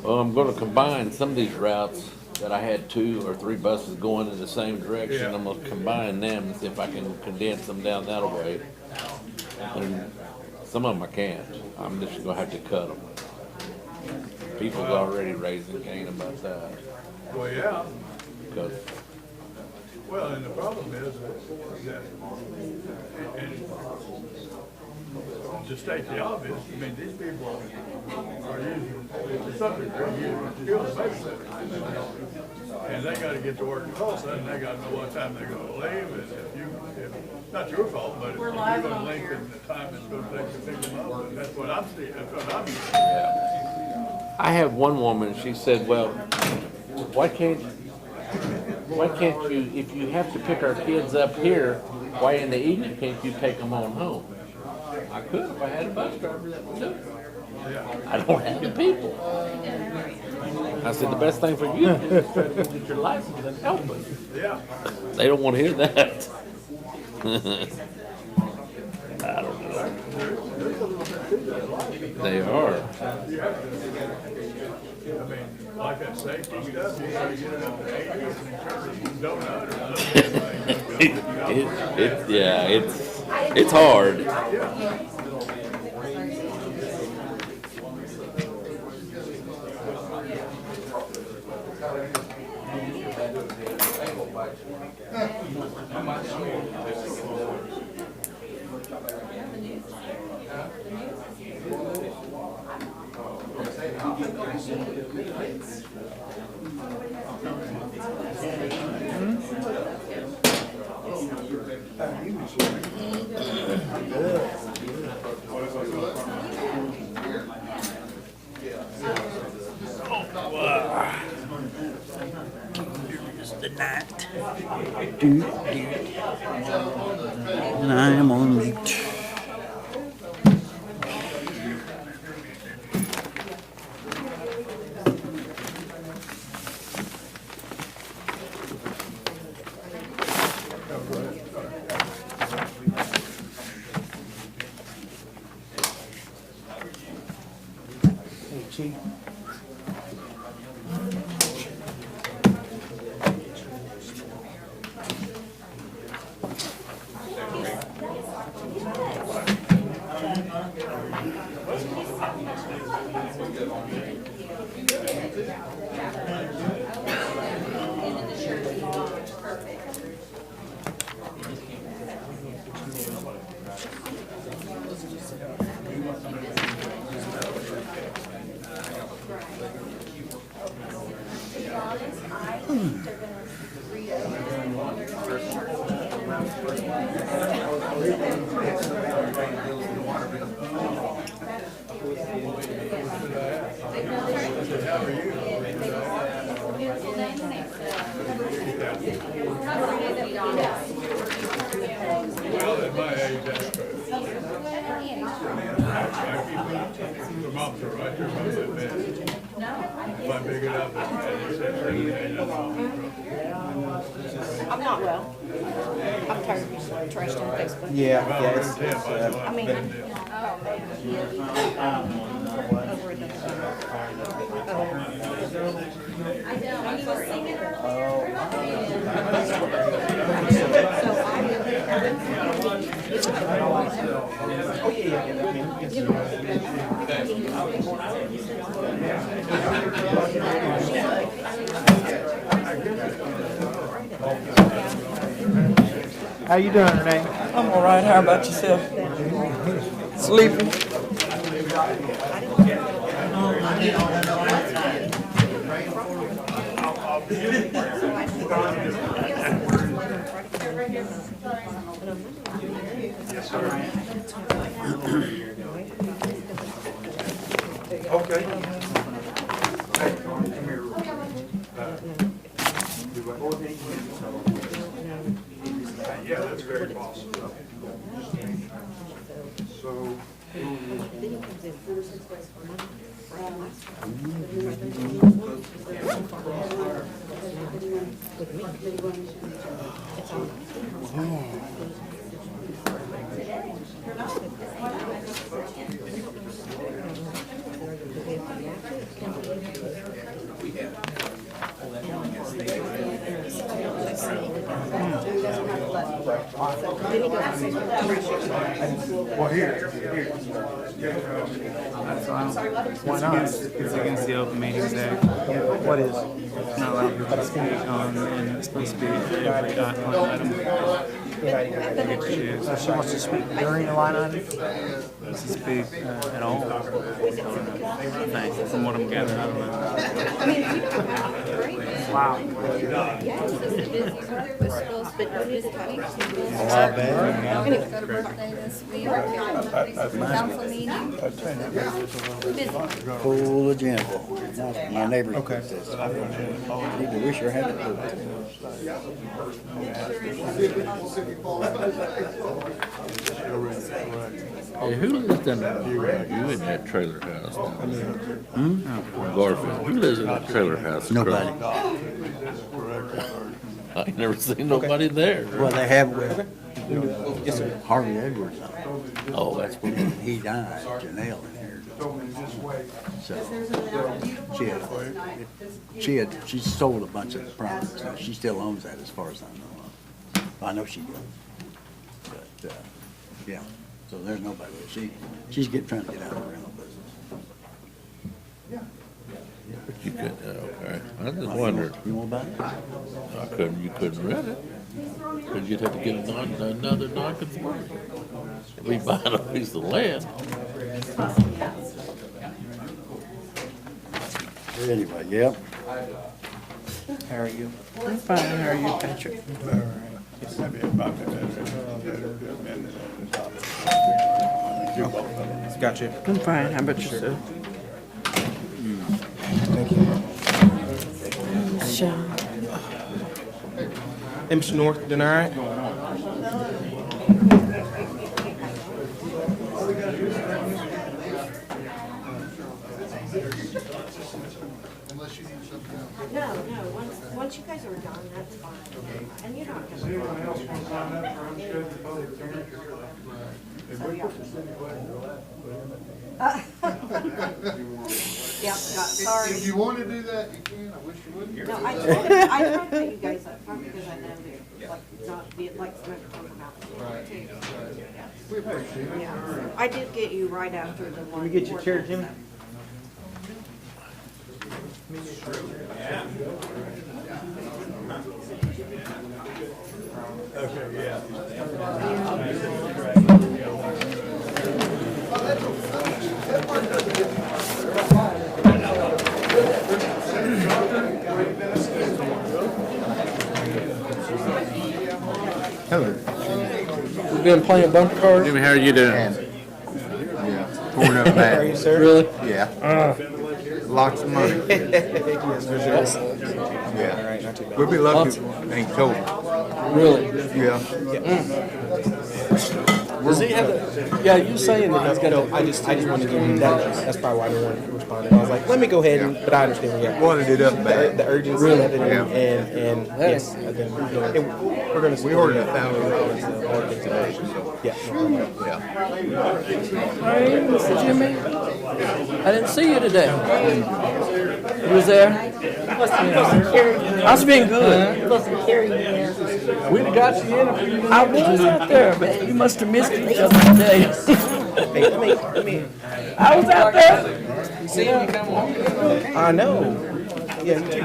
Well, I'm gonna combine some of these routes that I had 2 or 3 buses going in the same direction. Yeah. I'm gonna combine them and see if I can condense them down that way. And some of them I can't. I'm just gonna have to cut them. People's already raising Cain about that. Well, yeah. Because Well, and the problem is that, and to state the obvious, I mean, these people are using, to some degree, using skilled babysitters. And they gotta get to work in Tulsa, and they gotta know what time they're gonna leave, and if not your fault, but if you're gonna lengthen the time it's gonna take to pick them up, and that's what I'm seeing, that's what I'm using. I have one woman, she said, well, why can't you, if you have to pick our kids up here, why in the evening can't you take them on home? I could if I had a bus driver that would do it. I don't have the people. I said, the best thing for you to do is try to go get your license and help us. Yeah. They don't want to hear that. I don't know. They are. I mean, like that safety stuff, you gotta get it up to 80 and donut or something. Yeah, it's hard. The night. And I am on mute. Hey, Chief. Well, at my age, that's true. The moms are right there by my bed. If I pick it up, and it says, I'm not well. I'm tired of being trashed on Facebook. Yeah, it's, I mean, over the. how you doing, Renee? I'm all right. How about yourself? Sleeping? okay. Yeah, that's very possible. So, Then he goes to Facebook. Well, here. Why not? It's against the Open Meetings Act. What is? It's not allowed for us to speak on, and it's supposed to be every line item. So she wants to speak during the line item? To speak at all. I think, from what I'm gathering, I don't know. I mean, we don't have breaks. Wow. Yeah, it's just busy with schools, but this time. Anyway, Got a birthday this week, council meeting. Busy. Full agenda. My neighbor says, I need to wish her happy birthday. Hey, who lives down there? You in that trailer house down there? Garfield. Who lives in that trailer house? Nobody. I ain't never seen nobody there. Well, they have Harvey Edwards. Oh, that's what He died, Janelle in here. So she sold a bunch of properties. Now, she still owns that as far as I know. I know she does. But, yeah, so there's nobody there. She's trying to get out of the rental business. But you couldn't, okay. I just wondered. You know about it? You couldn't rent it. Because you'd have to get another non-conforming. If we buy a piece of land. Anyway, yep. How are you? I'm fine. How are you, Patrick? Gotcha. I'm fine. How about yourself? Thank you. Hey, Mr. North, doing all right? No, once you guys are done, that's fine. And you're not gonna. Yeah, sorry. If you want to do that, you can. I wish you wouldn't. No, I try to put you guys up front because I know they're like not be like some of them come out. Too. We appreciate it. Yeah, I did get you right after the one. Let me get your chair, Jimmy. Okay, yeah. We've been playing bumper cars. Jimmy, how are you doing? Yeah. Torn up How are bad. you, sir? Really? Yeah. Lots of money. Yes, for sure. All Yeah. right, not too bad. We'll be lucky they ain't told. Really? Yeah. Does he have a, yeah, you saying that he's got No, I just wanted to give you that. That's probably why I didn't want to respond. I was like, let me go ahead and, but I understand. Yeah. Wanted it up bad. The urgency of it, Yeah. and yes, I think we're going to. We ordered $1,000. Yeah. No problem. Yeah. Hey, Mr. Jimmy. I didn't see you today. You was there? I've been good. We'd have got you in if you I was out there, but you must have missed each other today. Hey, let me. I was out there. See you come on. I know. Yeah, me too.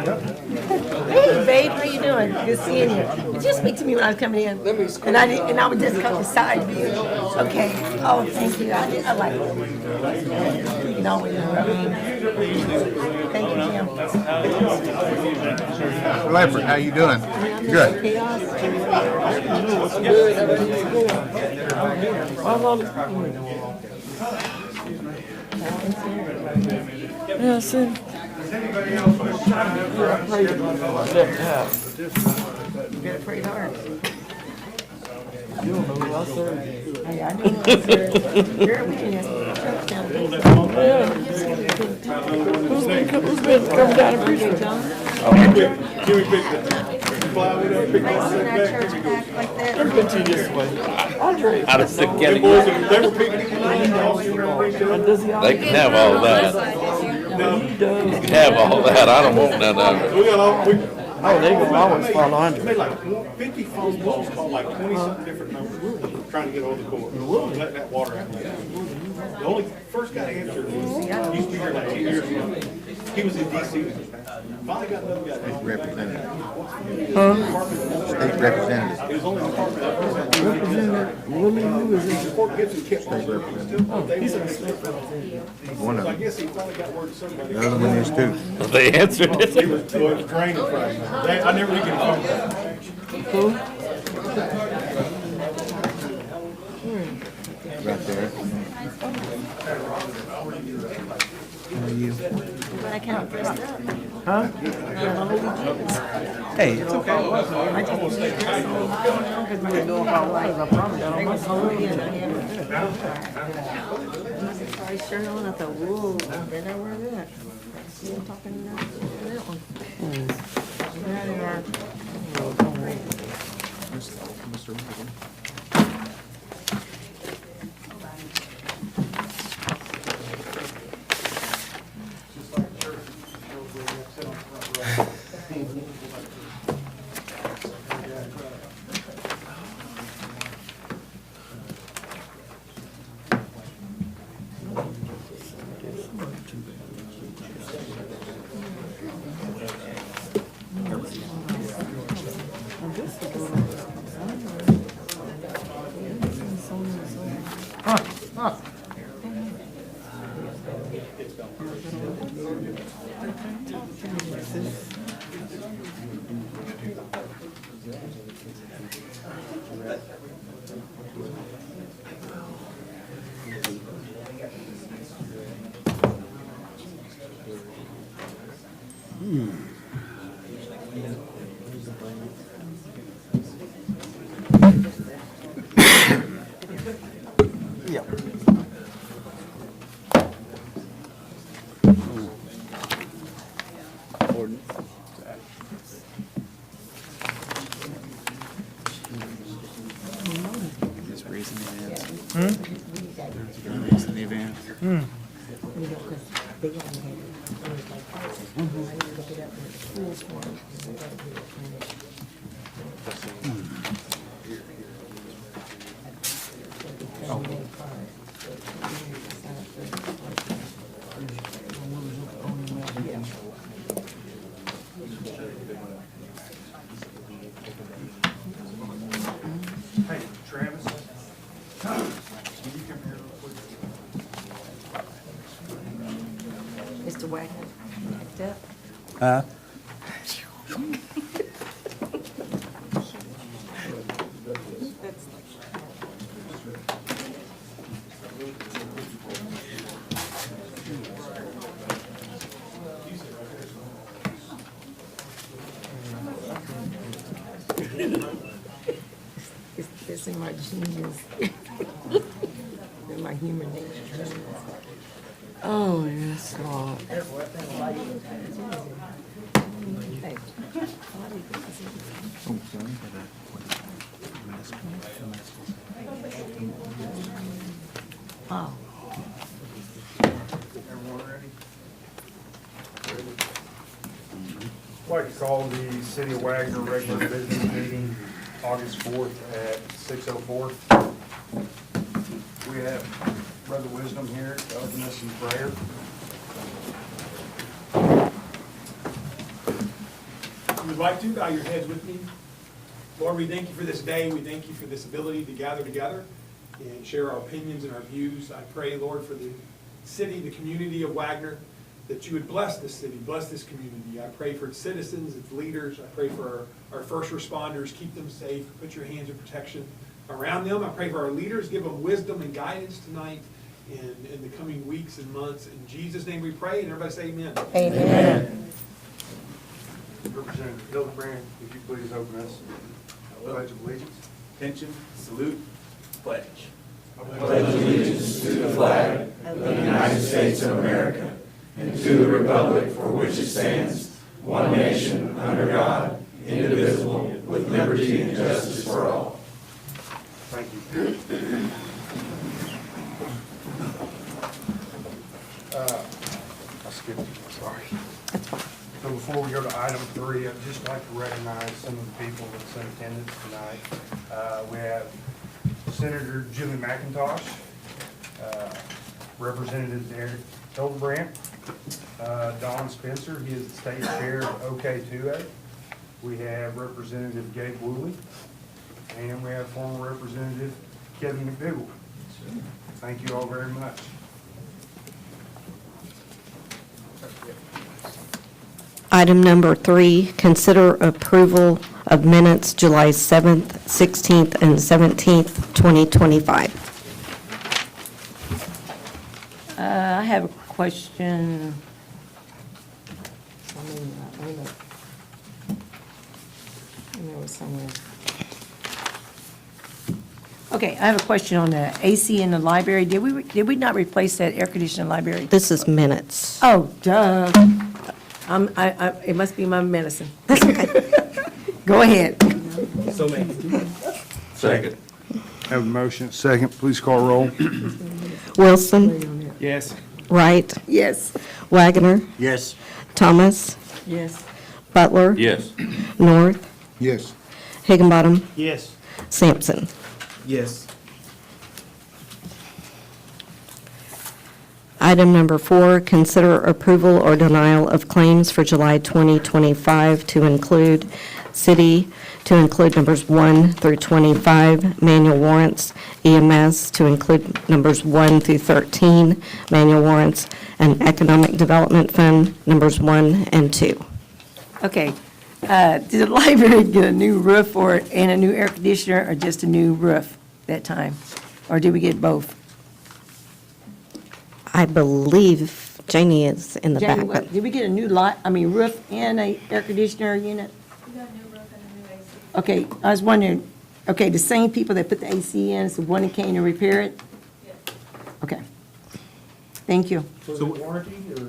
Hey, babe, how you doing? Good seeing you. Did you speak to me when I was coming in? And I would just come beside you. Okay. Oh, thank you. I like it. You can always Thank you, Jim. Leopard, how you doing? Good. Yeah, I see. Did it pretty hard. You don't know who I serve. Hey, I do know I served. You're a witness. Yeah. Who's been coming down and preaching? Jimmy picked it. Plywood up, picked Raising that church back like that. It's been 2 years away. Andre. Out of sick getting. They were picking And does he They can have all that. He does. You can have all that. I don't want none of it. We got all, Oh, they will always fall Made under. like 50 phone calls, called like 20-something different numbers, trying to get hold of the court. Let that water out. The only first guy answered was, used to be here like 2 years ago. He was in DC. Finally got another guy. State representative. Huh? State representative. It was only department. Representative Willie, who is this? Fort Gibson kept. State representative. He's a state representative. One of So I them. guess he finally got word to somebody. The other one is too. They answered It it. was draining for him. I never did get a phone call. Right there. But I kind of dressed up. Huh? Hey, it's okay. I just because my people like, they was hungry and I sorry shirt on. I thought, whoa, better wear that. See, I'm talking about that one. Yeah, they are. Yep. Ordinance. Just raising the advance. Raising the advance. Hey, Travis. Can you come here real quick? Mr. Wagner, act up. Huh? It's in my genes. In my human nature. Oh, yes, God. Hey. Oh, sorry. Oh. I'd like to call the City of Wagoner regular business meeting August 4th at 6:04. We have Brother Wisdom here to open us in prayer. If you would like to, bow your heads with me. Lord, we thank you for this day. We thank you for this ability to gather together and share our opinions and our views. I pray, Lord, for the city, the community of Wagoner, that you would bless this city, bless this community. I pray for its citizens, its leaders. I pray for our first responders. Keep them safe. Put your hands of protection around them. I pray for our leaders. Give them wisdom and guidance tonight and in the coming weeks and months. In Jesus' name we pray, and everybody say amen. Amen. Representative Hildebrand, would you please open us? Pledge of allegiance. Attention, salute, pledge. Pledge allegiance to the flag of the United States of America and to the republic for which it stands, one nation, under God, indivisible, with liberty and justice for all. Thank you. I skipped, sorry. So So before we go to item 3, I'd just like to recognize some of the people that's in attendance tonight. We have Senator Julie McIntosh, Representative Derek Hildebrandt, Don Spencer, he is the state chair of OK2A. We have Representative Gabe Woolley, and we have former Representative Kevin McDougal. Thank you all very much. Item number 3, consider approval of minutes July 7th, 16th, and 17th, 2025. I have a question. There was somewhere. Okay, I have a question on the AC in the library. Did we not replace that air conditioner in the library? This is minutes. Oh, duh. It must be my medicine. That's okay. Go ahead. So many. Second. Have a motion, second, please call roll. Wilson, Yes. Wright, Yes. Wagoner, Yes. Thomas, Yes. Butler, Yes. North, Yes. Higginbottom, Yes. Sampson. Yes. Item number 4, consider approval or denial of claims for July 2025 to include numbers 1 through 25, manual warrants, EMS to include numbers 1 through 13, manual warrants, and Economic Development Fund, numbers 1 and 2. Okay. Did the library get a new roof and a new air conditioner, or just a new roof that time? Or did we get both? I believe Janie is in the Jamie, back. but- did we get a new roof and a air conditioner unit? We got a new roof and a new AC. Okay, I was wondering, okay, the same people that put the AC in, is the one that came to repair it? Yes. Okay. Thank you. Was it warranty or?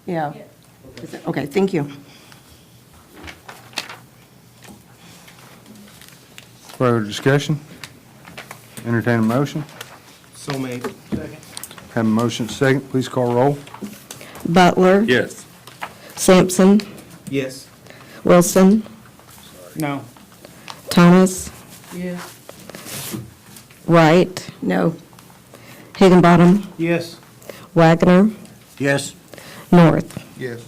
Yeah. Yes. Okay, thank you. Further discussion? Entertain a motion? So made. Have a motion, second, please call roll. Butler, Yes. Sampson, Yes. Wilson, No. Thomas, Yes. Wright, No. Higginbottom, Yes. Wagoner, Yes. North. Yes.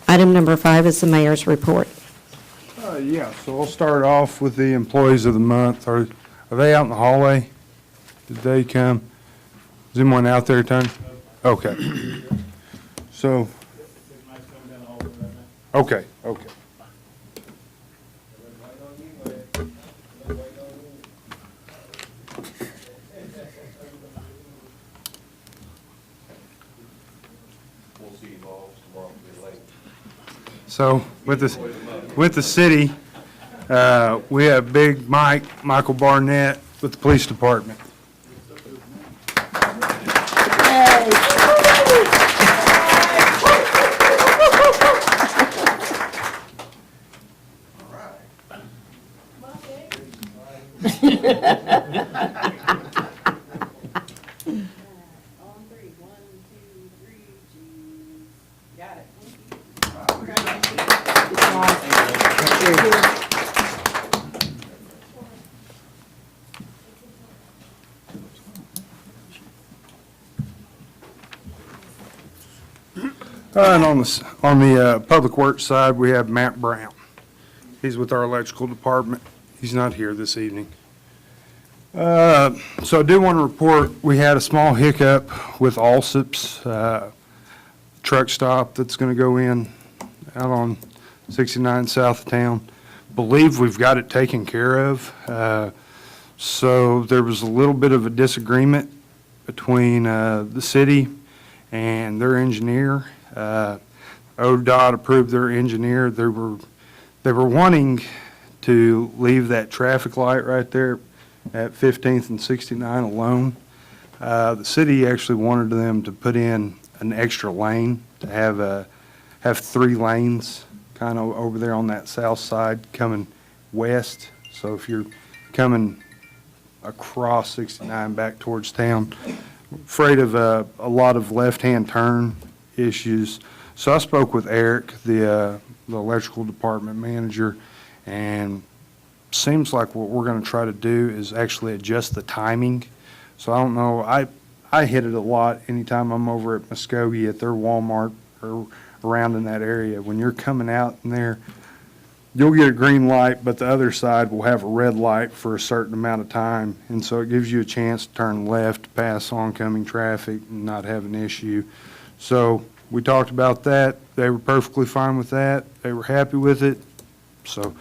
Item number 5 is the mayor's report. Yeah, so we'll start off with the employees of the month. Are they out in the hallway? Did they come? Is anyone out there, Tony? Okay. So. Okay. So with the city, we have Big Michael Barnett with the police department. And on the public works side, we have Matt Brown. He's with our electrical department. He's not here this evening. So I do want to report, we had a small hiccup with Allsup's truck stop that's going to go in out on 69 south of town. Believe we've got it taken care of. So there was a little bit of a disagreement between the city and their engineer. ODOT approved their engineer. They were wanting to leave that traffic light right there at 15th and 69 alone. The city actually wanted them to put in an extra lane to have 3 lanes kind of over there on that south side coming west. So if you're coming across 69 back towards town, afraid of a lot of left-hand turn issues. So I spoke with Eric, the electrical department manager, and seems like what we're going to try to do is actually adjust the timing. So I don't know, I hit it a lot anytime I'm over at Muskogee at their Walmart or around in that area. When you're coming out in there, you'll get a green light, but the other side will have a red light for a certain amount of time. And so it gives you a chance to turn left, to pass oncoming traffic and not have an issue. So we talked about that. They were perfectly fine with that. They were happy with it. So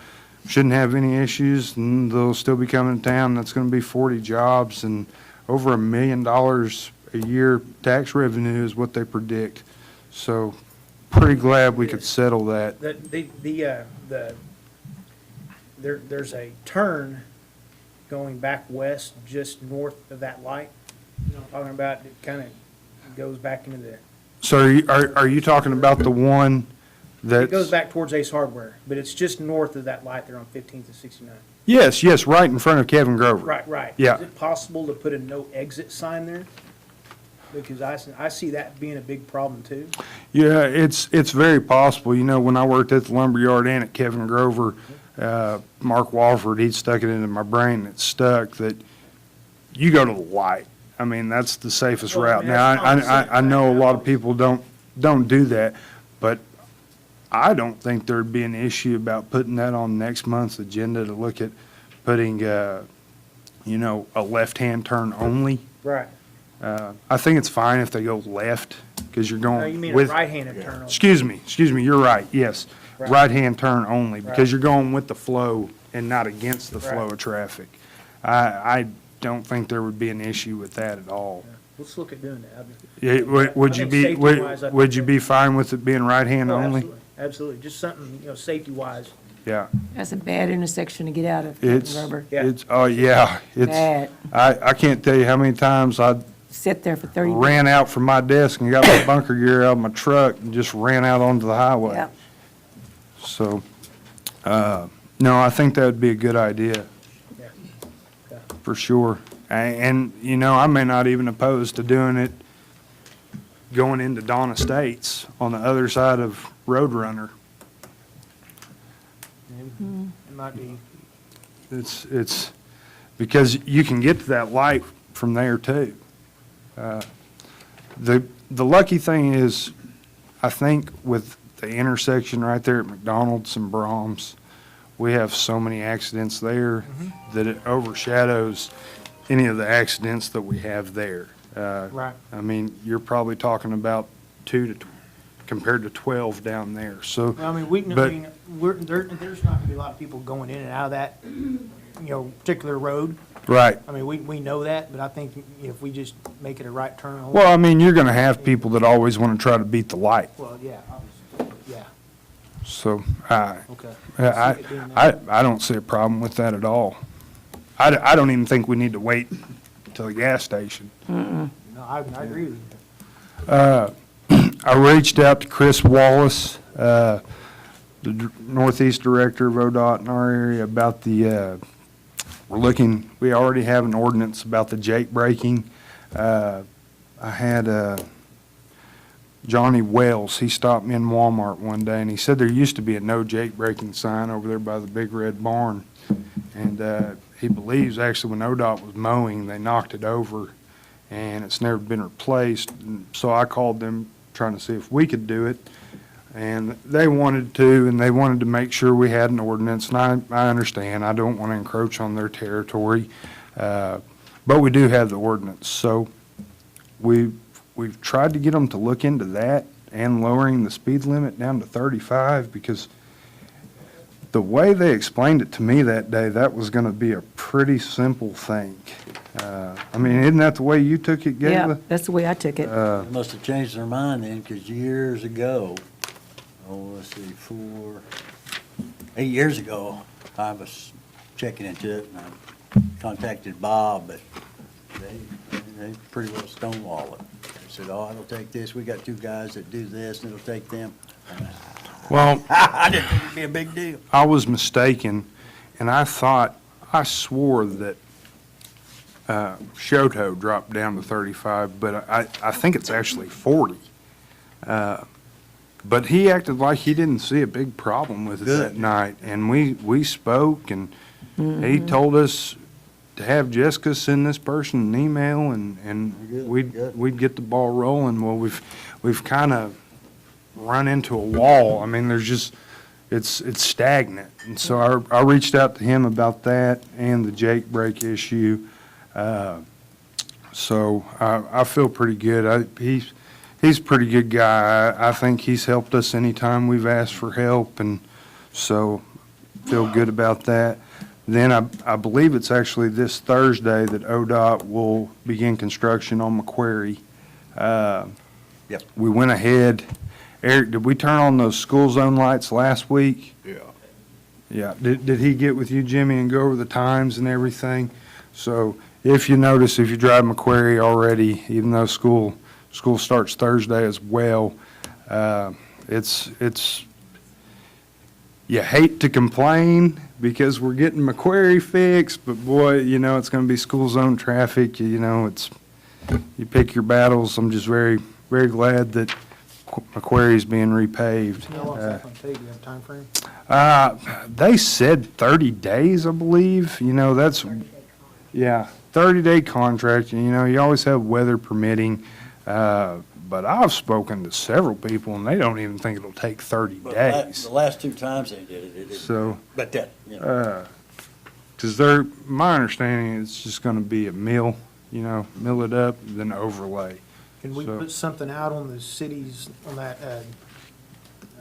shouldn't have any issues, and they'll still be coming to town. That's going to be 40 jobs and over $1 million a year tax revenue is what they predict. So pretty glad we could settle that. There's a turn going back west just north of that light. You know what I'm talking about? It kind of goes back into the, So are you talking about the one that? it goes back towards Ace Hardware, but it's just north of that light there on 15th and 69. Yes, right in front of Kevin Grover. Right. Yeah. Is it possible to put a no exit sign there? Because I see that being a big problem too. Yeah, it's very possible. You know, when I worked at the lumberyard and at Kevin Grover, Mark Walford, he'd stuck it into my brain. It stuck that you go to the light. I mean, that's the safest Well, I route. mean, Now, that's common sense. I know a lot of people don't do that, but I don't think there'd be an issue about putting that on next month's agenda to look at putting, a left-hand turn only. Right. I think it's fine if they go left, because you're No, going you mean with. a right-handed turn. Excuse me, you're right, yes. Right. Right-hand turn only, because Right. you're going with the flow and not against the flow Right. of traffic. I don't think there would be an issue with that at all. Let's look at doing that. Yeah, would I you think be, safety-wise, I would think you be fine with it being right-hand Oh, only? absolutely. Absolutely. Just something, safety-wise. Yeah, That's a bad intersection to get out of, it's, Robert. Yeah. oh, yeah, Bad. I can't tell you how many times I Sit there for 30 minutes. ran out from my desk and got my bunker gear out of my truck and just ran out onto the highway. Yeah. So, no, I think that would be a good idea, Yeah. Yeah. for sure. And, I may not even oppose to doing it going into Dawn Estates on the other side of Roadrunner. It might be. It's, because you can get to that light from there too. The lucky thing is, I think with the intersection right there at McDonald's and Brahms, we have so many accidents there that it overshadows any of the accidents that we have there. Right. I mean, you're probably talking about 2 compared to 12 down there, so. I mean, there's not gonna be a lot of people going in and out of that, particular road. Right. I mean, we know that, but I think if we just make it a right turn. only- Well, I mean, you're gonna have people that always wanna try to beat the light, Well, yeah, obviously, yeah, so, okay. I don't see a problem with that at all. I don't even think we need to wait till the gas station. No, I agree with you. I reached out to Chris Wallace, the Northeast Director of ODOT in our area, about we already have an ordinance about the jake braking. I had Johnny Wells, he stopped me in Walmart one day, and he said there used to be a no jake braking sign over there by the big red barn. And he believes actually when ODOT was mowing, they knocked it over, and it's never been replaced. And so I called them trying to see if we could do it, and they wanted to, and they wanted to make sure we had an ordinance. And I understand, I don't want to encroach on their territory, but we do have the ordinance. So we've tried to get them to look into that and lowering the speed limit down to 35, because the way they explained it to me that day, that was going to be a pretty simple thing. I mean, isn't that the way you took it, Gayla? Yeah, that's the way I took it. They must have changed their mind then, because years ago, let's see, 8 years ago, I was checking into it, and I contacted Bob, but they pretty well stonewalled it. They said, it'll take this, we got 2 guys that do this, and it'll take them. Well, I didn't think it'd be a big deal. I was mistaken, and I swore that Shoto dropped down to 35, but I think it's actually 40. But he acted like he didn't see a big problem with it that night, and we spoke, and he told us to have Jessica send this person an email, and we'd get the ball rolling. Well, we've kind of run into a wall. I mean, there's just, it's stagnant. And so I reached out to him about that and the Jake break issue. So I feel pretty good. He's a pretty good guy. I think he's helped us anytime we've asked for help, and so feel good about that. Then I believe it's actually this Thursday that ODOT will begin construction on Macquarie. Yep. We went ahead. Eric, did we turn on those school zone lights last week? Yeah. Yeah. Did he get with you, Jimmy, and go over the times and everything? So if you notice, if you drive Macquarie already, even though school starts Thursday as well, it's you hate to complain because we're getting Macquarie fixed, but boy, you know, it's going to be school zone traffic. You know, you pick your battles. I'm just very, very glad that Macquarie's being repaved. How long is that going to take? Do you have a time frame? They said 30 days, I believe. You know, that's, yeah, 30-day contract. You know, you always have weather permitting. But I've spoken to several people, and they don't even think it'll take 30 days. The last 2 times they did it didn't. So, But that, you know. because my understanding is it's just going to be a mill, you know, mill it up, then overlay. Can we So- put something out on the cities, on that,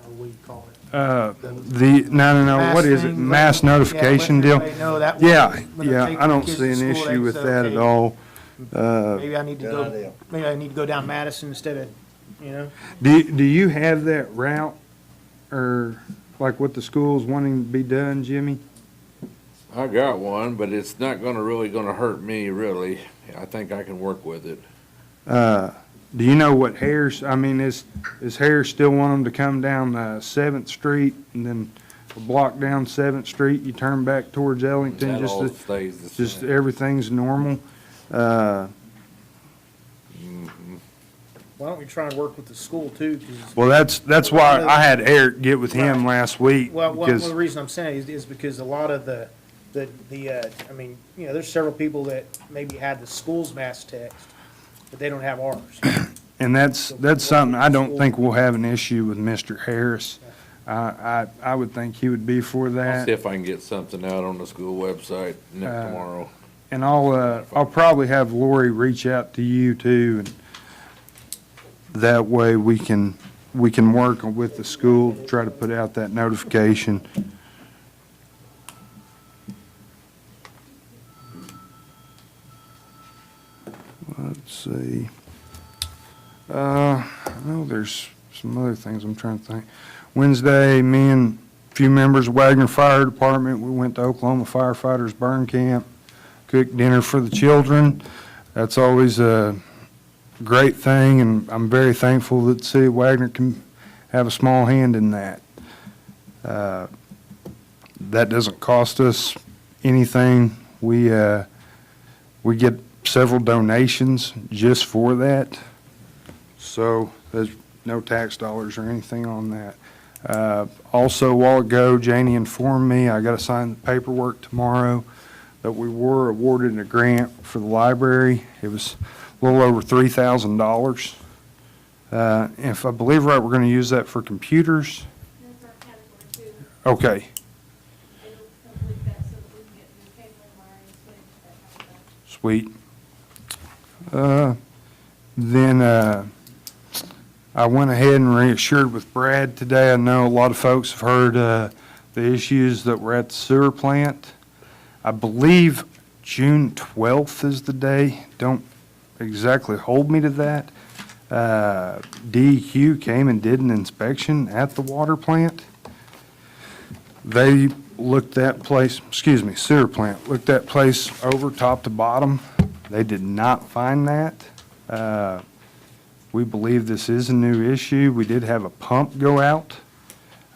what do you call it? No, what is it, mass notification deal? Yeah, I don't see an issue with that at all. Maybe I need to Good go, idea. maybe I need to go down Madison instead of, you know? Do you have that route, or like what the school's wanting to be done, Jimmy? I got one, but it's not really gonna hurt me, really. I think I can work with it. Do you know what Harris, I mean, is Harris still want them to come down 7th Street and then a block down 7th Street, you turn back towards Ellington, That all stays the just same. everything's normal? Why don't we try and work with the school too? 'Cause- Well, that's why I had Eric get with him last week, Well, because, the reason I'm saying is because a lot of the, I mean, you know, there's several people that maybe had the school's mass text, but they don't have ours. and that's something I don't think we'll have an issue with Mr. Harris. I would think he would be for I'll that. see if I can get something out on the school website tomorrow. And I'll probably have Lori reach out to you too, and that way we can work with the school, to try to put out that notification. Let's see. I know there's some other things I'm trying to think. Wednesday, me and a few members of Wagoner Fire Department, we went to Oklahoma Firefighters Burn Camp, cooked dinner for the children. That's always a great thing, and I'm very thankful that the city of Wagoner can have a small hand in that. That doesn't cost us anything. We get several donations just for that, so there's no tax dollars or anything on that. Also, a while ago, Janie informed me I got to sign the paperwork tomorrow that we were awarded a grant for the library. It was a little over $3,000. If I believe right, we're going to use that for computers. That's our category 2. Okay, It'll complete that so that we can get new cable wiring, switch, that kind of stuff. sweet. Then I went ahead and reassured with Brad today. I know a lot of folks have heard the issues that were at the sewer plant. I believe June 12th is the day. Don't exactly hold me to that. DEQ came and did an inspection at the water plant. They looked that place, sewer plant, looked that place over top to bottom. They did not find that. We believe this is a new issue. We did have a pump go out.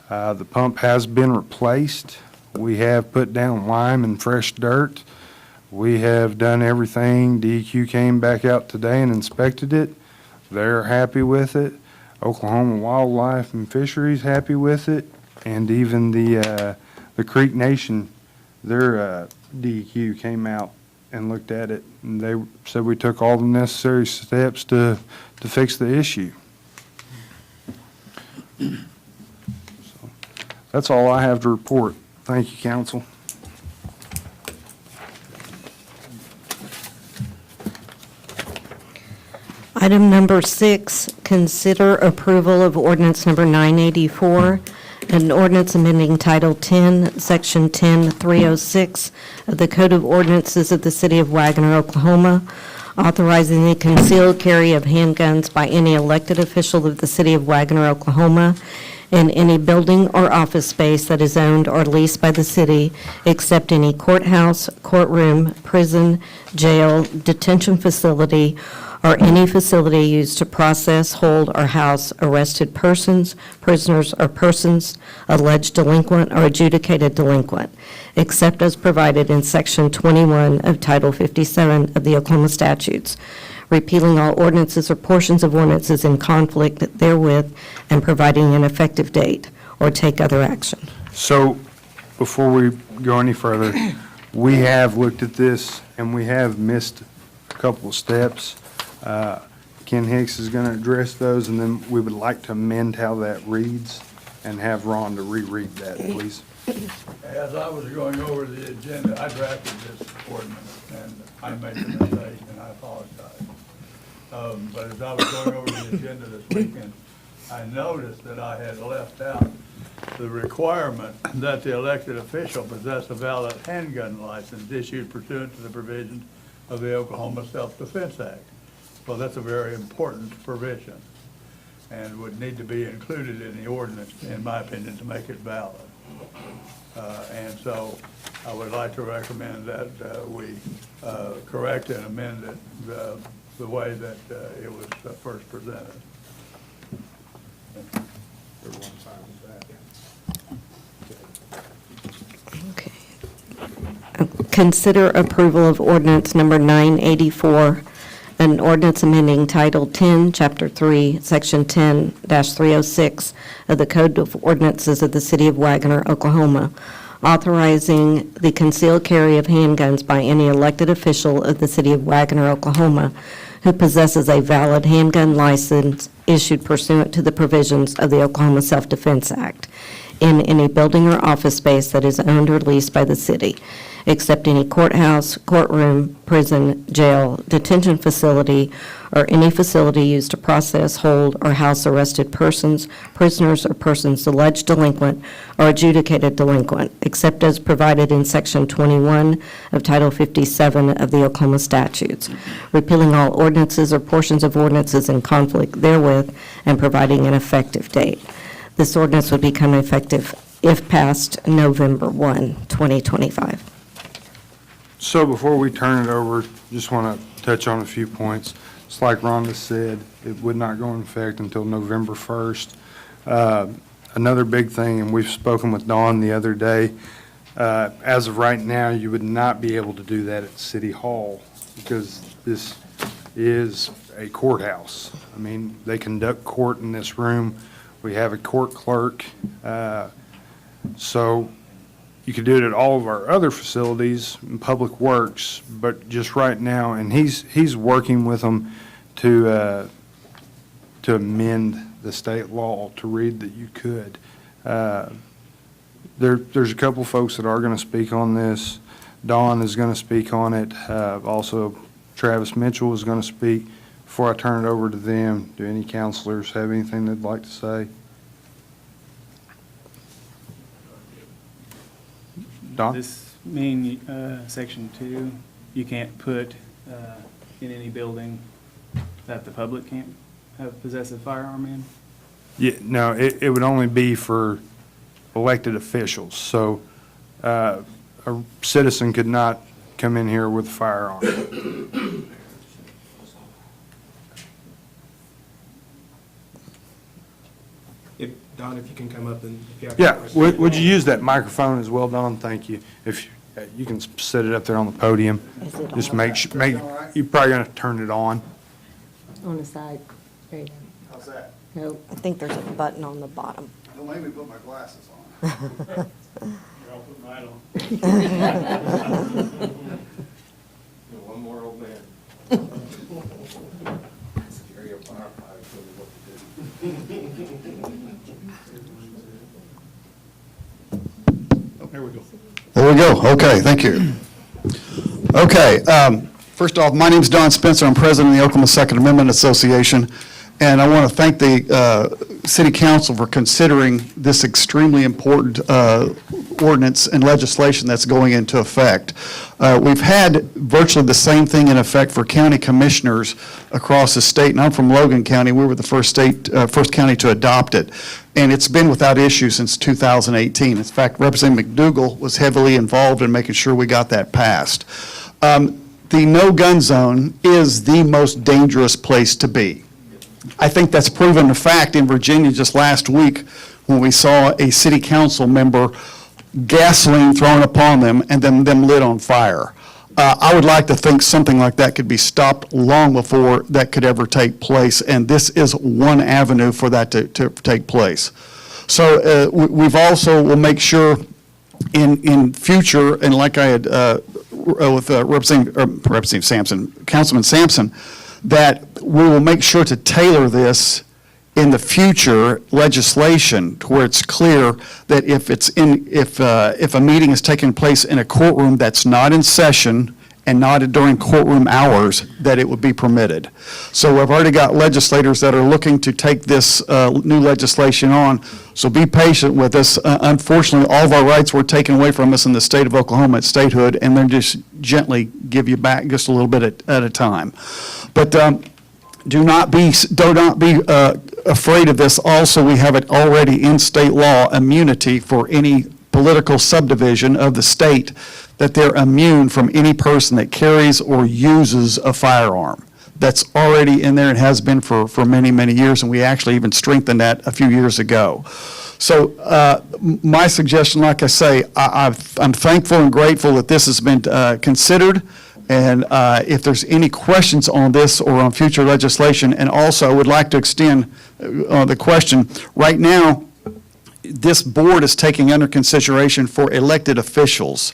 The pump has been replaced. We have put down lime and fresh dirt. We have done everything. DEQ came back out today and inspected it. They're happy with it. Oklahoma Wildlife and Fisheries happy with it, and even the Creek Nation, their DEQ came out and looked at it, and they said we took all the necessary steps to fix the issue. So, that's all I have to report. Thank you, council. Item number 6, consider approval of ordinance number 984, an ordinance amending Title 10, Section 10306 of the Code of Ordinances of the City of Wagoner, Oklahoma, authorizing the concealed carry of handguns by any elected official of the City of Wagoner, Oklahoma, in any building or office space that is owned or leased by the city, except any courthouse, courtroom, prison, jail, detention facility, or any facility used to process, hold, or house arrested persons, prisoners, or persons alleged delinquent or adjudicated delinquent, except as provided in Section 21 of Title 57 of the Oklahoma statutes, repealing all ordinances or portions of ordinances in conflict therewith, and providing an effective date, or take other action. So, before we go any further, we have looked at this, and we have missed a couple of steps. Ken Hicks is going to address those, and then we would like to amend how that reads and have Ron to reread that, please. As I was going over the agenda, I drafted this ordinance, and I made a mistake, and I apologize. But as I was going over the agenda this weekend, I noticed that I had left out the requirement that the elected official possess a valid handgun license issued pursuant to the provisions of the Oklahoma Self-Defense Act. Well, that's a very important provision and would need to be included in the ordinance, in my opinion, to make it valid. And so I would like to recommend that we correct and amend it the way that it was first presented. Okay. Consider approval of ordinance number 984, an ordinance amending Title 10, Chapter 3, Section 10-306 of the Code of Ordinances of the City of Wagoner, Oklahoma, authorizing the concealed carry of handguns by any elected official of the City of Wagoner, Oklahoma, who possesses a valid handgun license issued pursuant to the provisions of the Oklahoma Self-Defense Act, in any building or office space that is owned or leased by the city, except any courthouse, courtroom, prison, jail, detention facility, or any facility used to process, hold, or house arrested persons, prisoners, or persons alleged delinquent or adjudicated delinquent, except as provided in Section 21 of Title 57 of the Oklahoma statutes, repealing all ordinances or portions of ordinances in conflict therewith, and providing an effective date. This ordinance would become effective, if passed, November 1, 2025. So before we turn it over, just want to touch on a few points. It's like Rhonda said, it would not go in effect until November 1st. Another big thing, and we've spoken with Dawn the other day, as of right now, you would not be able to do that at City Hall because this is a courthouse. I mean, they conduct court in this room. We have a court clerk. So you could do it at all of our other facilities in Public Works, but just right now, and he's working with them to amend the state law to read that you could. There's a couple folks that are going to speak on this. Dawn is going to speak on it. Also, Travis Mitchell is going to speak. Before I turn it over to them, do any counselors have anything they'd like to say? Don? This mean, Section 2, you can't put in any building that the public can't possess a firearm in? Yeah, no, it would only be for elected officials. So a citizen could not come in here with a firearm. Don, if you can come up and if you have. Yeah, would you use that microphone as well, Don? Thank you. If you can set it up there on the podium, just make you're probably going to turn it on. On the side. There you go. How's that? Here, I think there's a button on the bottom. Don't make me put my glasses on. I'll put mine on. One more old man. There we go. There we go. Okay, thank you. Okay, first off, my name's Don Spencer. I'm president of the Oklahoma Second Amendment Association, and I want to thank the City Council for considering this extremely important ordinance and legislation that's going into effect. We've had virtually the same thing in effect for county commissioners across the state, and I'm from Logan County. We were the first county to adopt it, and it's been without issue since 2018. In fact, Representative McDougal was heavily involved in making sure we got that passed. The no-gun zone is the most dangerous place to be. I think that's proven a fact in Virginia just last week when we saw a city council member gasoline thrown upon them and then them lit on fire. I would like to think something like that could be stopped long before that could ever take place, and this is one avenue for that to take place. So we've also will make sure in future, and like I had with Representative Sampson, Councilman Sampson, that we will make sure to tailor this in the future legislation to where it's clear that if a meeting is taking place in a courtroom that's not in session and not during courtroom hours, that it would be permitted. So I've already got legislators that are looking to take this new legislation on, so be patient with us. Unfortunately, all of our rights were taken away from us in the state of Oklahoma at statehood, and they're just gently give you back just a little bit at a time. But do not be afraid of this. Also, we have it already in state law, immunity for any political subdivision of the state, that they're immune from any person that carries or uses a firearm. That's already in there and has been for many, many years, and we actually even strengthened that a few years ago. So my suggestion, like I say, I'm thankful and grateful that this has been considered. And if there's any questions on this or on future legislation, and also I would like to extend the question. Right now, this board is taking under consideration for elected officials.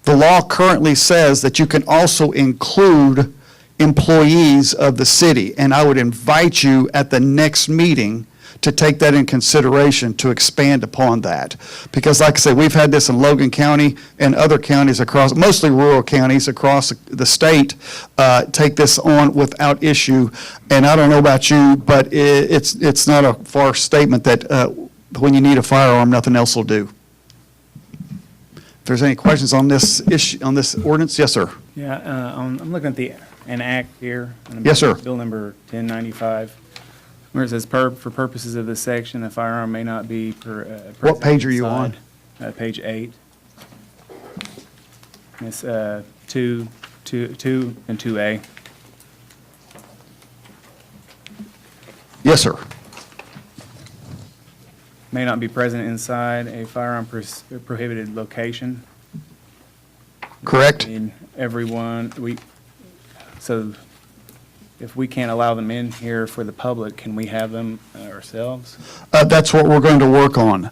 The law currently says that you can also include employees of the city, and I would invite you at the next meeting to take that in consideration to expand upon that. Because like I say, we've had this in Logan County and other counties across, mostly rural counties across the state, take this on without issue. And I don't know about you, but it's not a far statement that when you need a firearm, nothing else will do. If there's any questions on this issue, on this ordinance, yes, sir. Yeah, I'm looking at an act here. Yes, sir. Bill number 1095, where it says, for purposes of this section, a firearm may not be What page are you on? Page 8. It's 2 and 2A. Yes, sir. May not be present inside a firearm prohibited location. Correct. In everyone, so if we can't allow them in here for the public, can we have them ourselves? That's what we're going to work on.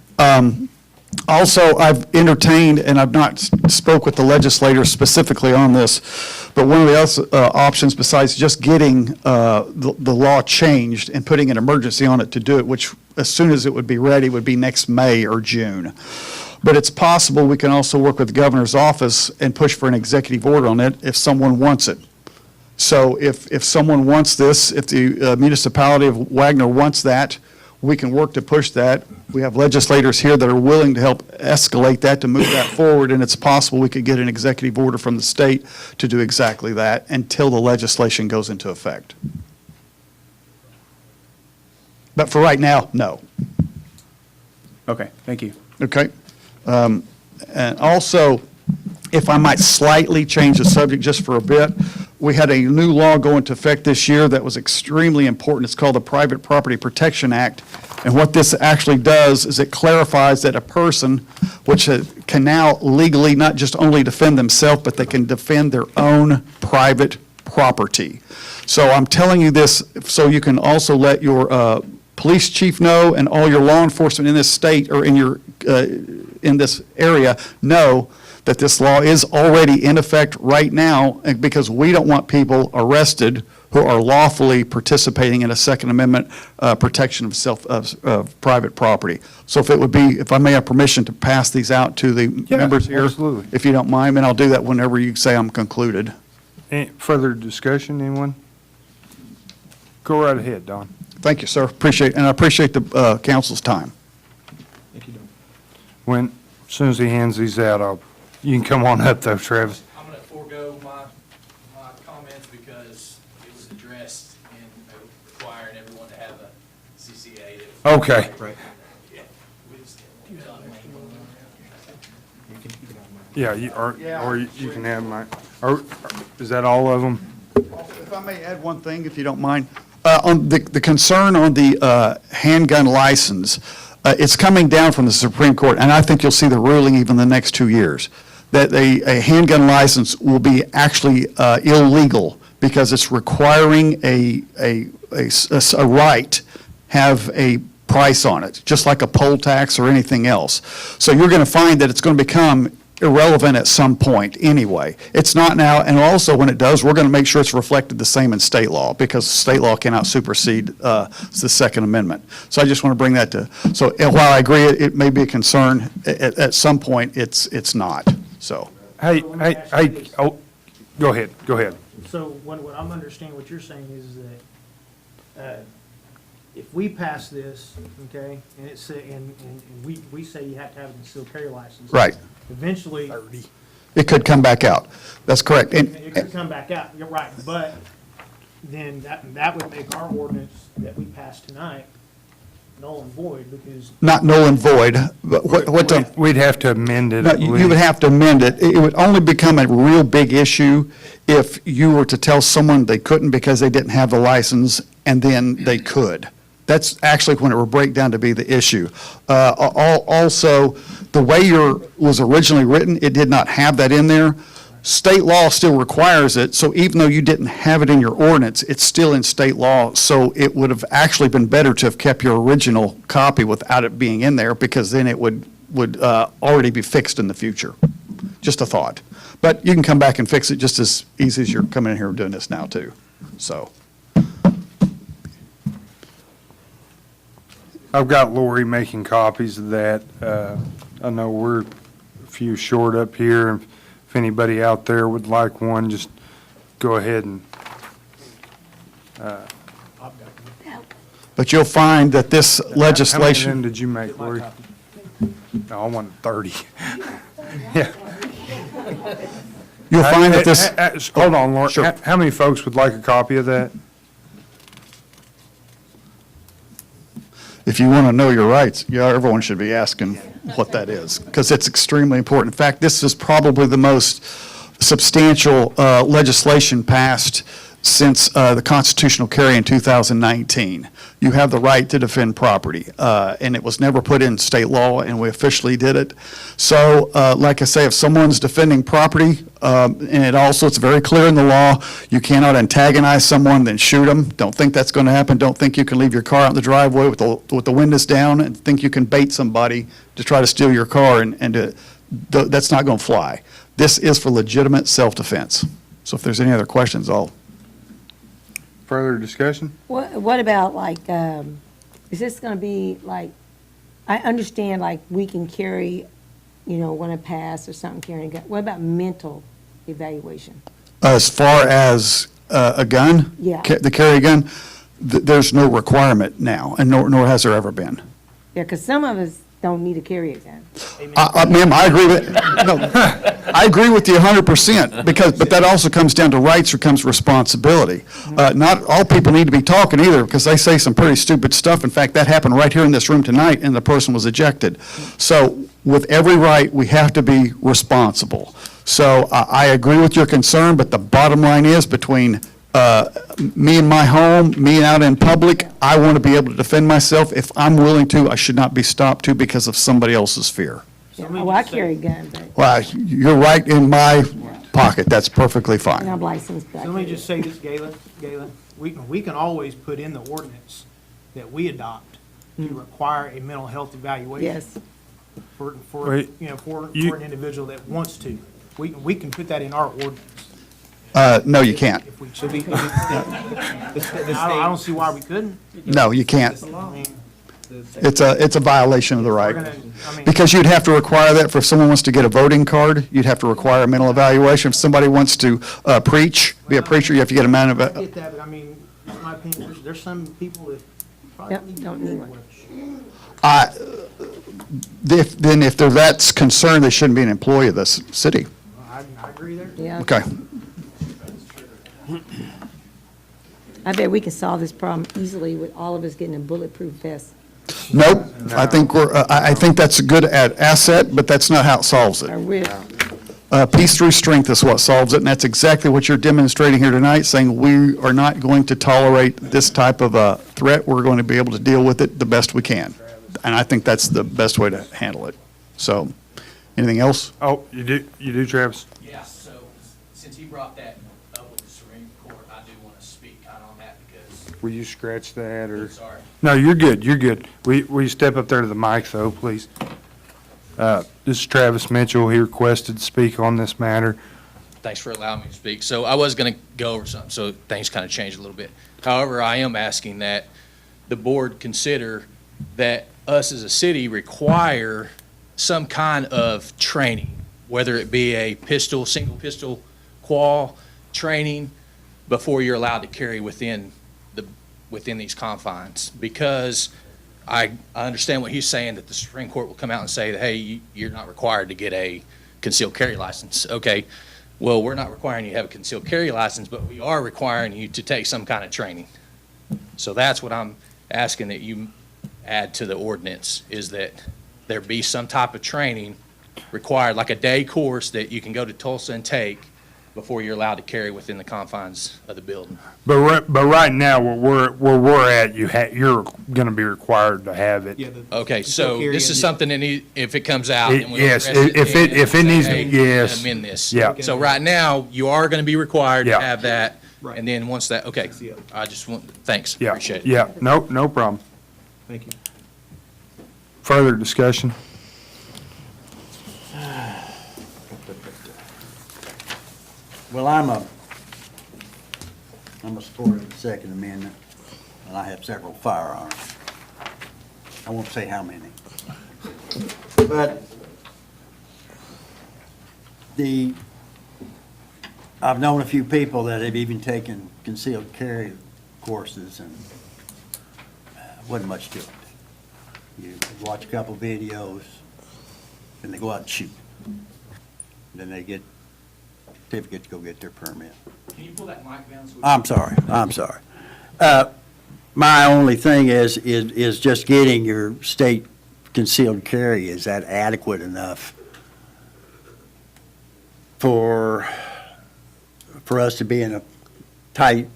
Also, I've entertained, and I've not spoke with the legislators specifically on this, but one of the other options besides just getting the law changed and putting an emergency on it to do it, which as soon as it would be ready would be next May or June. But it's possible we can also work with the governor's office and push for an executive order on it if someone wants it. So if someone wants this, if the municipality of Wagoner wants that, we can work to push that. We have legislators here that are willing to help escalate that, to move that forward, and it's possible we could get an executive order from the state to do exactly that until the legislation goes into effect. But for right now, no. Okay, thank you. Okay. And also, if I might slightly change the subject just for a bit, we had a new law go into effect this year that was extremely important. It's called the Private Property Protection Act. And what this actually does is it clarifies that a person which can now legally not just only defend themselves, but they can defend their own private property. So I'm telling you this so you can also let your police chief know and all your law enforcement in this state or in your, in this area know that this law is already in effect right now, and because we don't want people arrested who are lawfully participating in a Second Amendment protection of private property. So if it would be, if I may have permission to pass these out to the members here? Absolutely. If you don't mind, and I'll do that whenever you say I'm concluded. Any further discussion, anyone? Go right ahead, Don. Thank you, sir. Appreciate, and I appreciate the council's time. When, as soon as he hands these out, you can come on up though, Travis. I'm going to forego my comments because it was addressed in requiring everyone to have a CCA. Okay. Right. Yeah, or you can have mine. Or, is that all of them? If I may add one thing, if you don't mind. On the concern on the handgun license, it's coming down from the Supreme Court, and I think you'll see the ruling even the next 2 years, that a handgun license will be actually illegal because it's requiring a right have a price on it, just like a poll tax or anything else. So you're going to find that it's going to become irrelevant at some point anyway. It's not now, and also when it does, we're going to make sure it's reflected the same in state law, because state law cannot supersede the Second Amendment. So I just want to bring that to, so while I agree it may be a concern, at some point it's not, so. Hey, oh, go ahead. So what I'm understanding what you're saying is that if we pass this, okay, and it's, and we say you have to have a concealed carry license. Right. Eventually. It could come back out. That's correct. It could come back out, you're right, but then that would make our ordinance that we passed tonight null and void, because. Not null and void, but what the. We'd have to amend it. No, you would have to amend it. It would only become a real big issue if you were to tell someone they couldn't because they didn't have the license, and then they could. That's actually when it would break down to be the issue. Also, the way was originally written, it did not have that in there. State law still requires it, so even though you didn't have it in your ordinance, it's still in state law, so it would have actually been better to have kept your original copy without it being in there, because then it would already be fixed in the future. Just a thought. But you can come back and fix it just as easy as you're coming in here and doing this now, too. So. I've got Lori making copies of that. I know we're a few short up here. If anybody out there would like one, just go ahead and. But you'll find that this legislation. How many of them did you make, Lori? No, I wanted 30. Yeah. You'll find that this. Hold on, Lori. Sure. How many folks would like a copy of that? If you want to know your rights, yeah, everyone should be asking what that is, because it's extremely important. In fact, this is probably the most substantial legislation passed since the constitutional carry in 2019. You have the right to defend property, and it was never put in state law, and we officially did it. So, like I say, if someone's defending property, and it's very clear in the law, you cannot antagonize someone, then shoot them. Don't think that's going to happen. Don't think you can leave your car out in the driveway with the windows down and think you can bait somebody to try to steal your car, that's not going to fly. This is for legitimate self-defense. So if there's any other questions, Further discussion? What about like, is this gonna be like, I understand like we can carry, when a pass or something carrying a gun. What about mental evaluation? As far as a gun? Yeah. The carry gun, there's no requirement now, and nor has there ever been. Yeah, because some of us don't need to carry a gun. Ma'am, I agree with, no, I agree with you 100%, but that also comes down to rights or comes responsibility. Not all people need to be talking either, because they say some pretty stupid stuff. In fact, that happened right here in this room tonight, and the person was ejected. So with every right, we have to be responsible. So I agree with your concern, but the bottom line is between me in my home, me out in public, I want to be able to defend myself. If I'm willing to, I should not be stopped to because of somebody else's fear. Yeah, well, I carry a gun, but. Well, you're right in my pocket. That's perfectly fine. And I'm licensed. So let me just say this, Galen, we can always put in the ordinance that we adopt to require a mental health evaluation. Yes. For, Wait, for you- an individual that wants to. We can put that in our ordinance. No, you can't. If we choose. I don't see why we couldn't. No, you can't. I mean, It's a violation of the we're right. gonna, I mean. Because you'd have to require that for if someone wants to get a voting card, you'd have to require a mental evaluation. If somebody wants to preach, be a preacher, you have to get a I mental. get that, but I mean, in my opinion, there's some people that probably Yep, don't need one. If they're that concerned, they shouldn't be an employee of this city. I agree there. Yeah. Okay. I bet we can solve this problem easily with all of us getting a bulletproof vest. Nope. I think I think that's a good asset, but that's not how it solves I it. will. Peace through strength is what solves it, and that's exactly what you're demonstrating here tonight, saying we are not going to tolerate this type of a threat. We're going to be able to deal with it the best we can. And I think that's the best way to handle it. So, anything else? Oh, you do, Travis? Yeah, so since he brought that up with the Supreme Court, I do want to speak kind of on that because, Will you scratch that, or? sorry. No, you're good, you're good. Will you step up there to the mic, though, please? This is Travis Mitchell. He requested to speak on this matter. Thanks for allowing me to speak. So I was going to go over something, so things kind of changed a little bit. However, I am asking that the board consider that us as a city require some kind of training, whether it be a single pistol qual training before you're allowed to carry within these confines. Because I understand what he's saying, that the Supreme Court will come out and say that, hey, you're not required to get a concealed carry license. Okay, well, we're not requiring you to have a concealed carry license, but we are requiring you to take some kind of training. So that's what I'm asking that you add to the ordinance, is that there be some type of training required, like a day course that you can go to Tulsa and take before you're allowed to carry within the confines of the building. But right now, where we're at, you're going to be required to have it. Yeah, Okay, so this is something that if it comes out. It- and we yes, address if then it say, needs to- hey, yes. amend this. Yeah. So right now, you are going to be required to Yeah. have that. Right. And then once that, okay, I just thanks, Yeah, appreciate it. yeah, no problem. Thank you. Further discussion? Well, I'm a supporter of the Second Amendment, and I have several firearms. I won't say how many. But I've known a few people that have even taken concealed carry courses, and wasn't much to it. You watch a couple videos, and they go out and shoot. Then they get certificate to go get their permit. Can you pull that mic down? So I'm sorry. My only thing is just getting your state concealed carry, is that adequate enough for us to be in a tight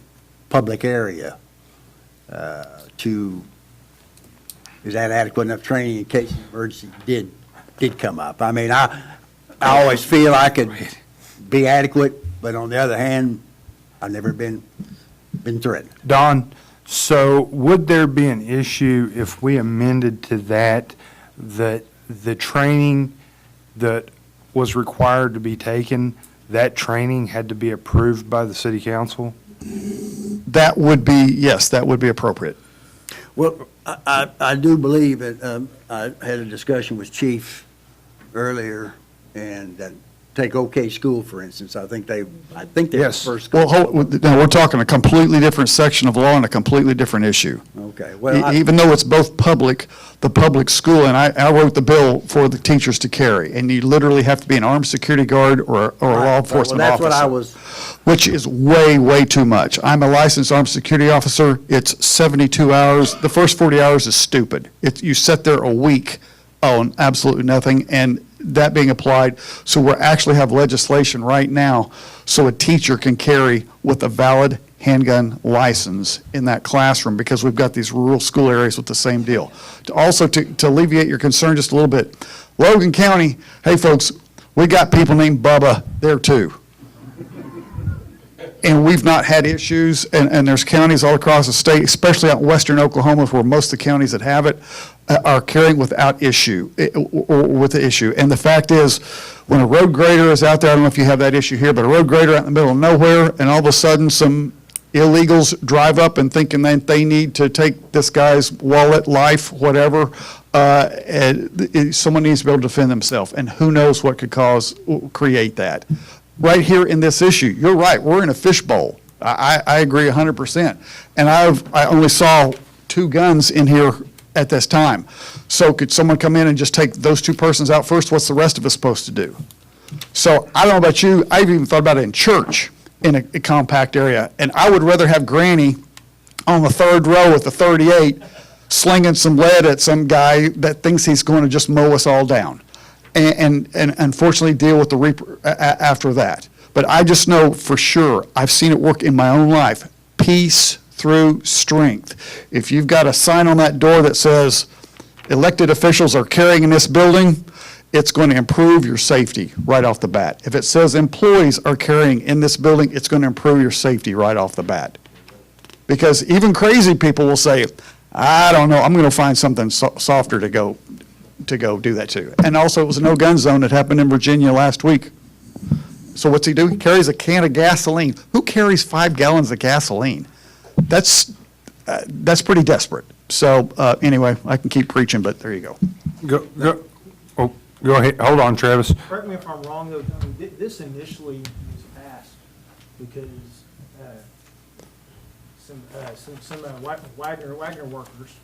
public area? Is that adequate enough training in case an emergency did come up? I mean, I always feel I could be adequate, but on the other hand, I've never been threatened. Don, so would there be an issue if we amended to that the training that was required to be taken, that training had to be approved by the city council? That would be, yes, that would be appropriate. Well, I do believe that, I had a discussion with Chief earlier, and that, take OK School, for instance, I think they're the Yes. first. Well, now, we're talking a completely different section of law and a completely different issue. Okay, well, Even though it's both public, the public school, and I wrote the bill for the teachers to carry, and you literally have to be an armed security guard or a law enforcement Well, that's what I officer, was, which is way too much. I'm a licensed armed security officer. It's 72 hours. The first 40 hours is stupid. You sit there a week on absolutely nothing, and that being applied. So we actually have legislation right now so a teacher can carry with a valid handgun license in that classroom, because we've got these rural school areas with the same deal. To alleviate your concern just a little bit, Logan County, hey folks, we got people named Bubba there too. and we've not had issues, and there's counties all across the state, especially out in western Oklahoma, where most of the counties that have it are carrying without issue, or with the issue. And the fact is, when a road grader is out there, I don't know if you have that issue here, but a road grader out in the middle of nowhere, and all of a sudden some illegals drive up and thinking that they need to take this guy's wallet, life, whatever, someone needs to be able to defend themselves, and who knows what could create that. Right here in this issue, you're right, we're in a fishbowl. I agree 100%. And I only saw 2 guns in here at this time. So could someone come in and just take those 2 persons out first? What's the rest of us supposed to do? So I don't know about you, I've even thought about it in church, in a compact area, and I would rather have Granny on the 3rd row with the 38 slinging some lead at some guy that thinks he's going to just mow us all down, and unfortunately deal with the reaper after that. But I just know for sure, I've seen it work in my own life, peace through strength. If you've got a sign on that door that says elected officials are carrying in this building, it's going to improve your safety right off the bat. If it says employees are carrying in this building, it's going to improve your safety right off the bat. Because even crazy people will say, I don't know, I'm going to find something softer to go do that to. And also, it was a no-gun zone that happened in Virginia last week. So what's he do? He carries a can of gasoline. Who carries 5 gallons of gasoline? That's pretty desperate. So anyway, I can keep preaching, but there you go. Go ahead. Hold on, Travis. Correct me if I'm wrong, though, I mean, this initially was passed because some Wagoner workers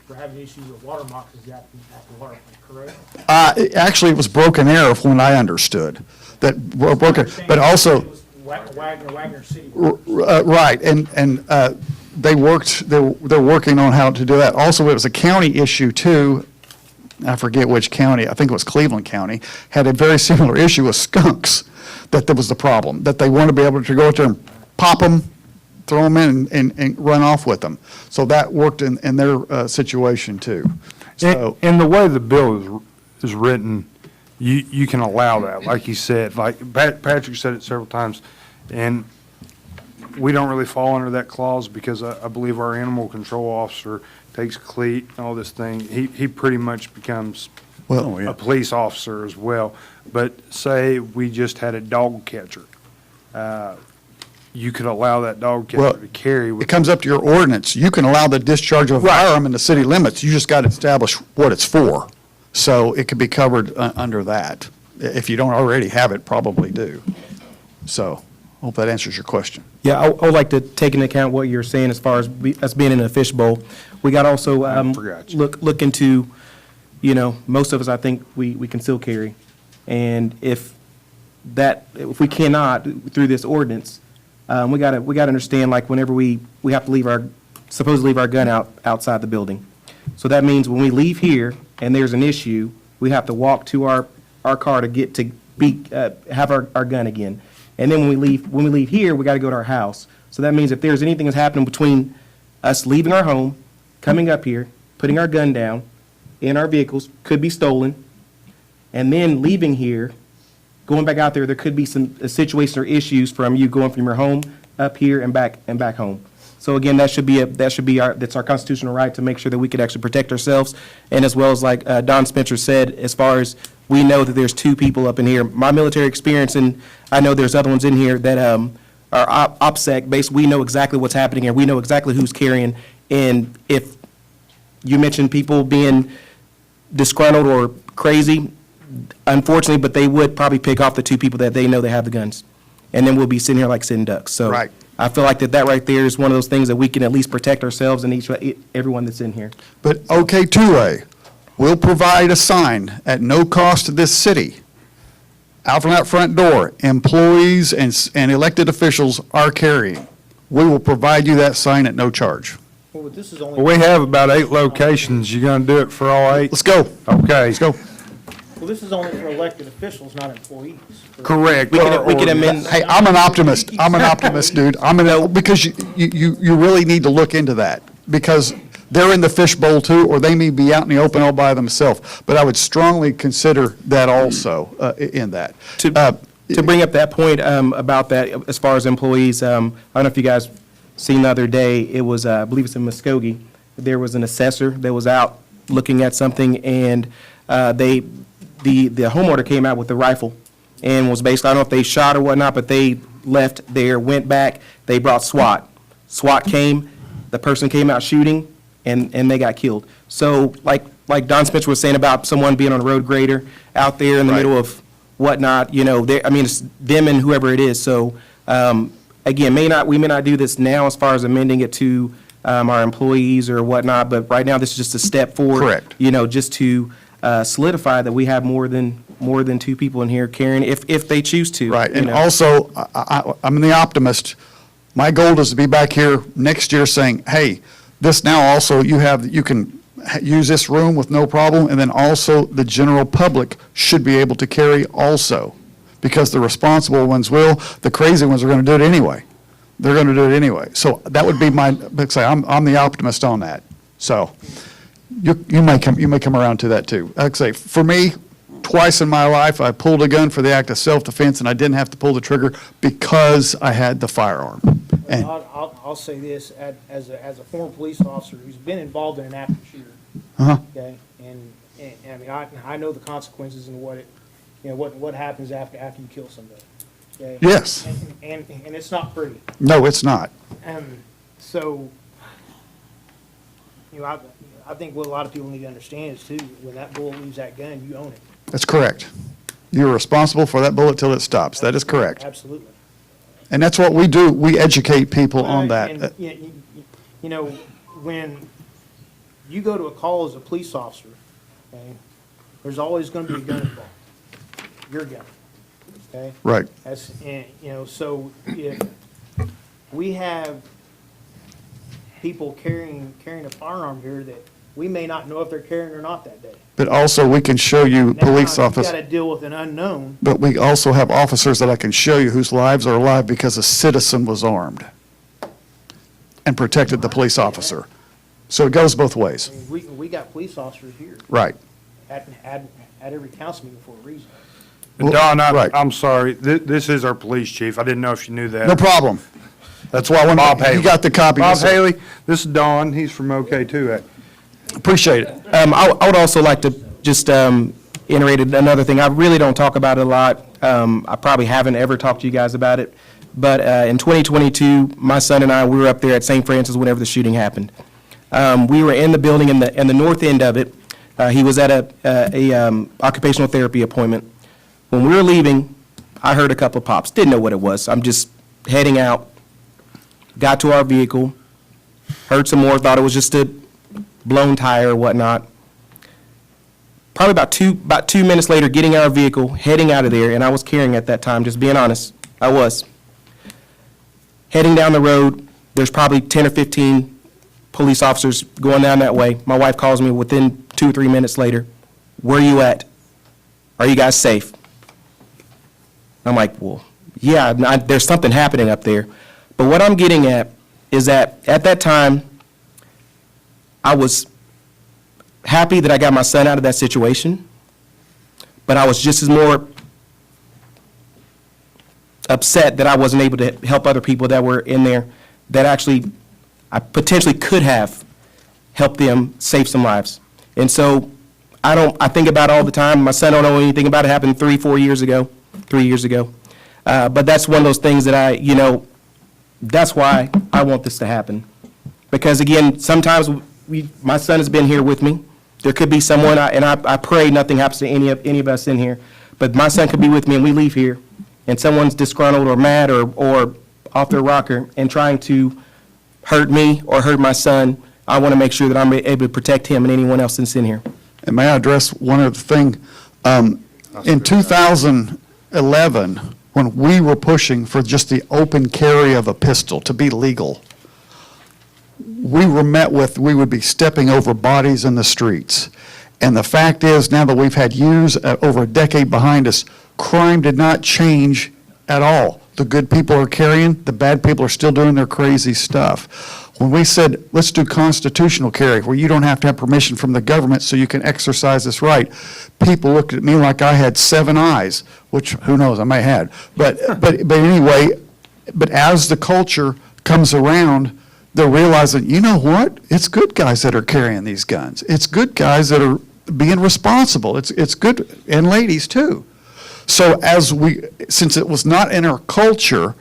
were having issues with water boxes at the water plant, correct? Actually, it was broken arrow from what I understood. That broken, but also Wagoner City. Right, and they're working on how to do that. Also, it was a county issue too. I forget which county, I think it was Cleveland County, had a very similar issue with skunks, that was the problem, that they want to be able to go out there and pop them, throw them in and run off with them. So that worked in their situation too. So, and the way the bill is written, you can allow that, like you said, like Patrick said it several times, and we don't really fall under that clause because I believe our animal control officer takes cleat and all this thing. He pretty much becomes a police officer as well. But say we just had a dog catcher. You could allow that dog catcher to carry. It comes up to your ordinance. You can allow the discharge of a firearm in the city limits. You just got to establish what it's for. So it could be covered under that. If you don't already have it, probably do. So hope that answers your question. Yeah, I would like to take into account what you're saying as far as us being in a fishbowl. We got also look into, most of us, I think, we can still carry. And if we cannot through this ordinance, we got to understand, like, whenever we have to supposed to leave our gun outside the building. So that means when we leave here and there's an issue, we have to walk to our car to have our gun again. And then when we leave here, we got to go to our house. So that means if there's anything that's happening between us leaving our home, coming up here, putting our gun down in our vehicles, could be stolen, and then leaving here, going back out there, there could be some situations or issues from you going from your home up here and back home. So again, that's our constitutional right to make sure that we could actually protect ourselves, and as well as, like Don Spencer said, as far as we know that there's 2 people up in here. My military experience, and I know there's other ones in here that are OPSEC based. We know exactly what's happening here. We know exactly who's carrying. And if you mentioned people being disgruntled or crazy, unfortunately, but they would probably pick off the 2 people that they know they have the guns. And then we'll be sitting here like sitting ducks. So right. I feel like that right there is one of those things that we can at least protect ourselves and everyone that's in here. But OK2A will provide a sign at no cost to this city, out from that front door, employees and elected officials are carrying. We will provide you that sign at no charge. Well, this is only. We have about 8 locations. You going to do it for all 8? Let's go. Okay. Let's go. Well, this is only for elected officials, not employees. Correct. We can amend. Hey, I'm an optimist. I'm an optimist, dude. Because you really need to look into that, because they're in the fishbowl too, or they may be out in the open all by themselves. But I would strongly consider that also in that. To bring up that point about that, as far as employees, I don't know if you guys seen the other day, it was, I believe it's in Muskogee, there was an assessor that was out looking at something, and the homeowner came out with a rifle and was basically, I don't know if they shot or whatnot, but they left there, went back, they brought SWAT. SWAT came, the person came out shooting, and they got killed. So like Don Spencer was saying about someone being on a road grader out there in the middle of whatnot, you know, I mean, it's them and whoever it is. So, again, we may not do this now as far as amending it to our employees or whatnot, but right now, this is just a step forward. Correct. You know, just to solidify that we have more than two people in here carrying, if they choose to. Right, you and know. also, I'm the optimist. My goal is to be back here next year saying, hey, this now also, you can use this room with no problem, and then also the general public should be able to carry also, because the responsible ones will, the crazy ones are going to do it anyway. They're going to do it anyway. So that would be I'm the optimist on that. So you may come around to that too. Like I say, for me, twice in my life, I pulled a gun for the act of self-defense, and I didn't have to pull the trigger because I had the firearm. And I'll say this, as a former police officer who's been involved in an active shooter, okay, and I mean, I know the consequences and what happens after you kill somebody, okay? Yes. And it's not pretty. No, it's not. So, you know, I think what a lot of people need to understand is too, when that bullet leaves that gun, you own it. That's correct. You're responsible for that bullet till it stops. That is correct. Absolutely. And that's what we do. We educate people on that. And, you know, when you go to a call as a police officer, okay, there's always going to be a gun involved. Your gun, okay? Right. And, you know, so if we have people carrying a firearm here that we may not know if they're carrying or not that day. But also, we can show you police officers. You got to deal with an unknown. But we also have officers that I can show you whose lives are alive because a citizen was armed and protected the police officer. So it goes both ways. I mean, we got police officers here. Right. At every council meeting for a reason. Don, right. I'm sorry, this is our police chief. I didn't know if you knew that. No problem. That's why I wanted, Bob Haley. you got the copy. Bob Haley, this is Don. He's from OK2. Appreciate it. I would also like to just iterate another thing. I really don't talk about it a lot. I probably haven't ever talked to you guys about it. But in 2022, my son and I, we were up there at St. Francis whenever the shooting happened. We were in the building in the north end of it. He was at a occupational therapy appointment. When we were leaving, I heard a couple of pops. Didn't know what it was. I'm just heading out. Got to our vehicle. Heard some more. Thought it was just a blown tire or whatnot. Probably about 2 minutes later, getting out of our vehicle, heading out of there, and I was carrying at that time, just being honest. I was. Heading down the road, there's probably 10 or 15 police officers going down that way. My wife calls me within 2 or 3 minutes later. Where are you at? Are you guys safe? I'm like, well, yeah, there's something happening up there. But what I'm getting at is that at that time, I was happy that I got my son out of that situation, but I was just as more upset that I wasn't able to help other people that were in there that actually I potentially could have helped them save some lives. And so I think about it all the time. My son don't know anything about it. It happened 3 years ago. But that's one of those things that that's why I want this to happen. Because again, sometimes my son has been here with me. There could be someone, and I pray nothing happens to any of us in here, but my son could be with me and we leave here, and someone's disgruntled or mad or off their rocker and trying to hurt me or hurt my son. I want to make sure that I'm able to protect him and anyone else that's in here. And may I address one other thing? In 2011, when we were pushing for just the open carry of a pistol to be legal, we were met with, we would be stepping over bodies in the streets. And the fact is, now that we've had years, over a decade behind us, crime did not change at all. The good people are carrying, the bad people are still doing their crazy stuff. When we said, let's do constitutional carry, where you don't have to have permission from the government so you can exercise this right, people looked at me like I had 7 eyes, which, who knows, I may have. But anyway, but as the culture comes around, they're realizing, you know what? It's good guys that are carrying these guns. It's good guys that are being responsible. It's good, and ladies too. So since it was not in our culture,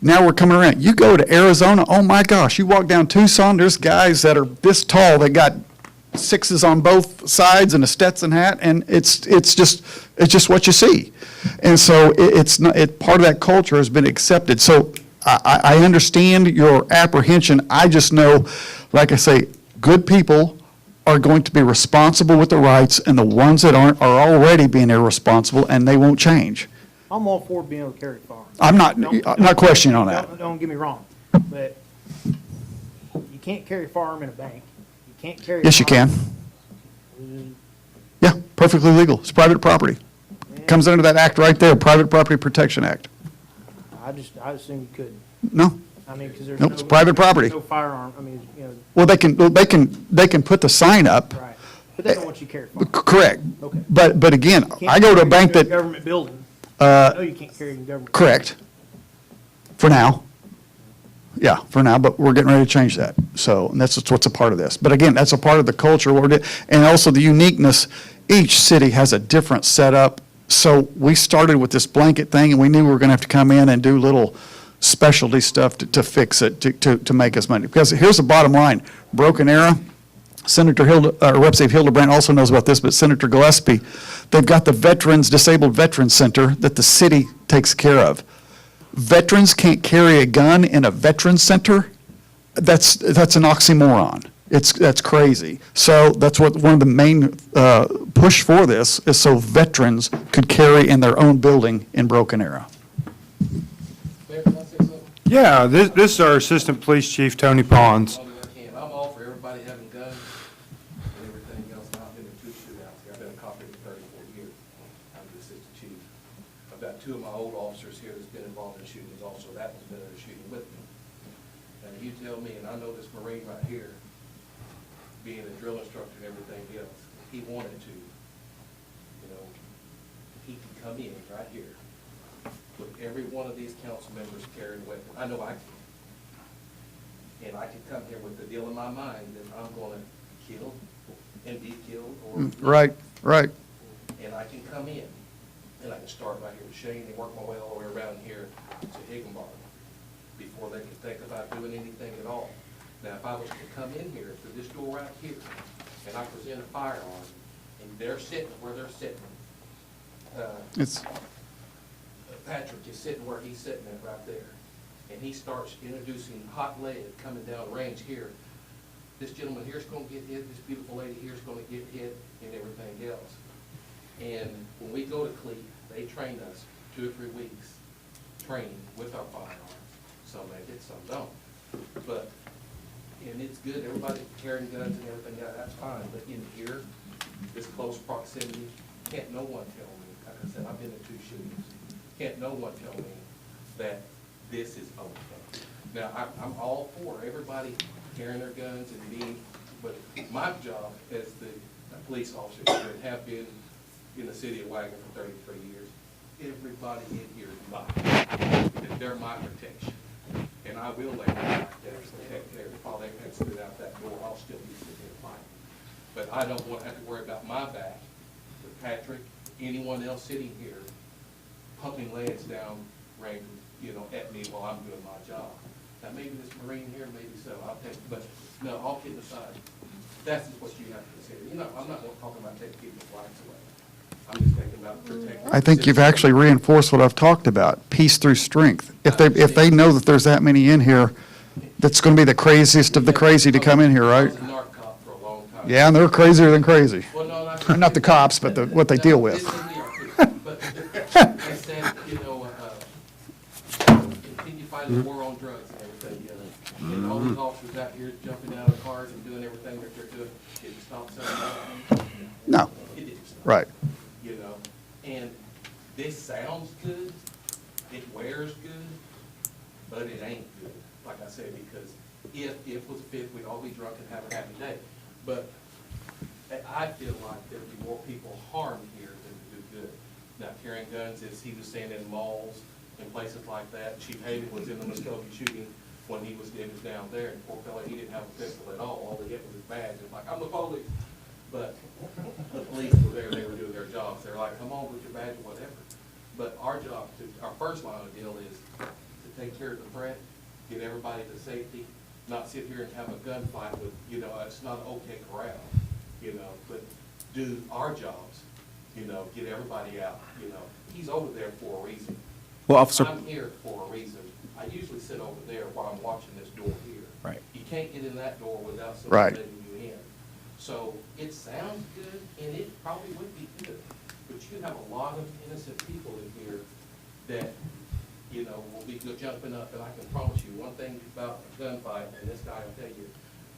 now we're coming around. You go to Arizona, oh my gosh, you walk down Tucson, there's guys that are this tall, they got 6s on both sides and a Stetson hat, and it's just what you see. And so part of that culture has been accepted. So I understand your apprehension. I just know, like I say, good people are going to be responsible with the rights, and the ones that aren't are already being irresponsible, and they won't change. I'm all for being able to carry a firearm. I'm not questioning on that. Don't get me wrong, but you can't carry a firearm in a bank. You can't carry. Yes, you can. Yeah, perfectly legal. It's private property. Comes under that act right there, Private Property Protection Act. I assume you couldn't. No. I mean, because there's Nope, it's private property. no firearm, I mean, you know. Well, they can put the sign up. Right, but they don't want you to carry a firearm. Correct. Okay. But again, You can't I go to a carry bank it in that. Government building. I know you can't carry it in government. Correct. For now. Yeah, for now, but we're getting ready to change that. So, and that's what's a part of this. But again, that's a part of the culture, and also the uniqueness. Each city has a different setup. So we started with this blanket thing, and we knew we were going to have to come in and do little specialty stuff to fix it, to make us money. Because here's the bottom line. Broken Arrow, Representative Hildebrand also knows about this, but Senator Gillespie, they've got the Disabled Veterans Center that the city takes care of. Veterans can't carry a gun in a veterans center. That's an oxymoron. That's crazy. So that's what one of the main push for this is, so veterans could carry in their own building in Broken Arrow. Yeah, this is our Assistant Police Chief, Tony Pons. I'm all for everybody having guns and everything else. I've been in 2 shootouts. I've been a cop here for 34 years. I'm the assistant chief. I've got 2 of my old officers here that's been involved in shootings also. That one's been in a shooting with me. Now you tell me, and I know this Marine right here, being a drill instructor and everything else, if he wanted to, you know, he can come in right here with every one of these council members carrying a weapon. I know I can. And I can come here with the deal in my mind that I'm going to kill and be killed or. Right. And I can come in and I can start right here with Shane and work my way all the way around here to Higginbottom before they can think about doing anything at all. Now, if I was to come in here through this door right here and I present a firearm and they're sitting where they're sitting, Patrick is sitting where he's sitting at right there, and he starts introducing hot lead coming down range here. This gentleman here's going to get hit, this beautiful lady here's going to get hit, and everything else. And when we go to CLEAT, they train us 2 or 3 weeks training with our firearms. Some make it, some don't. But, and it's good, everybody carrying guns and everything, yeah, that's fine. But in here, this close proximity, can't no one tell me, like I said, I've been in 2 shootings. Can't no one tell me that this is okay. Now, I'm all for everybody carrying their guns and being, but my job as the police officer here and have been in the city of Wagoner for 33 years, everybody in here is mine. They're my protection. And I will lay my life down to protect everybody. While they exit out that door, I'll still be sitting here fighting. But I don't want to have to worry about my back with Patrick, anyone else sitting here, pumping leads down range, you know, at me while I'm doing my job. Now, maybe this Marine here, maybe so, I'll take, but no, all kidding aside, that's just what you have to consider. You know, I'm not talking about taking people's rights away. I'm just thinking about protecting. I think you've actually reinforced what I've talked about, peace through strength. If they know that there's that many in here, that's going to be the craziest of the crazy to come in here, right? I was a narc cop for a long time. Yeah, and they're crazier than crazy. Well, no, Not the cops, but what they deal with. But I said, you know, continue fighting the war on drugs and everything, you know. And all these officers out here jumping out of cars and doing everything that they're doing, did it stop something? No. It didn't stop. Right. You know, and this sounds good, it wears good, but it ain't good, like I said, because if was the 5th, we'd all be drunk and have a happy day. But I feel like there'd be more people harmed here than do good. Now, carrying guns, as he was saying, in malls and places like that. Chief Hayden was in the Muskogee shooting when he was down there, and poor fella, he didn't have a pistol at all he had was his badge. It's like, I'm the police. But the police were there, they were doing their jobs. They're like, come on with your badge or whatever. But our job, our first line of deal is to take care of the threat, get everybody to safety, not sit here and have a gunfight with, it's not an okay corral, but do our jobs, get everybody out, He's over there for a reason. Well, Officer. I'm here for a reason. I usually sit over there while I'm watching this door here. Right. You can't get in that door without Right. somebody letting you in. So it sounds good, and it probably would be good, but you have a lot of innocent people in here that, will be jumping up, and I can promise you one thing about a gunfight, and this guy will tell you,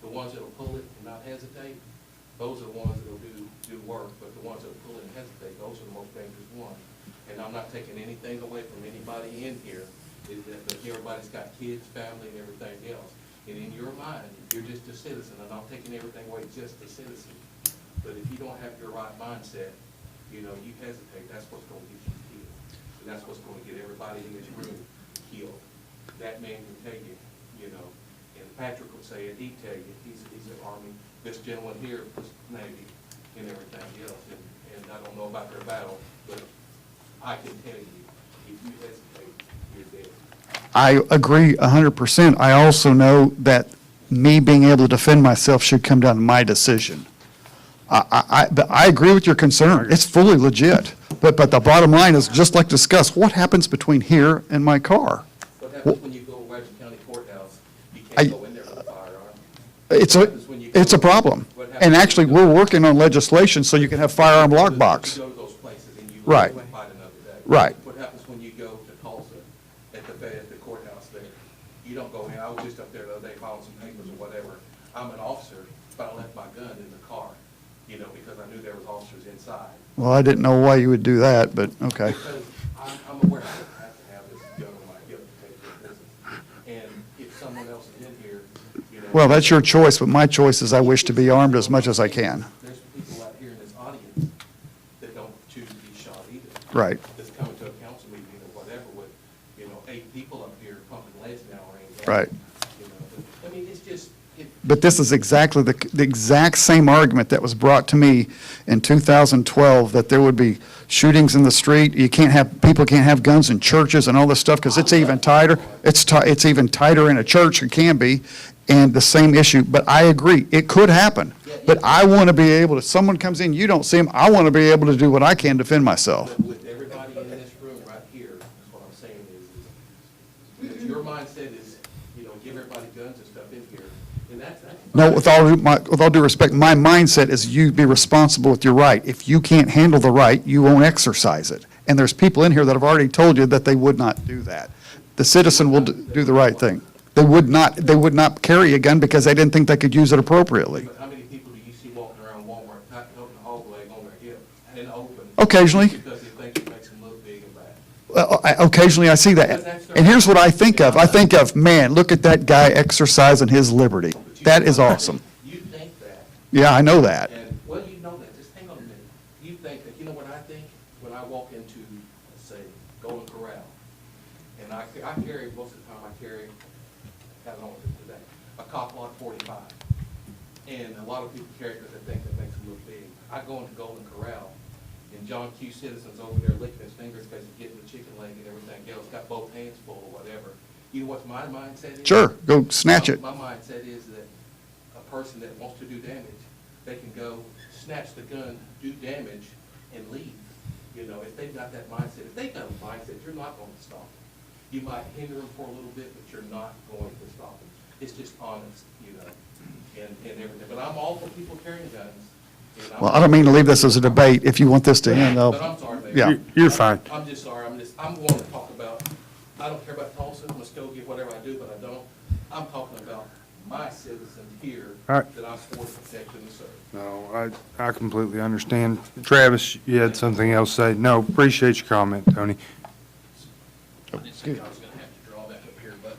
the ones that'll pull it and not hesitate, those are the ones that'll do work, but the ones that'll pull it and hesitate, those are the most dangerous ones. And I'm not taking anything away from anybody in here, is that everybody's got kids, family, and everything else. And in your mind, you're just a citizen, and I'm taking everything away, just a citizen. But if you don't have your right mindset, you hesitate, that's what's gonna get you killed. And that's what's gonna get everybody in this room killed. That man can tell you, and Patrick would say it, he'd tell you, he's an Army, this gentleman here was Navy and everything else. And I don't know about their battle, but I can tell you, if you hesitate, you're dead. I agree 100%. I also know that me being able to defend myself should come down to my decision. But I agree with your concern. It's fully legit. But the bottom line is, just like discussed, what happens between here and my car? What happens when you go to Washington County Courthouse? You can't go in there with a firearm. It's a problem. And actually, we're working on legislation so you can have firearm lockbox. You go to those places and you Right. fight another day. Right. What happens when you go to Tulsa at the courthouse there? You don't go in. I was just up there the other day filing some papers or whatever. I'm an officer, but I left my gun in the car, because I knew there was officers inside. Well, I didn't know why you would do that, but okay. Because I'm aware I have to have this gun on my hip to take care of business. And if someone else is in here, Well, that's your choice, but my choice is I wish to be armed as much as I can. there's people out here in this audience that don't choose to be shot either. Right. That's coming to a council meeting or whatever with, 8 people up here pumping leads now range. Right. But, I mean, it's just, But this is exactly the exact same argument that was brought to me in 2012, that there would be shootings in the street. People can't have guns in churches and all this stuff, because it's even tighter. It's even tighter in a church, it can be, and the same issue. But I agree, it could happen. But I want to be able to, someone comes in, you don't see them, I want to be able to do what I can to defend myself. but with everybody in this room right here, that's what I'm saying is if your mindset is, give everybody guns and stuff in here, and that's. No, with all due respect, my mindset is you be responsible with your right. If you can't handle the right, you won't exercise it. And there's people in here that have already told you that they would not do that. The citizen will do the right thing. They would not carry a gun because they didn't think they could use it appropriately. But how many people do you see walking around Walmart, tucking up in the hog leg on their hip and open? Occasionally. Because they think it makes them look big and bad. Occasionally, I see that. And here's what I think of. I think of, man, look at that guy exercising his liberty. That is awesome. You think that. Yeah, I know that. And, well, you know that, just hang on a minute. You think that, what I think when I walk into, let's say, Golden Corral, and I carry, most of the time I carry, I don't know what it is today, a cop lock 45. And a lot of people carry it because they think that makes them look big. I go into Golden Corral, and John Q. Citizen's over there licking his fingers because he's getting the chicken leg and everything else, got both hands full or whatever. You know what my mindset is? Sure, go snatch it. My mindset is that a person that wants to do damage, they can go snatch the gun, do damage, and leave. If they've got that mindset, if they've got a mindset, you're not going to stop them. You might hinder them for a little bit, but you're not going to stop them. It's just honest, and everything. But I'm all for people carrying guns. Well, I don't mean to leave this as a debate. If you want this to end, But I'm sorry, Mayor. yeah. You're fine. I'm just sorry, I'm wanting to talk about, I don't care about Tulsa, Muskogee, whatever I do, but I don't. I'm talking about my citizens here All right. that I'm sworn to protect and serve. No, I completely understand. Travis, you had something else to say? No, appreciate your comment, Tony. I didn't think I was gonna have to draw back up here, but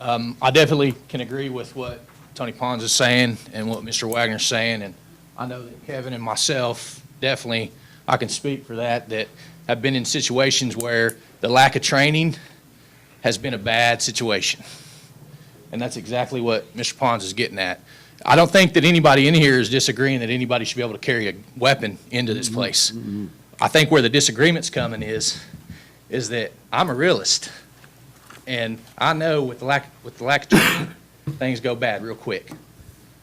I definitely can agree with what Tony Pons is saying and what Mr. Wagner's saying, and I know that Kevin and myself, definitely, I can speak for that have been in situations where the lack of training has been a bad situation. And that's exactly what Mr. Pons is getting at. I don't think that anybody in here is disagreeing that anybody should be able to carry a weapon into this place. I think where the disagreement's coming is that I'm a realist. And I know with the lack of training, things go bad real quick.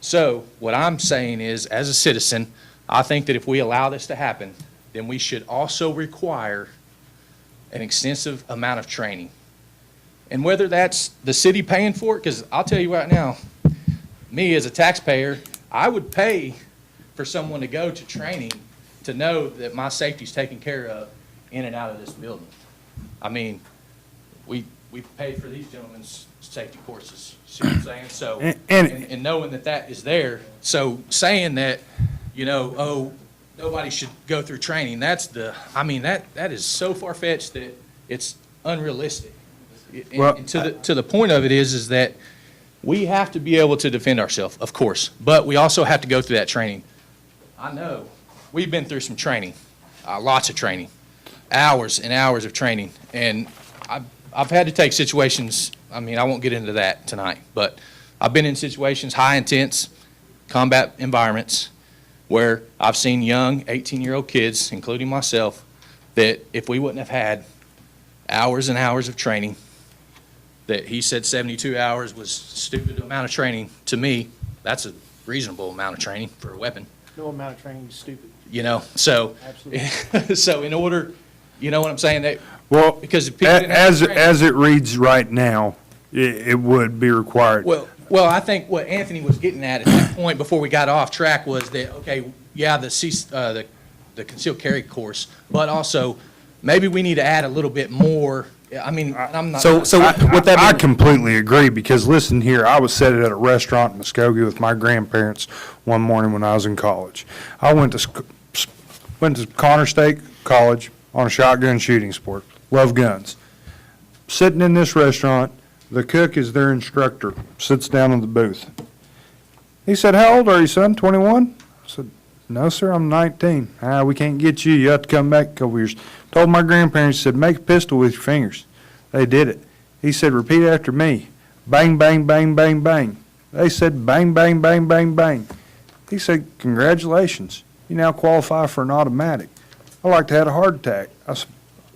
So what I'm saying is, as a citizen, I think that if we allow this to happen, then we should also require an extensive amount of training. And whether that's the city paying for it, because I'll tell you right now, me as a taxpayer, I would pay for someone to go to training to know that my safety's taken care of in and out of this building. I mean, we pay for these gentlemen's safety courses, see what I'm saying? So, and knowing that that is there, so saying that, oh, nobody should go through training, that is so far-fetched that it's unrealistic. And to the point of it is that we have to be able to defend ourselves, of course, but we also have to go through that training. I know we've been through some training, lots of training, hours and hours of training, and I've had to take situations. I mean, I won't get into that tonight, but I've been in situations, high intense combat environments, where I've seen young 18-year-old kids, including myself, that if we wouldn't have had hours and hours of training, that he said 72 hours was a stupid amount of training. To me, that's a reasonable amount of training for a weapon. No amount of training is stupid. So, Absolutely. so in order, you know what I'm saying? That, Well, because if people didn't have training, as it reads right now, it would be required. Well, I think what Anthony was getting at that point before we got off track was that, okay, yeah, the concealed carry course, but also maybe we need to add a little bit more. I mean, I'm not. I completely agree, because listen here, I was sitting at a restaurant in Muskogee with my grandparents one morning when I was in college. I went to Connor State College on a shotgun shooting sport. Love guns. Sitting in this restaurant, the cook is their instructor, sits down in the booth. He said, "How old are you, son? 21?" I said, "No, sir, I'm 19. We can't get you. You have to come back a couple years." Told my grandparents, said, "Make a pistol with your fingers." They did it. He said, "Repeat after me. Bang, bang, bang, bang, bang." They said, "Bang, bang, bang, bang, bang." He said, "Congratulations. You now qualify for an automatic." I like to have a heart attack.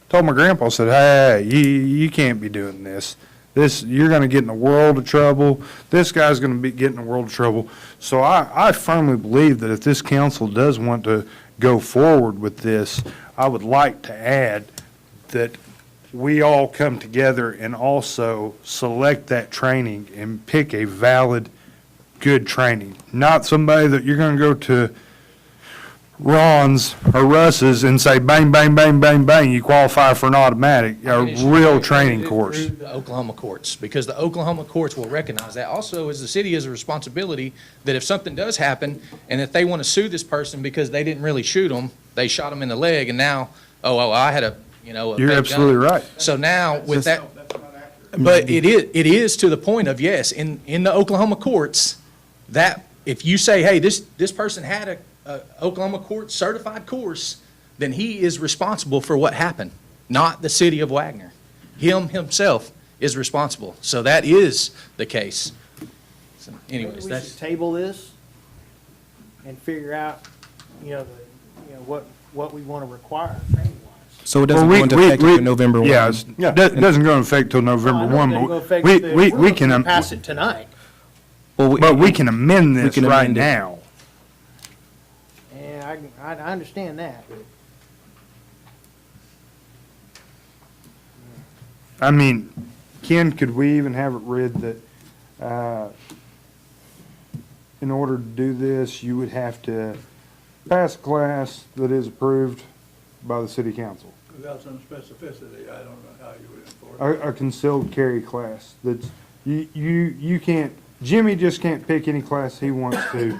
Told my grandpa, I said, "Hey, you can't be doing this. You're going to get in a world of trouble. This guy's going to be getting in a world of trouble." So I firmly believe that if this council does want to go forward with this, I would like to add that we all come together and also select that training and pick a valid, good training. Not somebody that you're going to go to Ron's or Russ's and say, bang, bang, bang, bang, bang, you qualify for an automatic, a real training course. Through the Oklahoma courts, because the Oklahoma courts will recognize that. Also, as the city has a responsibility that if something does happen and if they want to sue this person because they didn't really shoot them, they shot them in the leg, and now, I had a You're absolutely right. So now with that, but it is to the point of, yes, in the Oklahoma courts, that if you say, hey, this person had a Oklahoma court certified course, then he is responsible for what happened, not the city of Wagoner. Himself is responsible. So that is the case. So anyways, We that's should table this and figure out, what we want to require training-wise. So it doesn't go into effect until November 1? Yeah, it doesn't go into effect till November 1, but we can. Pass it tonight. But we can amend this right now. And I understand that. I mean, Ken, could we even have it read that in order to do this, you would have to pass a class that is approved by the city council? Without some specificity, I don't know how you would enforce it. A concealed carry class that's, you can't, Jimmy just can't pick any class he wants to.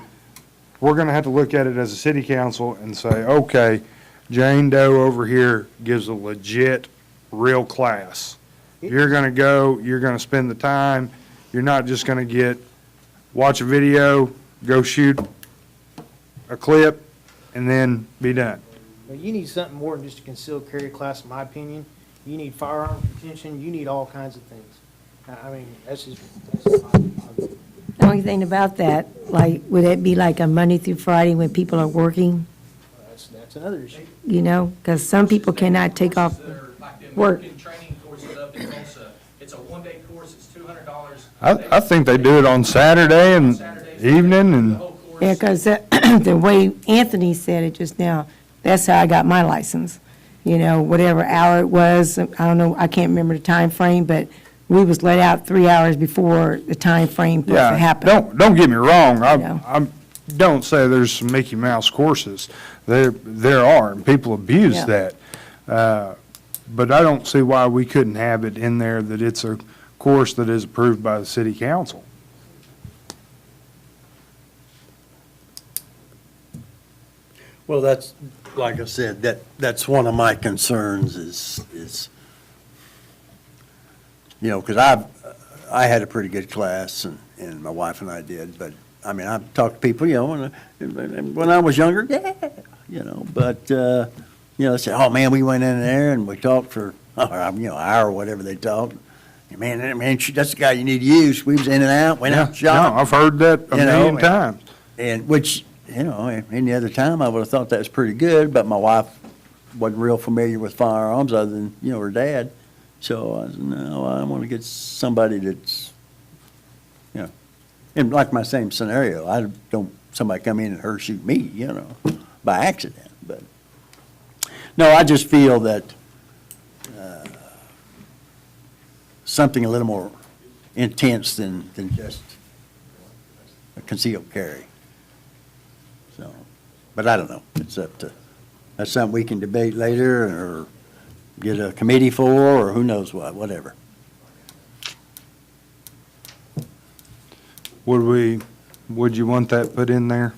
We're gonna have to look at it as a city council and say, okay, Jane Doe over here gives a legit, real class. You're gonna go, you're gonna spend the time, You're not just gonna watch a video, go shoot a clip, and then be done. But you need something more than just a concealed carry class, in my opinion. You need firearm retention, you need all kinds of things. I mean, that's just my opinion. The only thing about that, like, would it be like a Monday through Friday when people are working, That's another issue. you know? Because some people cannot take off work. Training courses up in Tulsa, it's a one-day course, it's $200. I think they do it on Saturday and evening and, Yeah, because the way Anthony said it just now, that's how I got my license. You know, whatever hour it was, I don't know, I can't remember the time frame, but we was let out 3 hours before the time frame supposed to yeah, happen. don't get me wrong. Yeah. I don't say there's some Mickey Mouse courses. There are, and people abuse Yeah. that. But I don't see why we couldn't have it in there that it's a course that is approved by the city council. Well, that's, like I said, that's one of my concerns is, you know, because I had a pretty good class, and my wife and I did, but, I mean, I've talked to people, you know, when I was younger, yeah, you know, but, you know, they say, oh, man, we went in there and we talked for, you know, an hour or whatever they talked. And man, that's the guy you need to use. We was in and out, went out and shot. No, I've heard that a million times. And which, you know, any other time I would have thought that was pretty good, but my wife wasn't real familiar with firearms other than, you know, her dad. So I said, no, I want to get somebody that's, you know, and like my same scenario, I don't, somebody come in and her shoot me, you know, by accident. But, no, I just feel that something a little more intense than just a concealed carry. So, but I don't know. It's up to, that's something we can debate later or get a committee for, or who knows what, whatever. Would you want that put in there?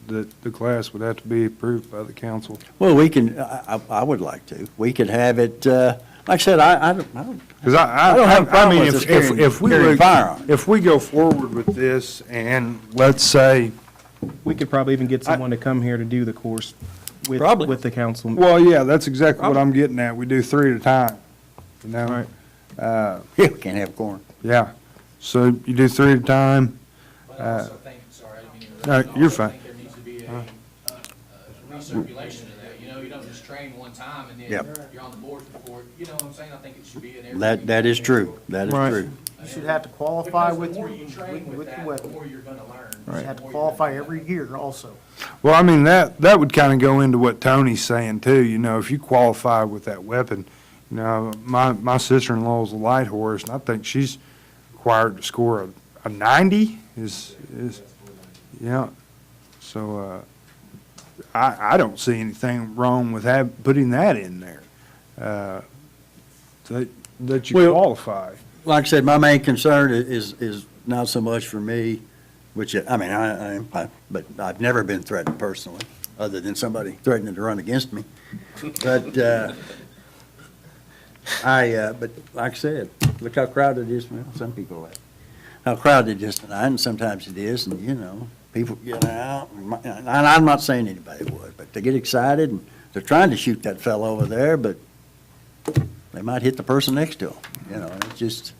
That the class would have to be approved by the council? Well, we can, I would like to. We could have it, like I said, I don't Because I don't have a problem mean, with us carrying firearms. if we go forward with this and let's say, We could probably even get someone to come here to do the course with, Probably. with the council. well, yeah, that's exactly what I'm getting at. We do 3 at a time, you know? Right. Yeah, we can't have corn. Yeah, so you do 3 at a time. But I also think, sorry, I didn't mean to interrupt. No, I you're also fine. think there needs to be a recirculation of that, you know, you don't just train one time and then Yep. you're on the board for it, you know what I'm saying? I think it should be in every. That is true. That is Right. true. You should have to qualify Because with the your, more you train with with that, your the weapon. more you're gonna learn. You should have to qualify every year also. Well, I mean, that would kind of go into what Tony's saying too, you know, if you qualify with that weapon. You know, my sister-in-law's a light horse, and I think she's required to score a 90 is, yeah. So, I don't see anything wrong with putting that in there, that you Well- qualify. Like I said, my main concern is not so much for me, which, I mean, but I've never been threatened personally, other than somebody threatening to run against me. But, but like I said, look how crowded it is, well, some people like, how crowded it is tonight, and sometimes it is, and, you know, people get out, and I'm not saying anybody would, but they get excited, and they're trying to shoot that fellow over there, but they might hit the person next to them, you know, it's just,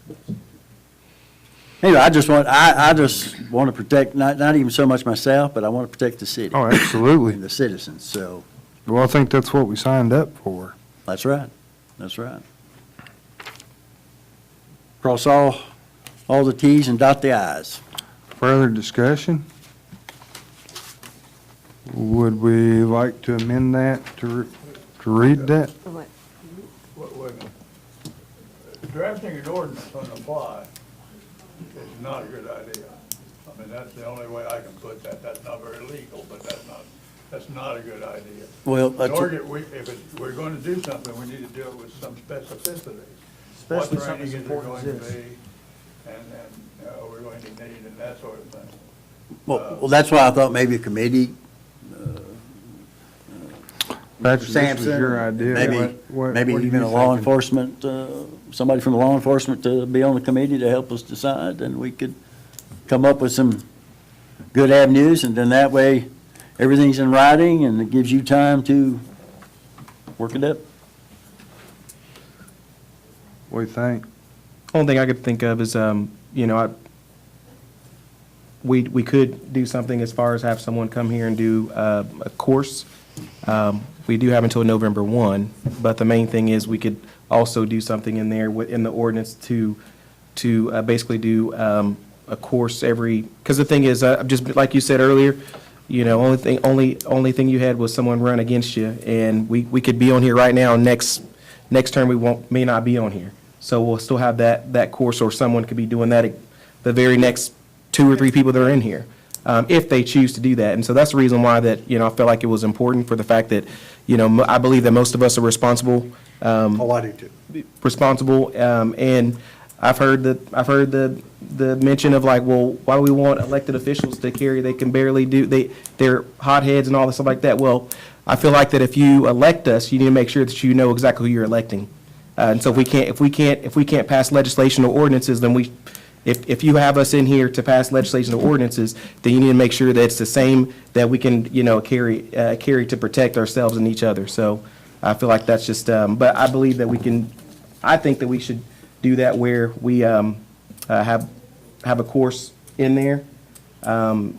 anyway, I just want to protect, not even so much myself, but I want to protect the city. Oh, absolutely. And the citizens, so, Well, I think that's what we signed up for. that's right, that's right. Cross all the Ts and dot the Is. Further discussion? Would we like to amend that to read that? Wait a minute. Drafting an ordinance on the fly is not a good idea. I mean, that's the only way I can put that. That's not very legal, but that's not a good idea. Well, In order, if we're going to do something, we need to do it with some specificity. Especially What something training as is it important as going to this. be, and we're going to need, and that sort of thing. Well, that's why I thought maybe a committee, Patrick, this was Sampson. your idea. Maybe, What maybe are even you a law thinking? enforcement, somebody from the law enforcement to be on the committee to help us decide, and we could come up with some good avenues, and then that way, everything's in writing, and it gives you time to work it up. What do you think? Only thing I could think of is, we could do something as far as have someone come here and do a course. We do have until November 1, but the main thing is we could also do something in there in the ordinance to basically do a course because the thing is, just like you said earlier, only thing you had was someone run against you, and we could be on here right now. Next term we may not be on here, so we'll still have that course, or someone could be doing that the very next 2 or 3 people that are in here, if they choose to do that. And so that's the reason why that I felt like it was important, for the fact that I believe that most of us are responsible. Oh, I do too. Responsible, and I've heard the mention of like, well, why do we want elected officials to carry? They can barely they're hotheads and all this stuff like that. Well, I feel like that if you elect us, you need to make sure that you know exactly who you're electing. And so if we can't pass legislation or ordinances, then if you have us in here to pass legislation or ordinances, then you need to make sure that it's the same that we can carry to protect ourselves and each other. So I feel like that's just. But I believe that we can. I think that we should do that where we have a course in there, and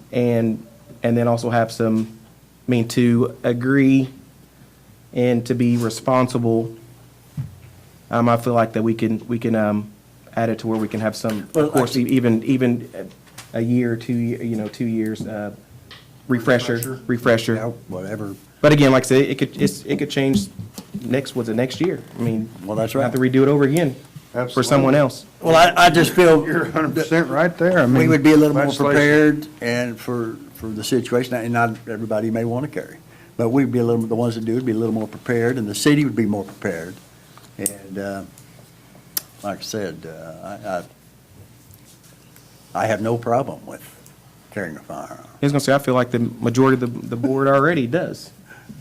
then also have some. To agree and to be responsible. I feel like that we can add it to where we can have some, of course, even a year or 2 year, 2 years refresher. Yeah, whatever. But again, like I said, it could change next year. Well, that's We'll right. have to redo it over again for someone else. Well, I just feel. You're 100% right there. We would be a little more legislation- prepared, and for the situation, and not everybody may want to carry, but we'd be the ones that do would be a little more prepared, and the city would be more prepared. And, like I said, I have no problem with carrying a firearm. I was gonna say, I feel like the majority of the board already does.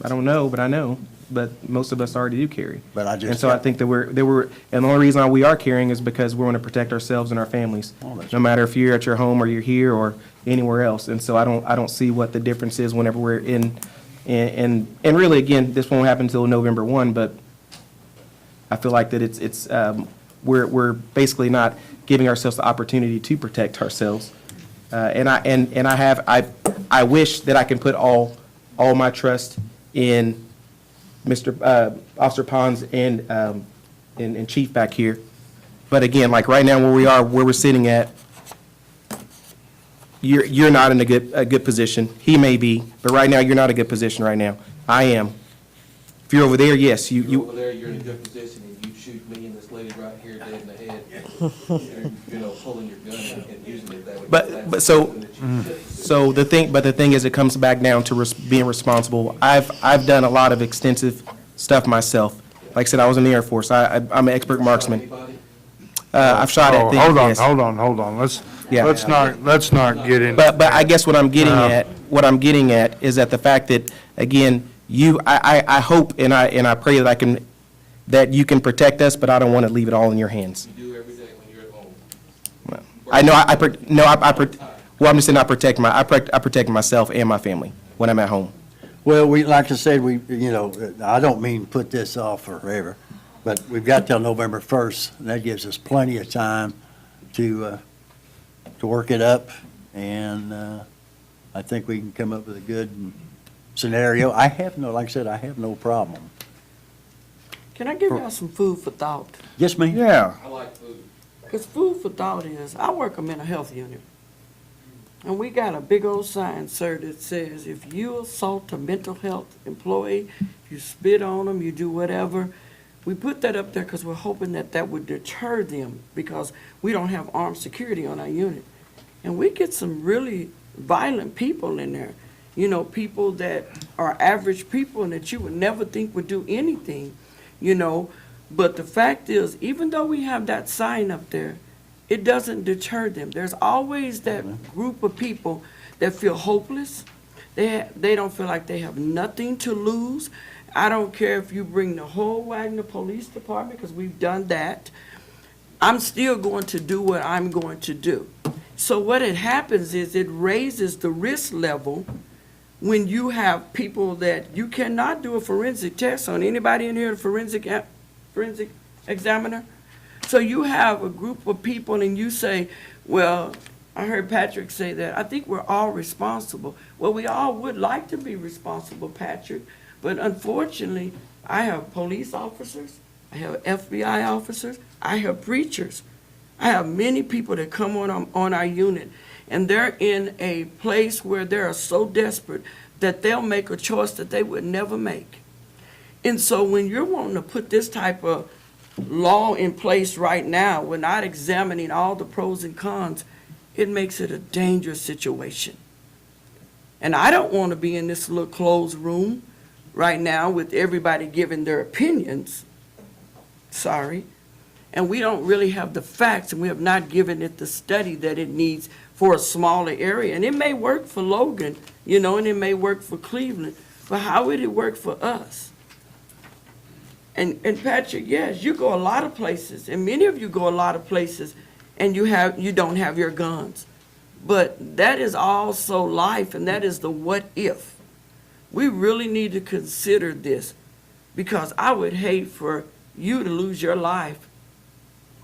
I don't know, but I know, but most of us already do carry. But I just. And so I think that and the only reason why we are carrying is because we want to protect ourselves and our families. Oh, that's No matter if you're at your home or you're here or anywhere else. And so I don't see what the difference is whenever we're and really, again, this won't happen until November 1, but I feel like that we're basically not giving ourselves the opportunity to protect ourselves. I wish that I can put all my trust in Mr. Officer Pons and Chief back here. But again, like right now where we're sitting at, you're not in a good position. He may be, but right now you're not in a good position right now. I am. If you're over there, yes, You're over there, you're in a good position, and you shoot me and this lady right here dead in the head, pulling your gun and using it that way. But so the thing is, it comes back down to being responsible. I've done a lot of extensive stuff myself. Like I said, I was in the Air Force. I'm an expert marksman. I've shot at things. Hold on. Let's not get in. But I guess what I'm getting at is that the fact that, again, I hope and I pray that you can protect us, but I don't want to leave it all in your hands. You do every day when you're at home. I know well, I'm just saying I protect myself and my family when I'm at home. Well, like I said, I don't mean put this off forever, but we've got till November 1st, and that gives us plenty of time to work it up, and I think we can come up with a good scenario. Like I said, I have no problem. Can I give y'all some food for thought? Yes, ma'am. Yeah. I like food. Because food for thought is, I work a mental health unit. And we got a big old sign, sir, that says, if you assault a mental health employee, you spit on them, you do whatever. We put that up there because we're hoping that would deter them, because we don't have armed security on our unit. And we get some really violent people in there. People that are average people and that you would never think would do anything, But the fact is, even though we have that sign up there, it doesn't deter them. There's always that group of people that feel hopeless. They don't feel like they have nothing to lose. I don't care if you bring the whole Wagoner Police Department, because we've done that. I'm still going to do what I'm going to do. So what it happens is it raises the risk level when you have people that you cannot do a forensic test on. Anybody in here a forensic examiner? So you have a group of people and you say, well, I heard Patrick say that, I think we're all responsible. Well, we all would like to be responsible, Patrick, but unfortunately, I have police officers, I have FBI officers, I have preachers. I have many people that come on our unit, and they're in a place where they are so desperate that they'll make a choice that they would never make. And so when you're wanting to put this type of law in place right now, we're not examining all the pros and cons, it makes it a dangerous situation. And I don't want to be in this little closed room right now with everybody giving their opinions. Sorry. And we don't really have the facts, and we have not given it the study that it needs for a smaller area. And it may work for Logan, you know, and it may work for Cleveland, but how would it work for us? And Patrick, yes, you go a lot of places, and many of you go a lot of places, and you don't have your guns. But that is also life, and that is the what if. We really need to consider this, because I would hate for you to lose your life,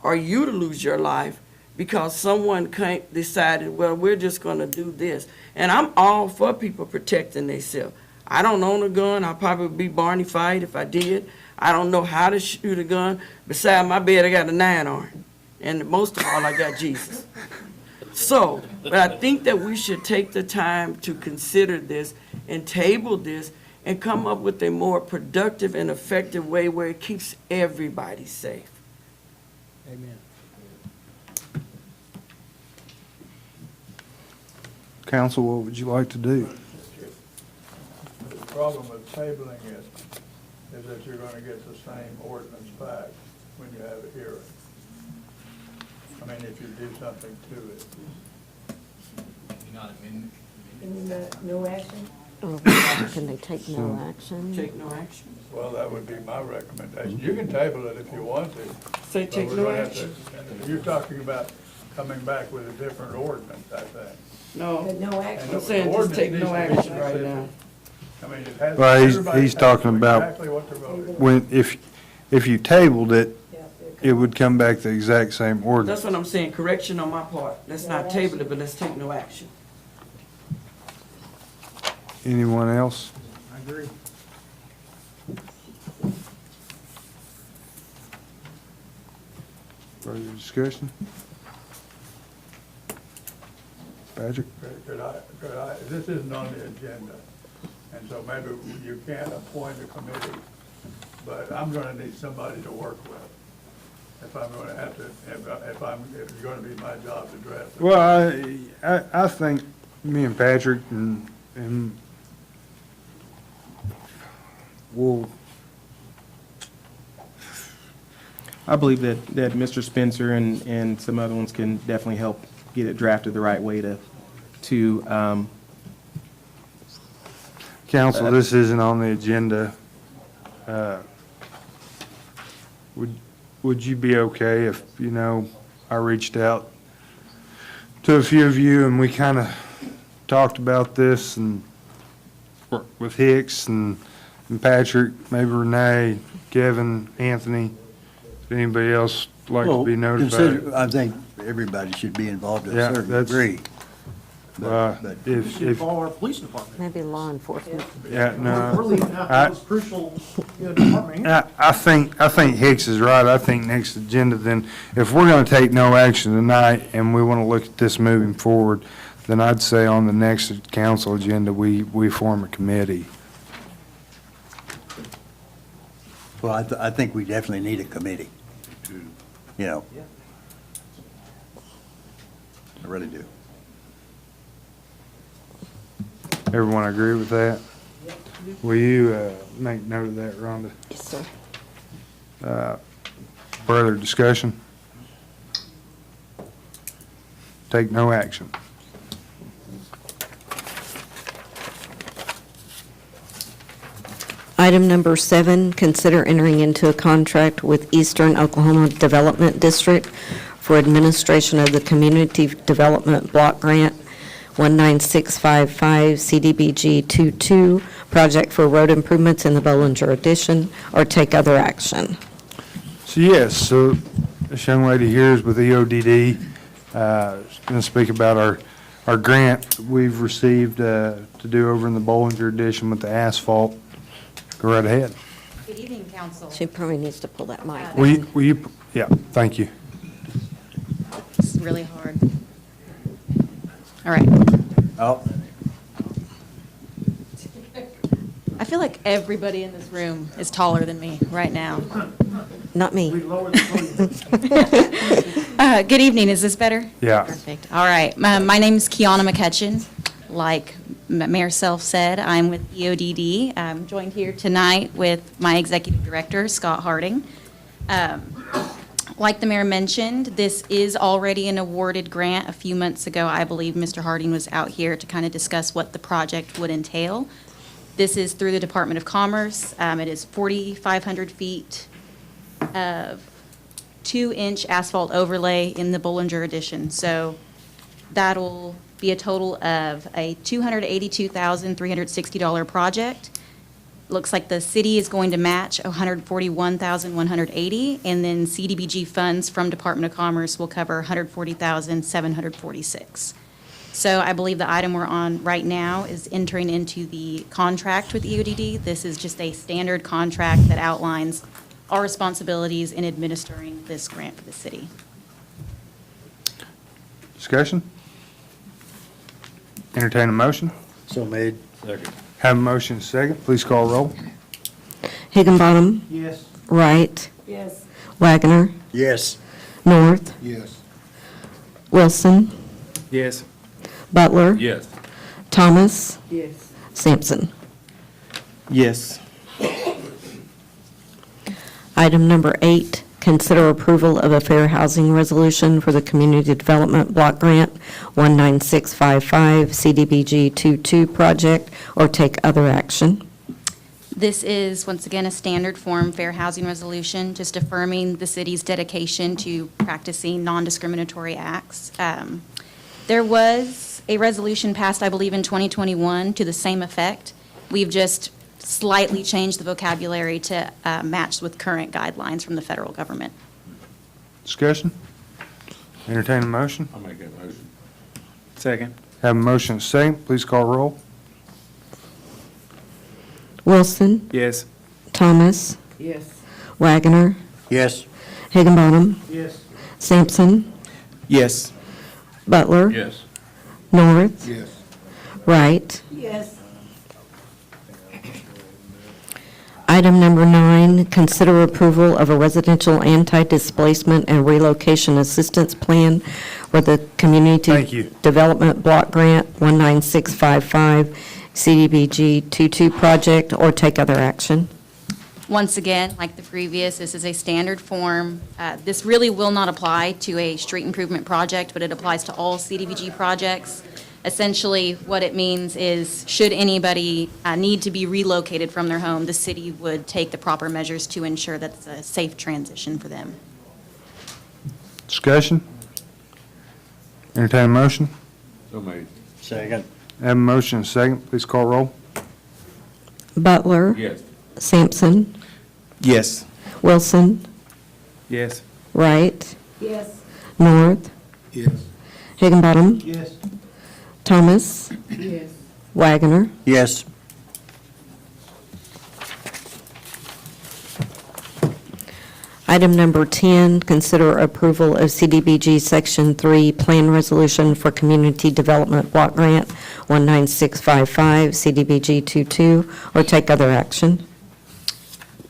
or you to lose your life, because someone decided, well, we're just going to do this. And I'm all for people protecting themselves. I don't own a gun. I'd probably be Barney Fight if I did. I don't know how to shoot a gun. Beside my bed, I got a 9-iron. And most of all, I got Jesus. So, but I think that we should take the time to consider this and table this and come up with a more productive and effective way where it keeps everybody safe. Amen. Council, what would you like to do? The problem with tabling it is that you're gonna get the same ordinance back when you have a hearing. I mean, if you do something to it. No action? Can they take no action? Take no action. Well, that would be my recommendation. You can table it if you want to. Say but take we're no gonna have action? to- You're talking about coming back with a different ordinance, I think. No. No action. And I'm saying the just ordinance take needs no to be action right specific. now. I mean, it has. Well, everybody he's has to talking know about exactly what they're voting. when, if you tabled it, it would come back the exact same ordinance. That's what I'm saying, correction on my part. Let's not table it, but let's take no action. Anyone else? I agree. Further discussion? Patrick? Could I, this isn't on the agenda, and so maybe you can't appoint a committee, but I'm gonna need somebody to work with. If I'm gonna have to, if it's gonna be my job to draft it. Well, I think me and Patrick and we'll, I believe that Mr. Spencer and some other ones can definitely help get it drafted the right way to council, this isn't on the agenda. Would you be okay if, I reached out to a few of you and we kind of talked about this and with Hicks and Patrick, maybe Renee, Kevin, Anthony, if anybody else like to be notified? I think everybody should be involved to Yeah, a certain that's- degree. Should follow our police department. Maybe law enforcement. Yeah, no. We're leaving out the most crucial, department here. I think Hicks is right. I think next agenda, then, if we're gonna take no action tonight and we wanna look at this moving forward, then I'd say on the next council agenda, we form a committee. Well, I think we definitely need a committee. I really do. Everyone agree with that? Will you make note of that, Rhonda? Yes, sir. Further discussion? Take no action. Item number 7, consider entering into a contract with Eastern Oklahoma Development District for administration of the Community Development Block Grant 19655 CDBG 22 project for road improvements in the Bollinger Addition, or take other action. So yes, so this young lady here is with EODD. She's going to speak about our grant we've received to do over in the Bollinger Addition with the asphalt. Go right ahead. Good evening, council. She probably needs to pull that mic. Will you, yeah, thank you. It's really hard. All right. Oh. I feel like everybody in this room is taller than me right now. Not me. Good evening. Is this better? Yeah. Perfect. All right. My name is Kiana McCutcheon. Like Mayor Self said, I'm with EODD. I'm joined here tonight with my executive director, Scott Harding. Like the mayor mentioned, this is already an awarded grant. A few months ago, I believe Mr. Harding was out here to kind of discuss what the project would entail. This is through the Department of Commerce. It is 4,500 feet of 2-inch asphalt overlay in the Bollinger Addition. So that'll be a total of a $282,360 project. Looks like the city is going to match $141,180, and then CDBG funds from Department of Commerce will cover $140,746. So I believe the item we're on right now is entering into the contract with EODD. This is just a standard contract that outlines our responsibilities in administering this grant for the city. Discussion? Entertain a motion? So made. Second. Have a motion second. Please call roll. Higginbotham. Yes. Wright. Yes. Wagoner. Yes. North. Yes. Wilson. Yes. Butler. Yes. Thomas. Yes. Sampson. Yes. Item number 8, consider approval of a fair housing resolution for the Community Development Block Grant 19655 CDBG 22 project, or take other action. This is, once again, a standard form fair housing resolution, just affirming the city's dedication to practicing non-discriminatory acts. There was a resolution passed, I believe, in 2021 to the same effect. We've just slightly changed the vocabulary to match with current guidelines from the federal government. Discussion? Entertain a motion? I'll make that motion. Second. Have a motion second. Please call roll. Wilson. Yes. Thomas. Yes. Wagoner. Yes. Higginbotham. Yes. Sampson. Yes. Butler. Yes. North. Yes. Wright. Yes. Item number 9, consider approval of a residential anti-displacement and relocation assistance plan for the Thank Community you. Development Block Grant 19655 CDBG 22 project, or take other action. Once again, like the previous, this is a standard form. This really will not apply to a street improvement project, but it applies to all CDBG projects. Essentially, what it means is, should anybody need to be relocated from their home, the city would take the proper measures to ensure that it's a safe transition for them. Discussion? Entertain a motion? So made. Second. Have a motion second. Please call roll. Butler. Yes. Sampson. Yes. Wilson. Yes. Wright. Yes. North. Yes. Higginbotham. Yes. Thomas. Yes. Wagoner. Yes. Item number 10, consider approval of CDBG Section 3 Plan Resolution for Community Development Block Grant 19655 CDBG 22, or take other action.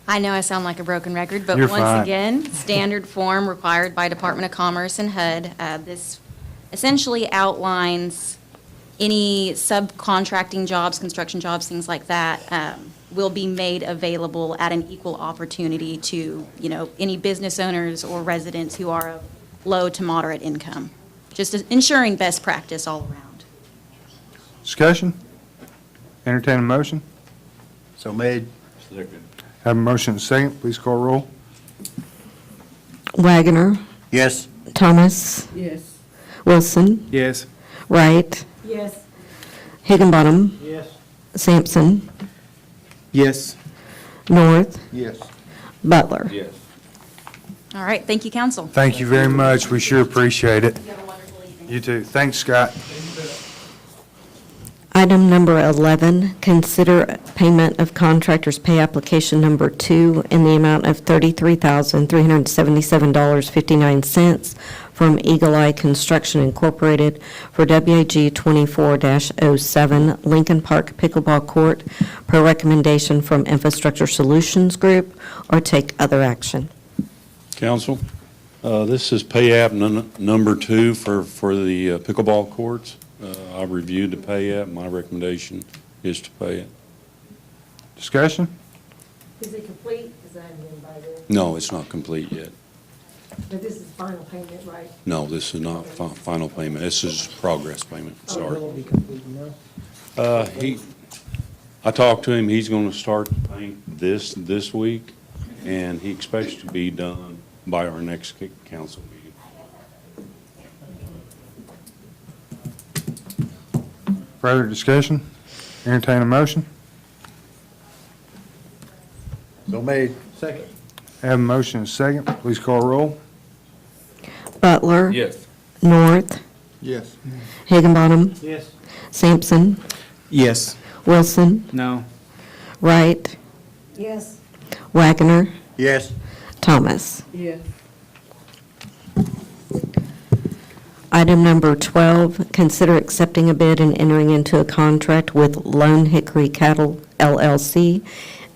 I know I sound like a broken record, but You're once fine. again, standard form required by Department of Commerce and HUD. This essentially outlines any subcontracting jobs, construction jobs, things like that, will be made available at an equal opportunity to, any business owners or residents who are of low to moderate income. Just ensuring best practice all around. Discussion? Entertain a motion? So made. Second. Have a motion and a second, please call roll. Wagoner, Yes. Thomas, Yes. Wilson, Yes. Wright, Yes. Higginbottom, Yes. Sampson, Yes. North, Yes. Butler. Yes. All right, thank you, council. Thank you very much, we sure appreciate it. You too, thanks, Scott. Item number 11, consider payment of contractor's pay application number 2 in the amount of $33,377.59 from Eagle Eye Construction Incorporated for WAG 24-07 Lincoln Park Pickleball Court per recommendation from Infrastructure Solutions Group, or take other action. Council, this is pay app number 2 for the pickleball courts. I've reviewed the pay app. My recommendation is to pay it. Discussion? Is it complete? Is that in by then? No, it's not complete yet. But this is final payment, right? No, this is not final payment. This is progress payment. Sorry. Will it be complete, you know? I talked to him. He's going to start paying this week, and he expects to be done by our next council meeting. Further discussion? Entertain a motion? So made. Second. Have a motion and a second, please call roll. Butler. Yes. North, Yes. Higginbottom, Yes. Sampson, Yes. Wilson, No. Wright, Yes. Wagoner, Yes. Thomas. Yes. Item number 12, consider accepting a bid and entering into a contract with Lone Hickory Cattle LLC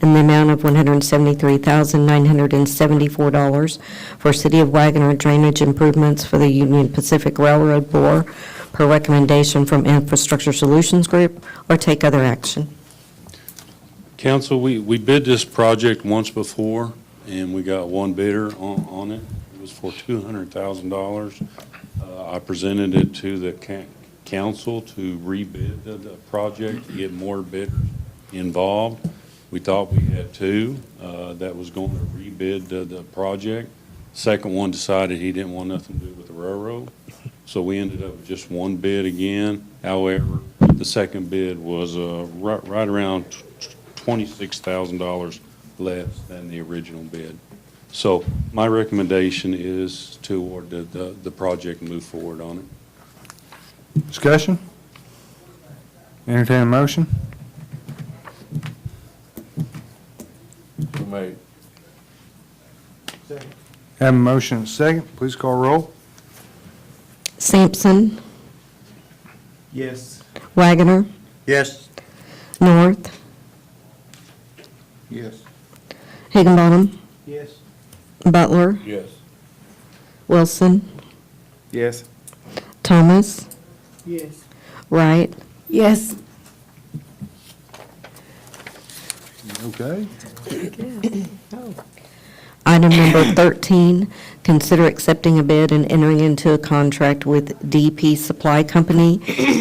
in the amount of $173,974 for City of Wagoner drainage improvements for the Union Pacific Railroad bore per recommendation from Infrastructure Solutions Group, or take other action. Council, we bid this project once before, and we got one bidder on it. It was for $200,000. I presented it to the council to rebid the project, to get more bidders involved. We thought we had 2 that was going to rebid the project. Second one decided he didn't want nothing to do with the railroad, so we ended up with just one bid again. However, the second bid was right around $26,000 less than the original bid. So my recommendation is to award the project and move forward on it. Discussion? Entertain a motion? So made. Second. Have a motion and a second, please call roll. Sampson, Yes. Wagoner, Yes. North, Yes. Higginbottom, Yes. Butler, Yes. Wilson, Yes. Thomas, Yes. Wright, Yes. Okay. Item number 13, consider accepting a bid and entering into a contract with DP Supply Company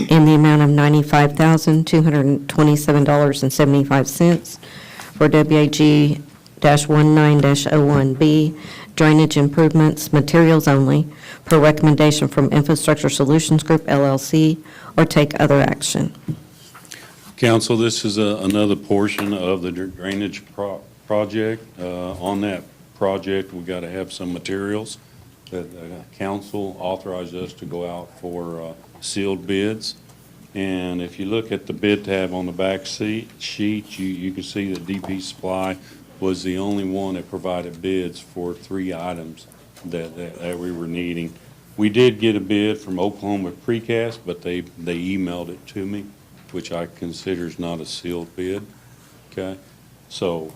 in the amount of $95,227.75 for WAG-19-01B drainage improvements, materials only, per recommendation from Infrastructure Solutions Group LLC, or take other action. Council, this is another portion of the drainage project. On that project, we got to have some materials that council authorized us to go out for sealed bids. And if you look at the bid tab on the back sheet, you can see that DP Supply was the only one that provided bids for 3 items that we were needing. We did get a bid from Oklahoma Precast, but they emailed it to me, which I consider is not a sealed bid, okay? So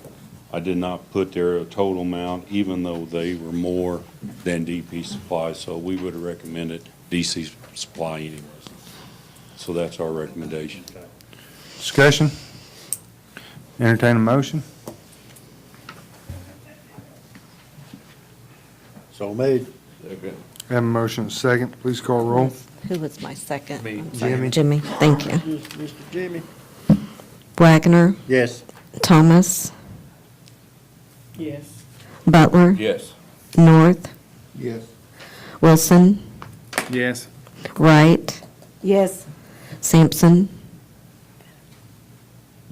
I did not put their total amount, even though they were more than DP Supply, so we would have recommended DC Supply anyways. So that's our recommendation. Discussion? Entertain a motion? So made. Second. Have a motion and a second, please call roll. Who was my second? Me. I'm sorry. Jimmy. Jimmy, thank you. Mr. Jimmy. Wagoner, Yes. Thomas, Yes. Butler. Yes. North. Yes. Wilson. Yes. Wright. Yes. Sampson.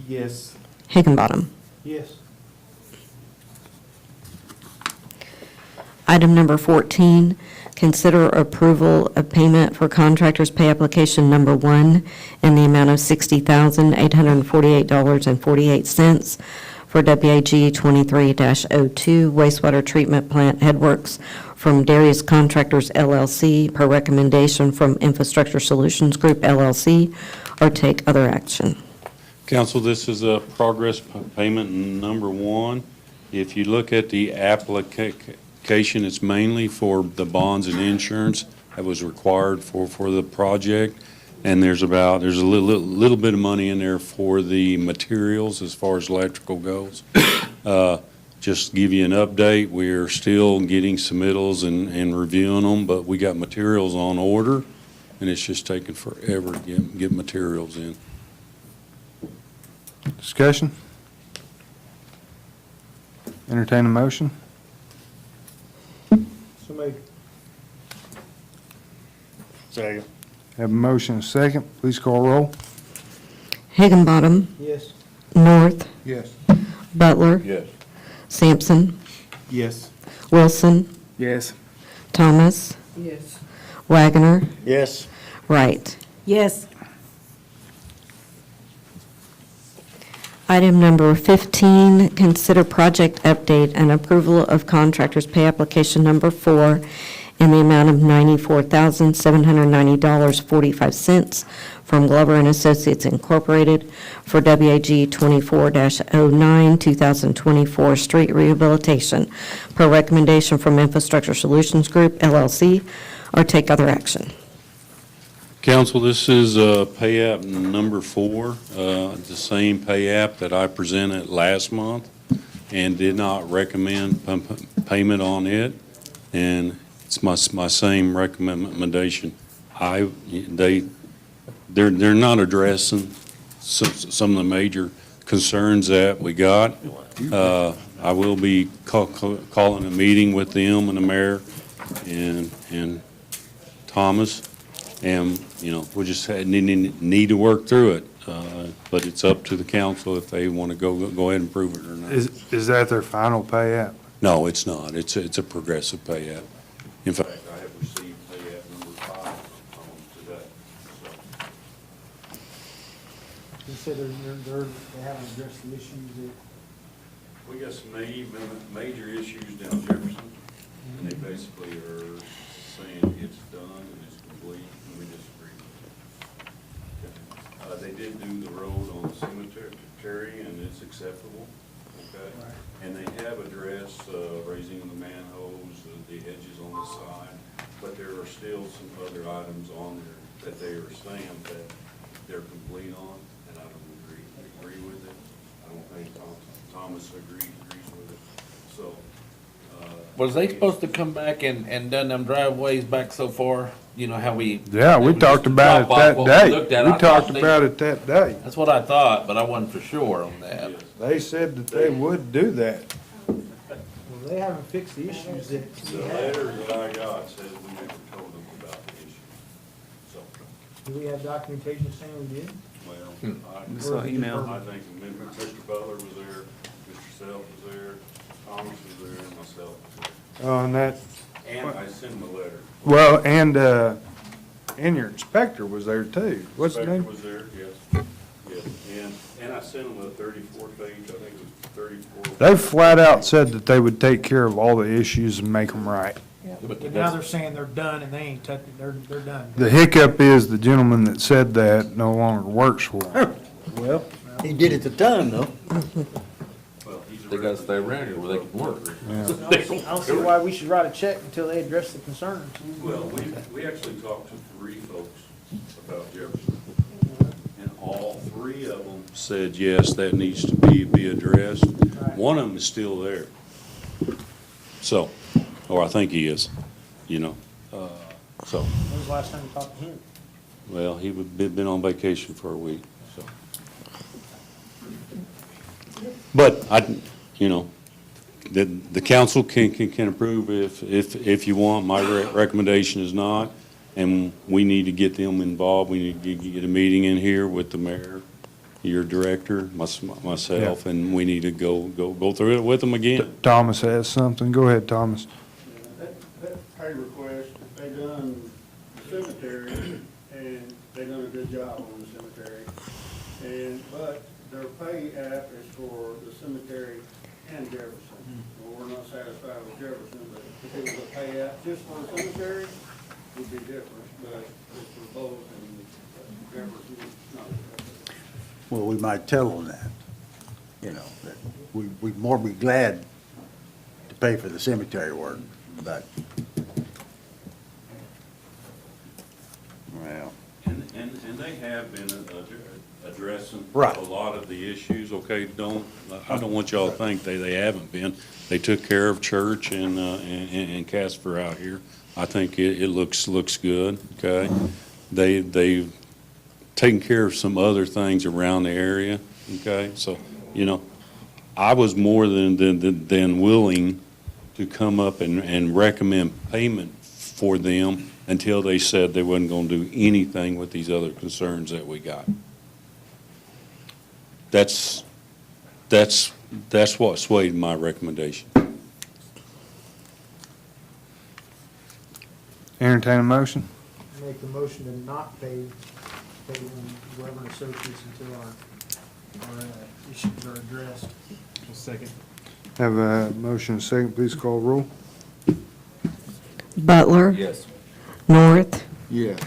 Yes. Higginbottom. Yes. Item number 14, consider approval of payment for contractor's pay application number 1 in the amount of $60,848.48 for WAG 23-02 wastewater treatment plant headworks from Darius Contractors LLC per recommendation from Infrastructure Solutions Group LLC, or take other action. Council, this is a progress payment number 1. If you look at the application, it's mainly for the bonds and insurance that was required for the project. And there's a little bit of money in there for the materials as far as electrical goes. Just to give you an update, we're still getting submittals and reviewing them, but we got materials on order, and it's just taking forever to get materials in. Discussion? Entertain a motion? So made. Second. Have a motion and a second. Please call roll. Higginbottom. Yes. North. Yes. Butler. Yes. Sampson. Yes. Wilson. Yes. Thomas. Yes. Wagoner. Yes. Wright. Yes. Item number 15, consider project update and approval of contractor's pay application number 4 in the amount of $94,790.45 from Glover and Associates Incorporated for WAG 24-09 2024 street rehabilitation per recommendation from Infrastructure Solutions Group LLC, or take other action. Council, this is pay app number 4, the same pay app that I presented last month and did not recommend payment on it, and it's my same recommendation. They're not addressing some of the major concerns that we got. I will be calling a meeting with them and the mayor and Thomas. And, we just need to work through it, but it's up to the council if they want to go ahead and approve it or not. Is that their final pay app? No, it's not. It's a progressive pay app. In fact, I have received pay app number 5 today. You said they haven't addressed the issues that. We got some major issues down Jefferson, and they basically are saying it's done and it's complete, and we disagree. They did do the road on the cemetery, and it's acceptable, okay? And they have addressed raising of the manholes, the edges on the side, but there are still some other items on there that they are saying that they're complete on, and I don't agree with it. I don't think Thomas agrees with it, so. Was they supposed to come back and done them driveways back so far? You know how we. Yeah, we talked about it that day. We talked about it that day. That's what I thought, but I wasn't for sure on that. They said that they would do that. Well, they haven't fixed the issues that. The letter that I got says we never told them about the issue, so. Do we have documentation saying we did? Well, Just an email. I think Mr. Butler was there, Mr. Self was there, Thomas was there, and myself was there. Oh, and that, And I sent him a letter. well, and your inspector was there too. What's his name? Inspector was there, yes. Yes, and I sent him a 34-page, I think it was 34. They flat out said that they would take care of all the issues and make them right. But now they're saying they're done and they ain't touching, they're done. The hiccup is the gentleman that said that no longer works for them. Well, he did it the time, though. Well, he's a They gotta stay around here where they can work. I don't see why we should write a check until they address the concerns. Well, we actually talked to 3 folks about Jefferson, and all 3 of them said, yes, that needs to be addressed. One of them is still there. So, or I think he is, so. When was the last time you talked to him? Well, he would been on vacation for a week, so. But the council can approve if you want. My recommendation is not, and we need to get them involved. We need to get a meeting in here with the mayor, your director, myself, and we need to go through it with them again. Thomas has something. Go ahead, Thomas. That pay request, they done the cemetery, and they done a good job on the cemetery. But their pay app is for the cemetery and Jefferson. Well, we're not satisfied with Jefferson, but if it was a pay app just for the cemetery, it would be different, but it's for both, and Jefferson is not. Well, we might tell them that, that we'd more be glad to pay for the cemetery work, but, well. And they have been addressing Right. a lot of the issues, okay? I don't want y'all to think they haven't been. They took care of church and Casper out here. I think it looks good, okay? They've taken care of some other things around the area, okay? So, I was more than willing to come up and recommend payment for them until they said they wasn't going to do anything with these other concerns that we got. That's what swayed my recommendation. Entertain a motion. Make the motion to not pay Weber and Associates until our issues are addressed. Second. Have a motion and a second. Please call roll. Butler. Yes. North. Yes.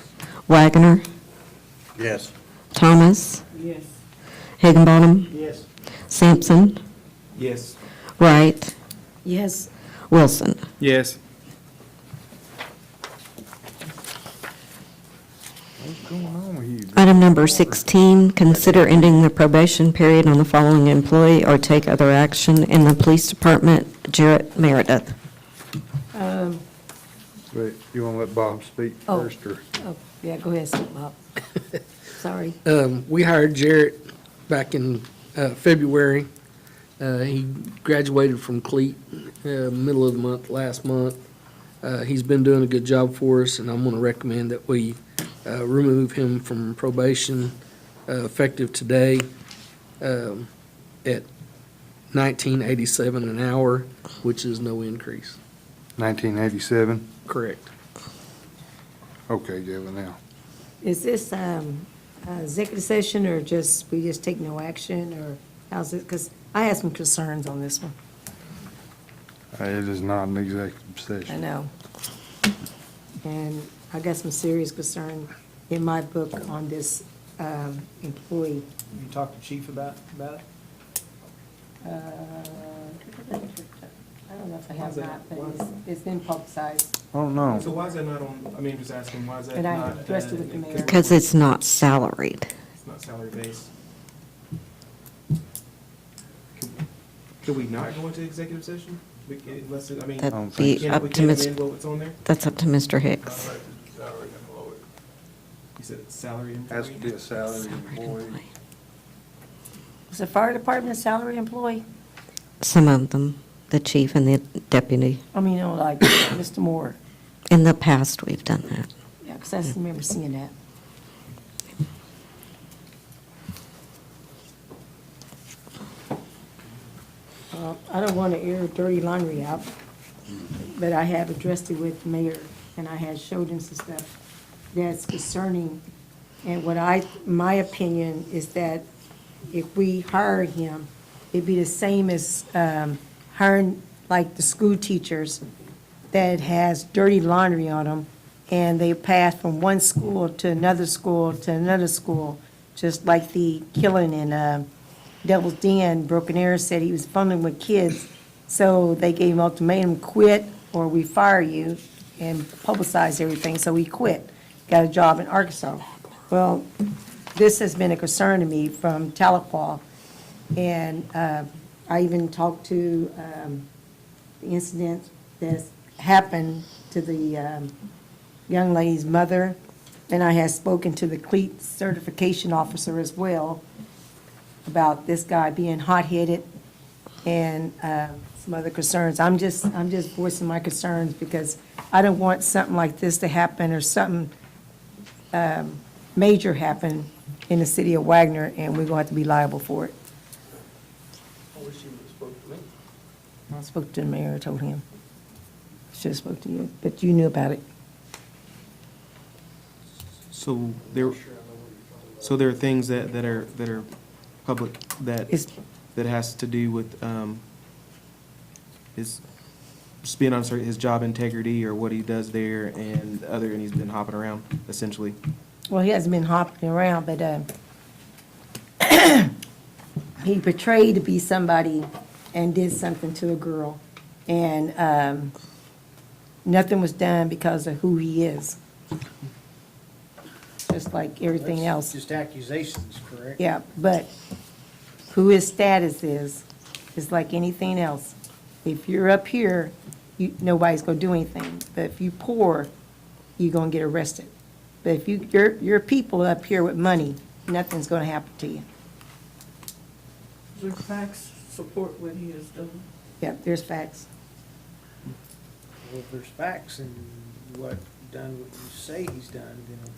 Wagoner. Yes. Thomas. Yes. Higginbottom. Yes. Sampson. Yes. Wright. Yes. Wilson. Yes. What's going on with you? Item number 16, consider ending the probation period on the following employee or take other action in the police department. Jarrett Meredith. Wait, you want to let Bob speak Oh. first, or? Oh, yeah, go ahead, Bob. Sorry. We hired Jarrett back in February. He graduated from CLEAT middle of the month, last month. He's been doing a good job for us, and I'm going to recommend that we remove him from probation effective today at $19.87 an hour, which is no increase. 1987? Correct. Okay, Devin, now. Is this executive session, or we just take no action, or how's it? Because I have some concerns on this one. It is not an executive I session. know. And I got some serious concern in my book on this employee. You talked to chief about it? I don't know if I have not, but it's been publicized. I don't know. So why is that not on, I mean, just asking, why is that And I not? addressed it with the mayor. Because it's not salaried. It's not salary based. Could we not go into executive session? Unless, I mean, That'd be up we to can't Ms. amend what's on there? That's up to Mr. Hicks. You said salary employee? Has to be a salary employee. Was the fire department a salary employee? Some of them, the chief and the deputy. I mean, like Mr. Moore. In the past, we've done that. Yeah, because I remember seeing that. I don't want to air dirty laundry out, but I have addressed it with the mayor, and I had showed him some stuff that's concerning. And my opinion is that if we hire him, it'd be the same as hiring like the school teachers that has dirty laundry on them, and they pass from one school to another school to another school, just like the killing in Devil's Den. Broken Arrow said he was fumbling with kids, so they gave him ultimatum, quit or we fire you, and publicize everything, so he quit. Got a job in Arkansas. Well, this has been a concern to me from Tahlequah, and I even talked to the incident that's happened to the young lady's mother, and I had spoken to the CLEAT certification officer as well about this guy being hot-headed and some other concerns. I'm just voicing my concerns because I don't want something like this to happen or something major happen in the city of Wagoner, and we're going to have to be liable for it. I wish you would have spoke to me. I spoke to the mayor, told him. Should have spoke to you, but you knew about it. So there are things that are public that has to do with his, just being honest, his job integrity or what he does there and he's been hopping around essentially. Well, he hasn't been hopping around, but he portrayed to be somebody and did something to a girl. And nothing was done because of who he is. Just like everything else. Just accusations, correct? Yeah, but who his status is like anything else. If you're up here, nobody's gonna do anything. But if you're poor, you're gonna get arrested. But if you're people up here with money, nothing's gonna happen to you. Is there facts support what he has done? Yeah, there's facts. Well, if there's facts and what you say he's done, then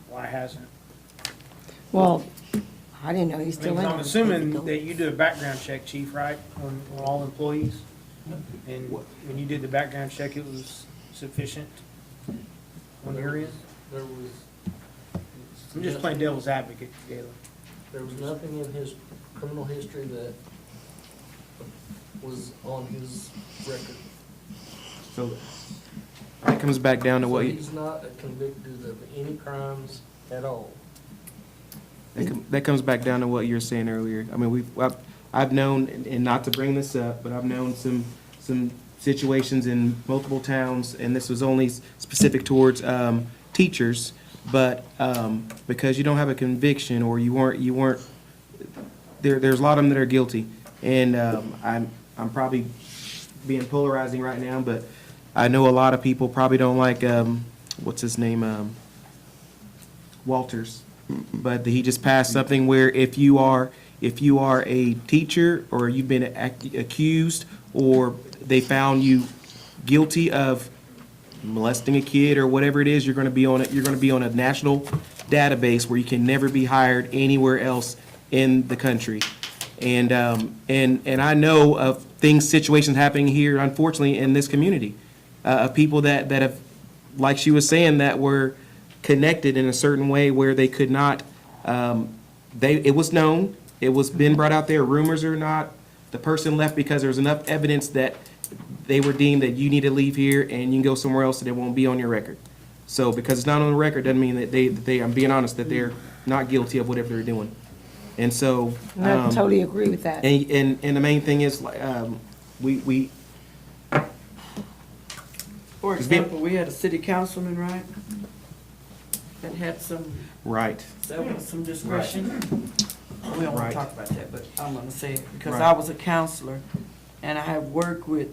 why hasn't? Well, I didn't know he's still in. I'm assuming that you did a background check, chief, right, on all employees? And when you did the background check, it was sufficient on your end? There was. I'm just playing devil's advocate, Galen. There was nothing in his criminal history that was on his record. So that comes back down to So what he's not convicted of any crimes at all. that comes back down to what you were saying earlier. I mean, I've known, and not to bring this up, but I've known some situations in multiple towns, and this was only specific towards teachers, but because you don't have a conviction or you weren't there's a lot of them that are guilty, and I'm probably being polarizing right now, but I know a lot of people probably don't like what's his name, Walters, but he just passed something where if you are a teacher or you've been accused or they found you guilty of molesting a kid or whatever it is, you're going to be on a national database where you can never be hired anywhere else in the country. And I know of situations happening here, unfortunately, in this community, of people that have, like she was saying, that were connected in a certain way where they could not, it was known, it was been brought out there, rumors or not, the person left because there was enough evidence that they were deemed that you need to leave here and you can go somewhere else and it won't be on your record. So because it's not on the record doesn't mean that they I'm being honest, that they're not guilty of whatever they're doing. And so. I totally agree with that. And the main thing is, we. For example, we had a city councilman, right? That had some. Right. That was some discretion. We don't want Right. to talk about that, but I'm gonna say it, because Right. I was a counselor, and I have worked with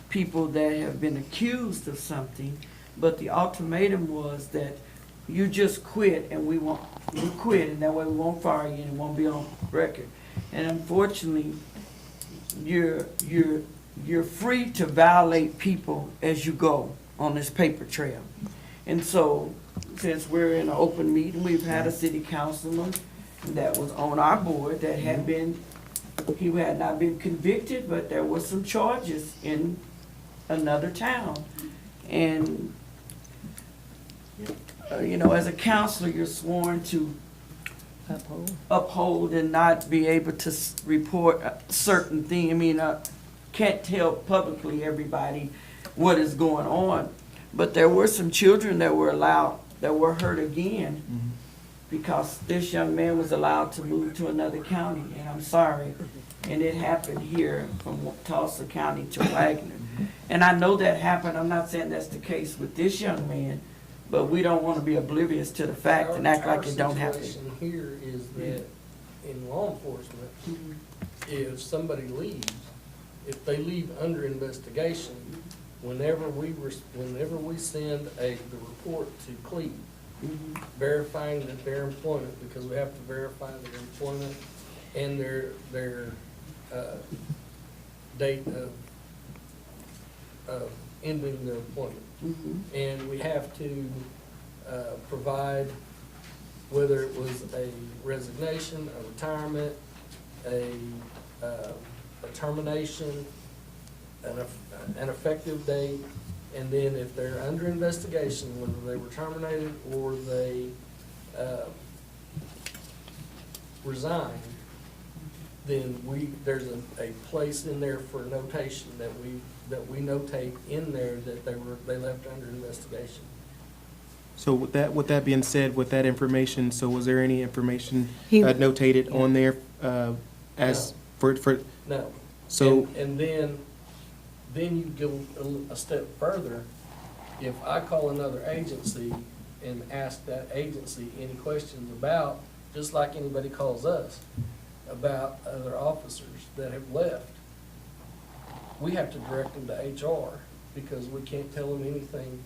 people that have been accused of something, but the ultimatum was that you just quit and you quit, and that way we won't fire you and it won't be on record. And unfortunately, you're free to violate people as you go on this paper trail. And so, since we're in an open meeting, we've had a city councilman that was on our board that had he had not been convicted, but there was some charges in another town. And, as a counselor, you're sworn to uphold and not be able to report a certain thing. I mean, can't tell publicly everybody what is going on. But there were some children that were hurt again because this young man was allowed to move to another county, and I'm sorry. And it happened here from Tulsa County to Wagoner. And I know that happened. I'm not saying that's the case with this young man, but we don't want to be oblivious to the fact and act like it don't happen. Our situation here is that in law enforcement, if somebody leaves, if they leave under investigation, whenever we send the report to CLEAT, verifying that their employment, because we have to verify their employment and their date of ending their employment. And we have to provide, whether it was a resignation, a retirement, a termination, an effective date, and then if they're under investigation, whether they were terminated or they resigned, then there's a place in there for notation that we notate in there that they left under investigation. So with that being said, with that information, so was there any information He- notated on there as for? No. So. And then you go a step further. If I call another agency and ask that agency any questions about, just like anybody calls us, about other officers that have left, we have to direct them to HR because we can't tell them anything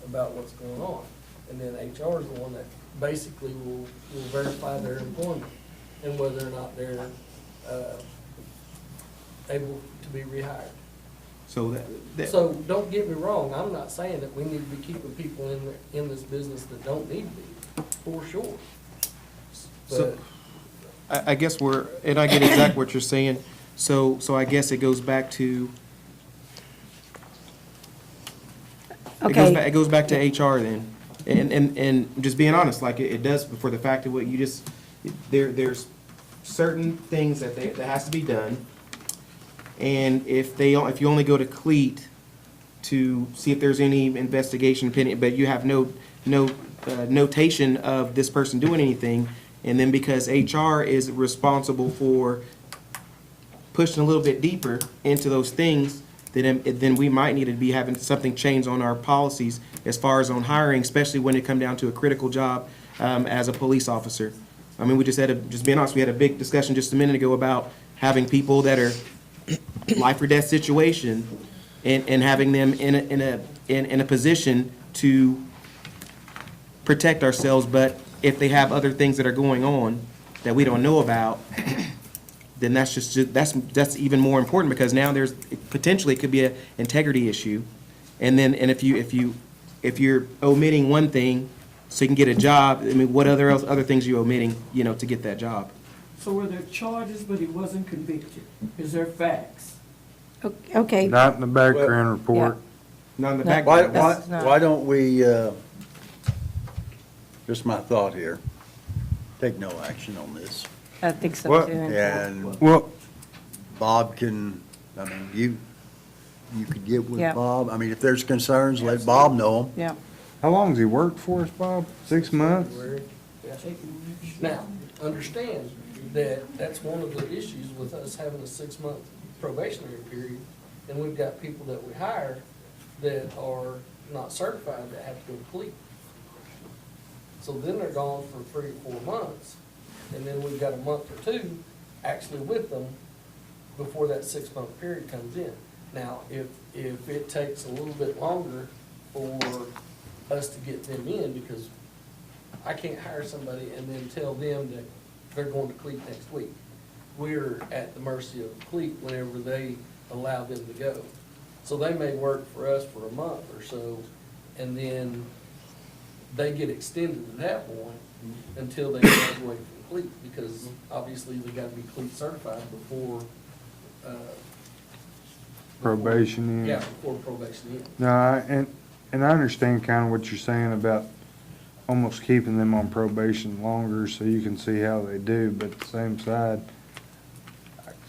about what's going on. And then HR is the one that basically will verify their employment and whether or not they're able to be rehired. So So don't get me wrong, I'm not saying that we need to be keeping people in this business that don't need to be, for sure. So, But I guess and I get exactly what you're saying, so I guess it goes back to. Okay. It goes back to HR then, and just being honest, like it does for the fact of what you just, there's certain things that has to be done. And if you only go to CLEAT to see if there's any investigation opinion, but you have no notation of this person doing anything, and then because HR is responsible for pushing a little bit deeper into those things, then we might need to be having something changed on our policies as far as on hiring, especially when it come down to a critical job as a police officer. I mean, just being honest, we had a big discussion just a minute ago about having people that are life or death situation and having them in a position to protect ourselves, but if they have other things that are going on that we don't know about, then that's even more important because now there's potentially it could be an integrity issue, and if you're omitting one thing so you can get a job, I mean, what other things are you omitting, to get that job? So were there charges, but he wasn't convicted? Is there facts? Okay. Not in the background report. Not in the No, background. that's not- Why don't we, just my thought here, take no action on this? I think so What? too. And Well, Bob can, I mean, you could get with Yeah. Bob. I mean, if there's concerns, let Bob know them. Yeah. how long's he worked for us, Bob? 6 months? now, understand that that's one of the issues with us having a 6-month probationary period, and we've got people that we hire that are not certified that have to go to CLEAT. So then they're gone for 3 or 4 months, and then we've got a month or 2 actually with them before that 6-month period comes in. Now, if it takes a little bit longer for us to get them in, because I can't hire somebody and then tell them that they're going to CLEAT next week. We're at the mercy of CLEAT whenever they allow them to go. So they may work for us for a month or so, and then they get extended at that point until they graduate from CLEAT, because obviously they gotta be CLEAT certified before, Probation in. yeah, before probation ends. No, and I understand kind of what you're saying about almost keeping them on probation longer so you can see how they do, but at the same side,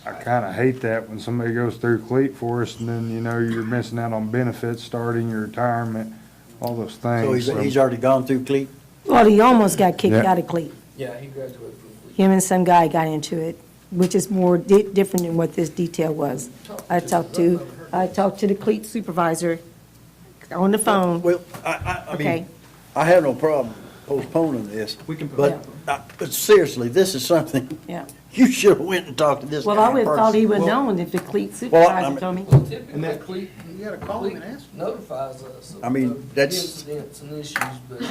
I kind of hate that when somebody goes through CLEAT for us and then, you're missing out on benefits, starting your retirement, all those things. So he's already gone through CLEAT? Well, he almost got kicked Yeah. out of CLEAT. Yeah, he graduated from CLEAT. Him and some guy got into it, which is more different than what this detail was. I talked to the CLEAT supervisor on the phone. Well, I Okay. mean, I have no problem postponing this, We can. but seriously, this is something, Yeah. you should have went and talked to this guy Well, I would have thought he would first. have known if the CLEAT I supervisor mean- told me. Well, typically, And that- CLEAT, You gotta call him and ask him. notifies us I mean, of that's- incidents and issues, but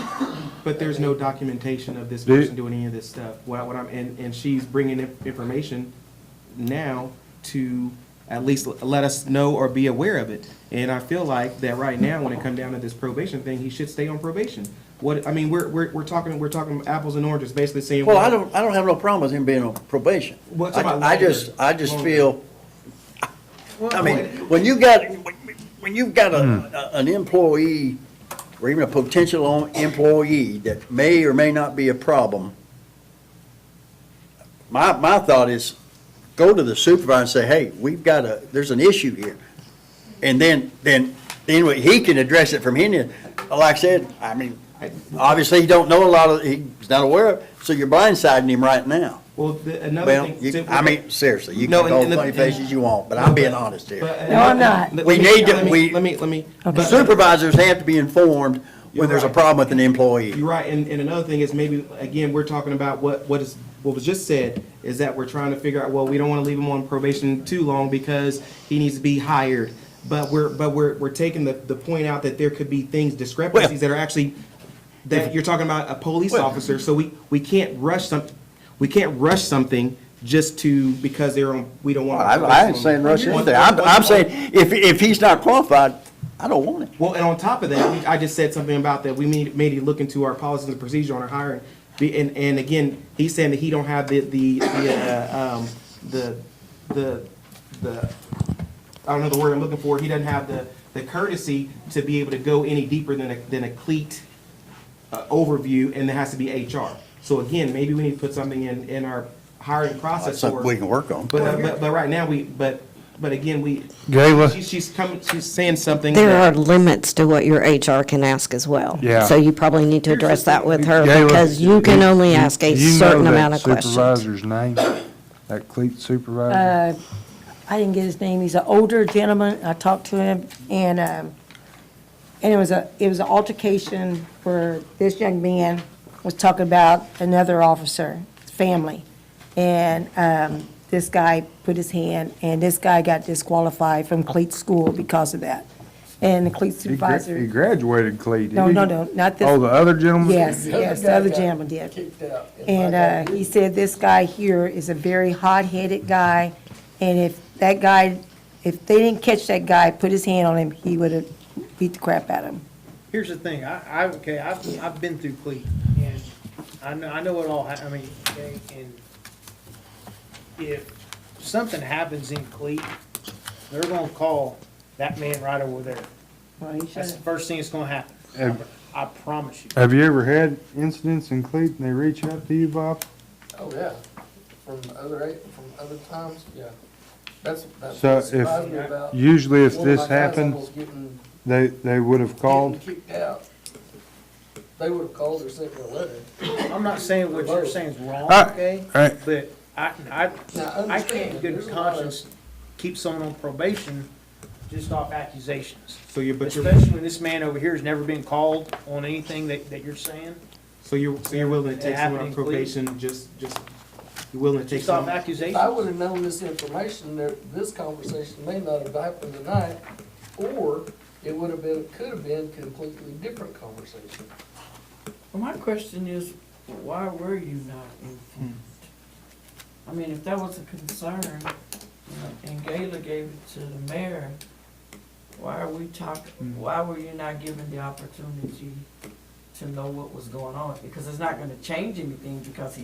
But there's no documentation of this Do- person doing any of this stuff. And she's bringing information now to at least let us know or be aware of it. And I feel like that right now, when it comes down to this probation thing, he should stay on probation. What, I mean, we're talking apples and oranges, basically saying. Well, I don't have no problem with him being on probation. What's about I just feel, I mean, when you've got an employee or even a potential employee that may or may not be a problem, my thought is go to the supervisor and say, hey, there's an issue here. And then he can address it from him. Like I said, I mean, obviously he don't know he's not aware of, so you're blindsiding him right now. Well, another thing. I mean, seriously, you can call funny faces you want, but I'm being honest here. No, I'm not. We need to, Let me. supervisors have to be informed when there's a problem with an employee. You're right, and another thing is maybe, again, we're talking about what was just said, is that we're trying to figure out, well, we don't want to leave him on probation too long because he needs to be hired. But we're taking the point out that there could be discrepancies that are actually, that you're talking about a police officer, so we can't rush something just because we don't want to. I ain't saying rush anything. I'm saying if he's not qualified, I don't want it. Well, and on top of that, I just said something about that we may need to look into our policies and procedure on our hiring. And again, he's saying that he don't have the I don't know the word I'm looking for. He doesn't have the courtesy to be able to go any deeper than a cleat overview, and there has to be HR. So again, maybe we need to put something in our hiring process. That's something we can work on. But right now but again, Gayla? she's saying something. There are limits to what your HR can ask as well. Yeah. So you probably need to address that with her, Gayla, because you can only ask a certain amount of questions. Supervisor's name, that cleat supervisor? I didn't get his name. He's an older gentleman. I talked to him, and it was an altercation where this young man was talking about another officer, family, and this guy put his hand, and this guy got disqualified from cleat school because of that. And the cleat supervisor. He graduated cleat, No, not this. Oh, the other gentleman? Yes, the other gentleman did. And he said this guy here is a very hot-headed guy, and if they didn't catch that guy, put his hand on him, he would have beat the crap out of him. Here's the thing, I've been through cleat, and I know it all, I mean, okay, and if something happens in cleat, they're gonna call that man right over there. Well, he That's the should. first thing that's gonna happen. I promise you. Have you ever had incidents in cleat and they reach out to you, Bob? Oh, yeah, from other times, yeah. That's So what surprised me about. usually if one of this my guys happened, almost getting they would have called? kicked out. They would have called or sent me a letter. I'm not saying what you're saying is wrong, okay? Right. But I Now, can't in good there's a lot of- conscience keep someone on probation just off accusations. So Especially when this man over here has never been called on anything that you're saying. So you're willing to take someone on Happening, probation, just you're willing to take Just off someone? If accusations. I would have known this information, this conversation may not have happened tonight, or it could have been a completely different conversation. Well, my question is, why were you not informed? I mean, if that was a concern, and Gayla gave it to the mayor, why were you not given the opportunity to know what was going on? Because it's not gonna change anything, because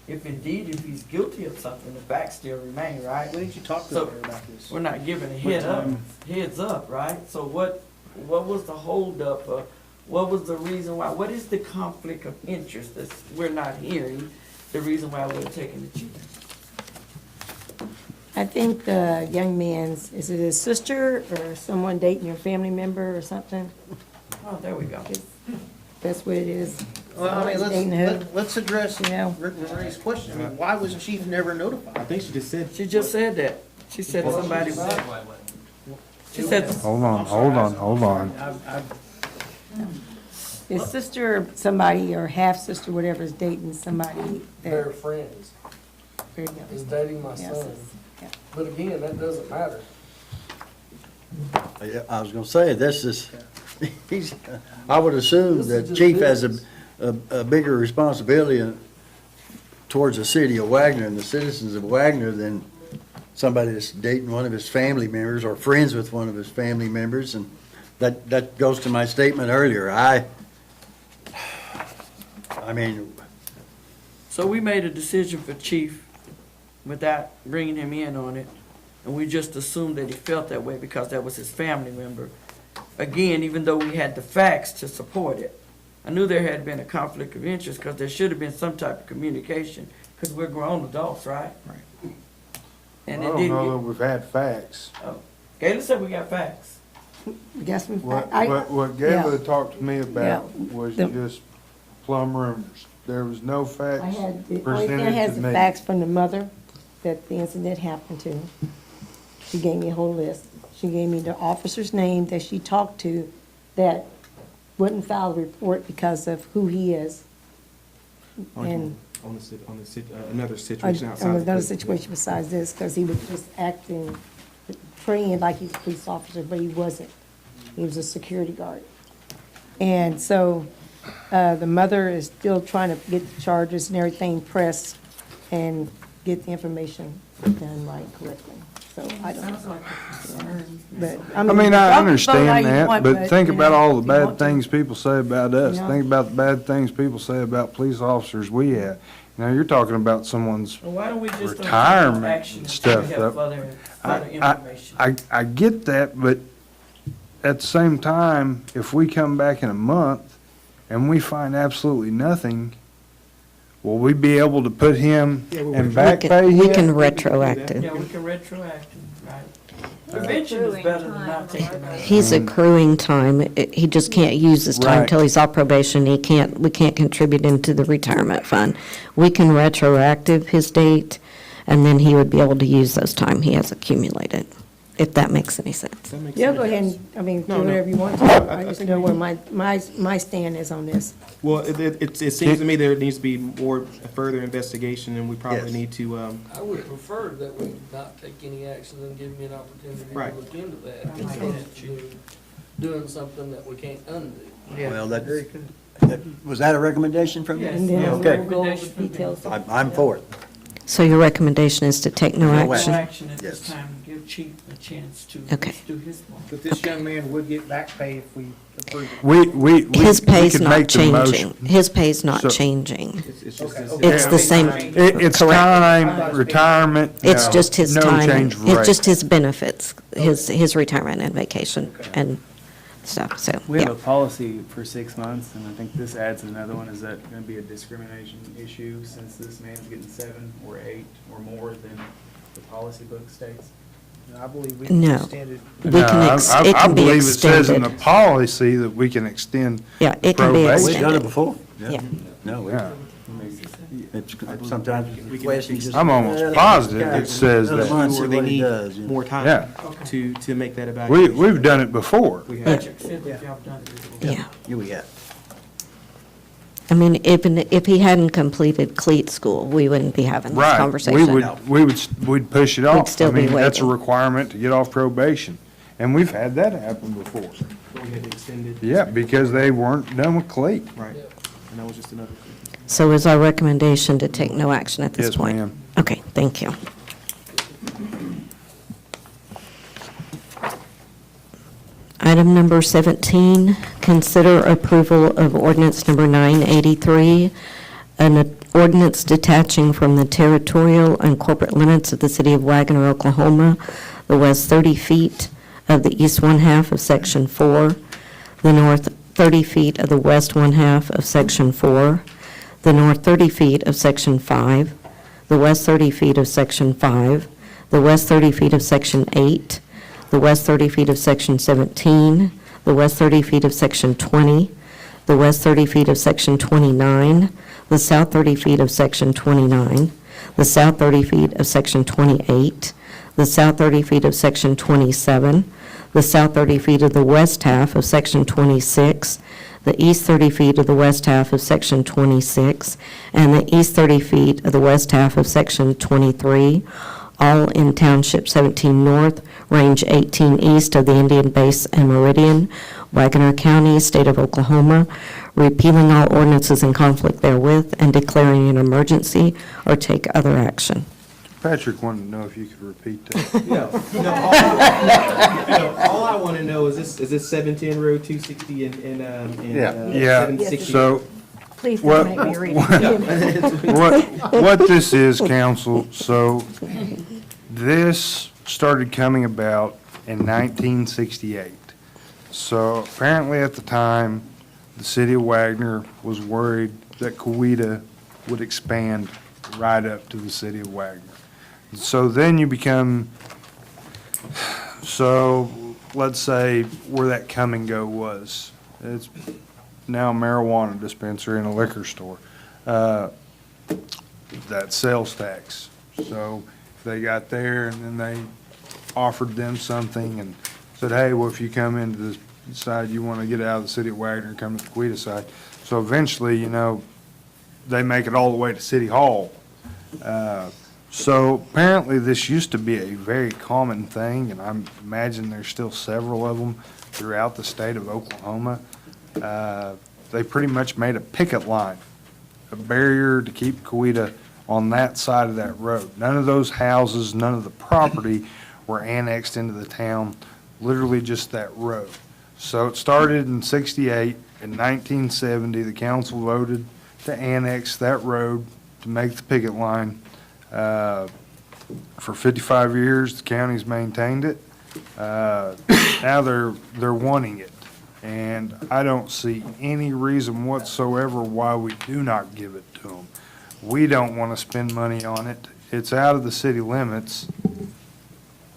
if indeed he's guilty of something, the facts still remain, right? Why didn't you talk to So, her about this? We're not giving a heads up, right? So what was the holdup, what was the reason why, what is the conflict of interest that we're not hearing, the reason why we're taking the chance? I think the young man's, is it his sister or someone dating your family member or something? Oh, there we go. That's what it is. Well, I mean, Somebody's dating who? let's address, You know. Renee's question. I mean, why was the chief never notified? I think she just said. She just said that. She said somebody, she said, Hold on. His sister, or somebody, or half-sister, whatever, is dating somebody They're that, friends, there you go. is dating my Yes. son. But again, that doesn't matter. I was gonna say, I would assume This is that just chief has business. a bigger responsibility towards the city of Wagoner and the citizens of Wagoner than somebody that's dating one of his family members or friends with one of his family members, and that goes to my statement earlier. I mean, So we made a decision for Chief without bringing him in on it, and we just assumed that he felt that way because that was his family member. Again, even though we had the facts to support it, I knew there had been a conflict of interest because there should have been some type of communication, because we're grown adults, right? Right. And I it don't didn't know that get, we've had facts. Gayla said we got facts. Guess we, What yeah. Gayla talked to me about Yeah. was The- just plumb rumors. There was no I facts had, the only thing I had presented is to the me. facts from the mother that the incident happened to. She gave me a whole list. She gave me the officer's name that she talked to that wouldn't file a report because of who he is. And Another situation outside. another the police. situation besides this, because he was just acting, praying like he was a police officer, but he wasn't. He was a security guard. And so, the mother is still trying to get the charges and everything pressed and get the information done right, correctly. So I don't know. But, I mean, I y'all can vote how understand you that, want, but think you about know, all the if you bad want to. things people say about us. You know? Think about the bad things people say about police officers we have. Now, you're talking about someone's Well, why don't we just don't take no retirement action and until we stuff. have further information? I get that, but at the same time, if we come back in a month and we find absolutely nothing, will we be able to put him and back pay We him? can retroactive. Yeah, we can retroactive, right? Prevention is better than not taking action. He's accruing time. He just can't use his time Right. until he's off probation. We can't contribute into the retirement fund. We can retroactive his date, and then he would be able to use those time he has accumulated, if that makes any sense. Yeah, go ahead and, I mean, do No, no. whatever you want to. I just know where my stand is on this. Well, it seems to me there needs to be more, further investigation, and we probably Yes. need to, I would prefer that we not take any action and give me an opportunity to Right. look into that, as opposed to doing something that we can't undo. well, was that a recommendation from you? And then Okay. we'll go over the details. I'm for it. So your recommendation is to take no No action? No action at this Yes. time, give Chief a chance to Okay. do his part. But this young man would get back pay if we approve it. We His pay's could not make the changing. motion. His pay's not So- changing. it's just this. It's the same. It's Correct. time, retirement, It's no, just his no time. change It's rate. just his benefits, his retirement and vacation and stuff, so, We have yeah. a policy for 6 months, and I think this adds another one. Is that going to be a discrimination issue since this man's getting 7 or 8 or more than the policy book states? I believe we can No. extend it. We No, can it I can be believe it says in the extended. policy that we can extend Yeah, it can be probation. We've done it extended. before. Yeah. No, Yeah. it's sometimes questions just. I'm almost positive it says Another that. month, see Or they what he need does, you know. more time Yeah. to make that evaluation. We've done it before. We have. Patrick said if y'all done it before. Yeah. Yeah, we have. I mean, if he hadn't completed cleat school, we wouldn't be having this Right. conversation. We'd push it off. still I mean, be that's a waiting. requirement to get off probation. And we've had that happen before. We had to extend it. Yeah, because they weren't done with cleat. Right. And that was just another. So is our recommendation to take no action at this Yes, point? ma'am. Okay, thank you. Item number 17, consider approval of ordinance number 983, an ordinance detaching from the territorial and corporate limits of the city of Wagoner, Oklahoma, the west 30 feet of the east one half of section 4, the north 30 feet of the west one half of section 4, the north 30 feet of section 5, the west 30 feet of section 5, the west 30 feet of section 8, the west 30 feet of section 17, the west 30 feet of section 20, the west 30 feet of section 29, the south 30 feet of section 29, the south 30 feet of section 28, the south 30 feet of section 27, the south 30 feet of the west half of section 26, the east 30 feet of the west half of section 26, and the east 30 feet of the west half of section 23, all in Township 17 North, Range 18 East of the Indian Base and Meridian, Wagoner County, State of Oklahoma, repealing all ordinances in conflict therewith and declaring an emergency or take other action. Patrick wanted to know if you could repeat that. All I want to know is this 710 Road 260 and Yeah, 760? so Please what, don't make me read it. what this is, council, so this started coming about in 1968. So apparently at the time, the city of Wagoner was worried that WEDA would expand right up to the city of Wagoner. So then you become, so let's say where that come and go was. It's now a marijuana dispensary and a liquor store. That sales tax. So they got there and then they offered them something and said, hey, well, if you come into this side, you want to get out of the city of Wagoner and come to the WEDA side. So eventually, you know, they make it all the way to City Hall. So apparently this used to be a very common thing, and I imagine there's still several of them throughout the state of Oklahoma. They pretty much made a picket line, a barrier to keep WEDA on that side of that road. None of those houses, none of the property were annexed into the town, literally just that road. So it started in 68. In 1970, the council voted to annex that road to make the picket line. For 55 years, the county's maintained it. Now they're wanting it. And I don't see any reason whatsoever why we do not give it to them. We don't want to spend money on it. It's out of the city limits.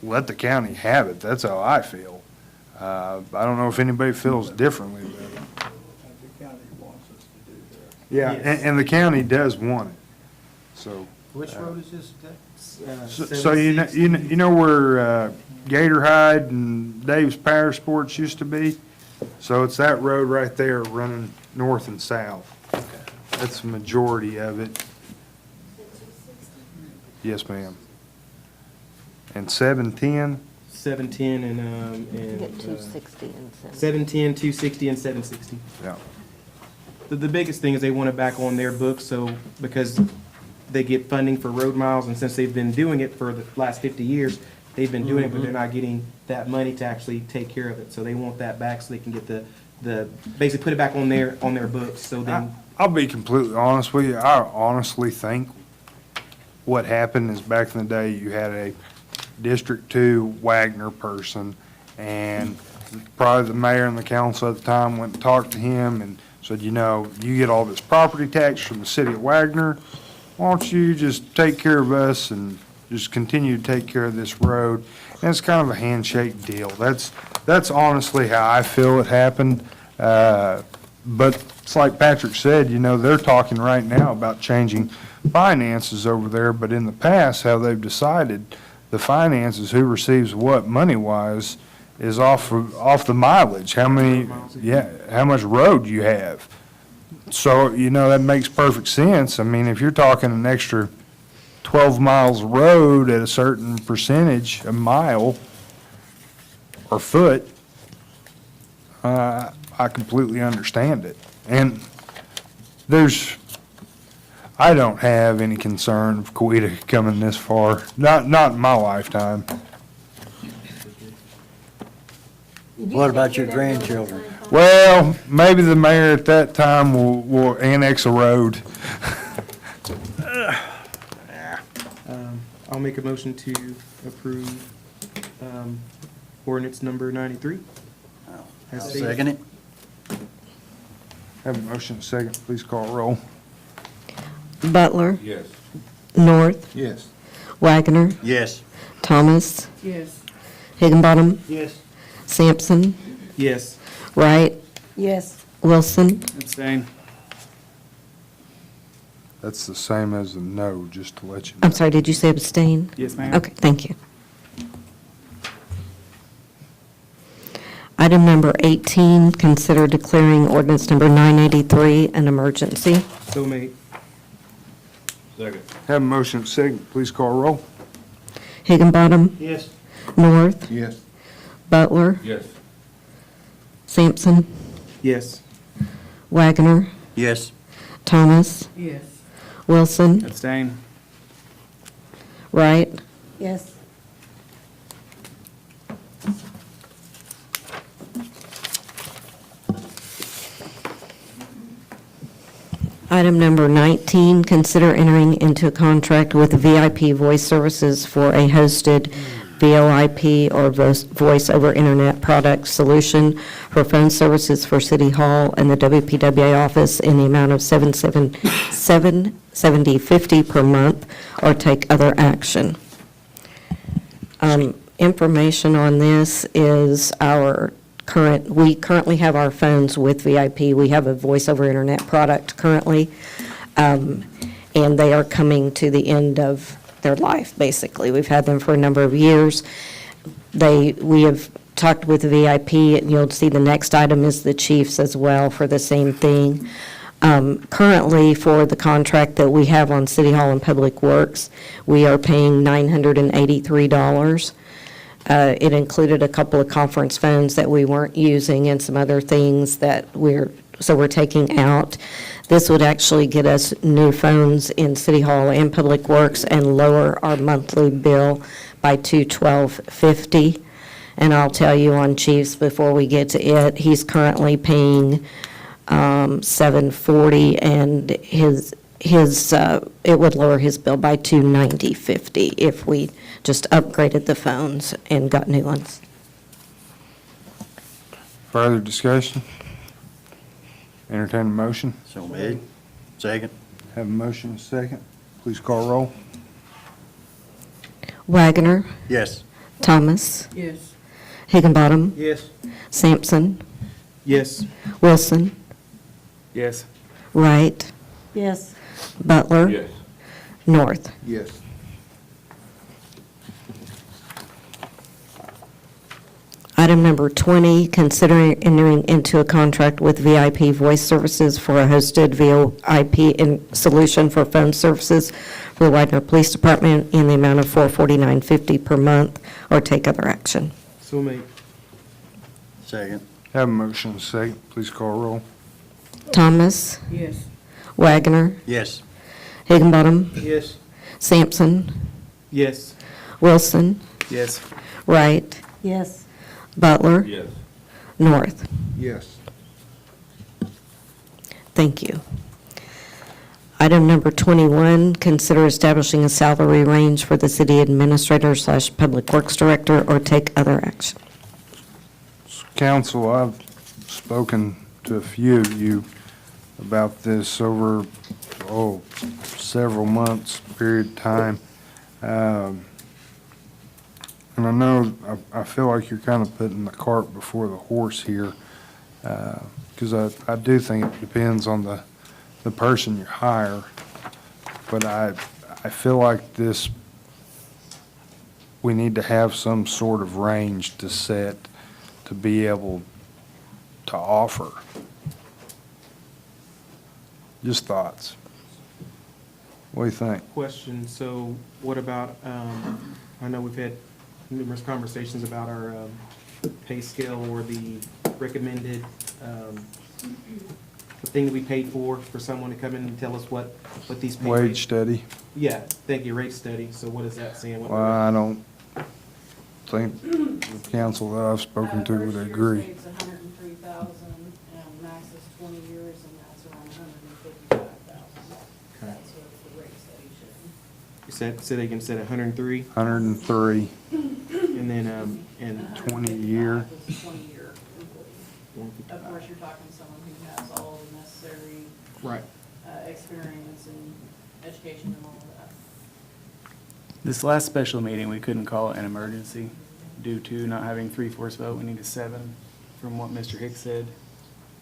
Let the county have it. That's how I feel. I don't know if anybody feels differently about it. The county wants us to do that. Yeah, and the county does want it. So. Which road is this? So you know where Gator Hide and Dave's Power Sports used to be? So it's that road right there running north and south. That's the majority of it. Yes, ma'am. And 710? 710 and You get 260 and 710, 260, and 760. Yeah. The biggest thing is they want it back on their books, so, because they get funding for road miles, and since they've been doing it for the last 50 years, they've been doing it, but they're not getting that money to actually take care of it. So they want that back so they can get the basically put it back on their books, so then. I'll be completely honest with you. I honestly think what happened is back in the day, you had a District 2 Wagoner person, and probably the mayor and the council at the time went and talked to him and said, you know, you get all this property tax from the city of Wagoner. Why don't you just take care of us and just continue to take care of this road? And it's kind of a handshake deal. That's honestly how I feel it happened. But it's like Patrick said, you know, they're talking right now about changing finances over there, but in the past, how they've decided the finances, who receives what money-wise, is off the mileage, how much road you have. So, you know, that makes perfect sense. I mean, if you're talking an extra 12 miles of road at a certain percentage, a mile or foot, I completely understand it. And I don't have any concern of WEDA coming this far, not in my lifetime. What about your grandchildren? Well, maybe the mayor at that time will annex a road. I'll make a motion to approve ordinance number 93. I'll second it. Have a motion, second, please call roll. Butler. Yes. North. Yes. Wagoner. Yes. Thomas. Yes. Higginbottom. Yes. Sampson. Yes. Wright. Yes. Wilson. Abstain. That's the same as a no, just to let you know. I'm sorry, did you say abstain? Yes, ma'am. Okay, thank you. Item number 18, consider declaring ordinance number 983 an emergency. So made. Second. Have a motion, second, please call roll. Higginbottom. Yes. North. Yes. Butler. Yes. Sampson. Yes. Wagoner. Yes. Thomas. Yes. Wilson. Abstain. Wright, Yes. Item number 19, consider entering into a contract with VIP Voice Services for a hosted VoIP or Voice over Internet product solution for phone services for City Hall and the WPWA office in the amount of $770.50 per month, or take other action. Information on this is we currently have our phones with VIP. We have a voice over internet product currently, and they are coming to the end of their life, basically. We've had them for a number of years. We have talked with VIP, and you'll see the next item is the chiefs as well for the same thing. Currently, for the contract that we have on City Hall and Public Works, we are paying $983. It included a couple of conference phones that we weren't using and some other things that we're taking out. This would actually get us new phones in City Hall and Public Works and lower our monthly bill by $212.50. And I'll tell you on Chiefs, before we get to it, he's currently paying $740, and it would lower his bill by $290.50 if we just upgraded the phones and got new ones. Further discussion? Entertain a motion? So made. Second. Have a motion and a second. Please call roll. Wagoner, Yes. Thomas, Yes. Higginbottom, Yes. Sampson, Yes. Wilson, Yes. Wright, Yes. Butler, Yes. North. Yes. Item number 20, considering entering into a contract with VIP Voice Services for a hosted VoIP solution for phone services for the Widener Police Department in the amount of $449.50 per month, or take other action. So made. Second. Have a motion and a second. Please call roll. Thomas, Yes. Wagoner, Yes. Higginbottom, Yes. Sampson, Yes. Wilson, Yes. Wright, Yes. Butler, Yes. North. Yes. Thank you. Item number 21, consider establishing a salary range for the city administrator/public works director, or take other action. Council, I've spoken to a few of you about this over, several months period of time. And I know, I feel like you're kind of putting the cart before the horse here, because I do think it depends on the person you hire. But I feel like we need to have some sort of range to set to be able to offer. Just thoughts. What do you think? Question, so what about, I know we've had numerous conversations about our pay scale or the recommended thing that we paid for someone to come in and tell us what these pay Wage rates. study? Yeah, thank you, rate study. So what is that saying? What- Well, I don't think the council that I've spoken to would agree. It's $103,000, and max is 20 years, and that's around $155,000. That's what the rate study should. So they can set 103, 103, and then, and 20 year. It's a 20-year employee. Of course, you're talking someone who has all the necessary right. experience and education and all of that. This last special meeting, we couldn't call it an emergency due to not having 3/4 vote. We needed 7 from what Mr. Hicks said.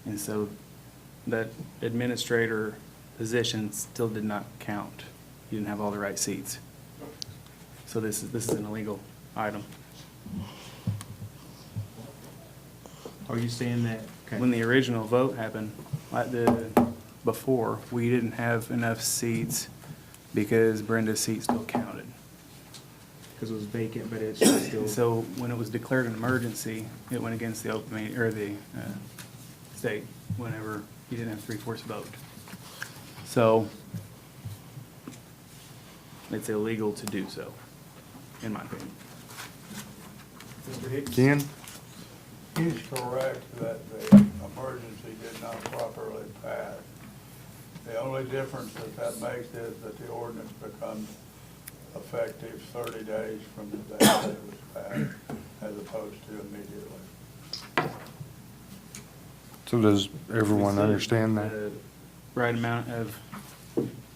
And so that administrator position still did not count. You didn't have all the right seats. So this is an illegal item. Are you saying that? When the original vote happened, before, we didn't have enough seats because Brenda's seat still counted. Because it was vacant, but it's still. So when it was declared an emergency, it went against the open meeting, or the state, whenever you didn't have 3/4 vote. So it's illegal to do so. in my opinion. Mr. Hicks? Ken? He's correct that the emergency did not properly pass. The only difference that makes is that the ordinance becomes effective 30 days from the day that it was passed, as opposed to immediately. So does everyone understand that? The right amount of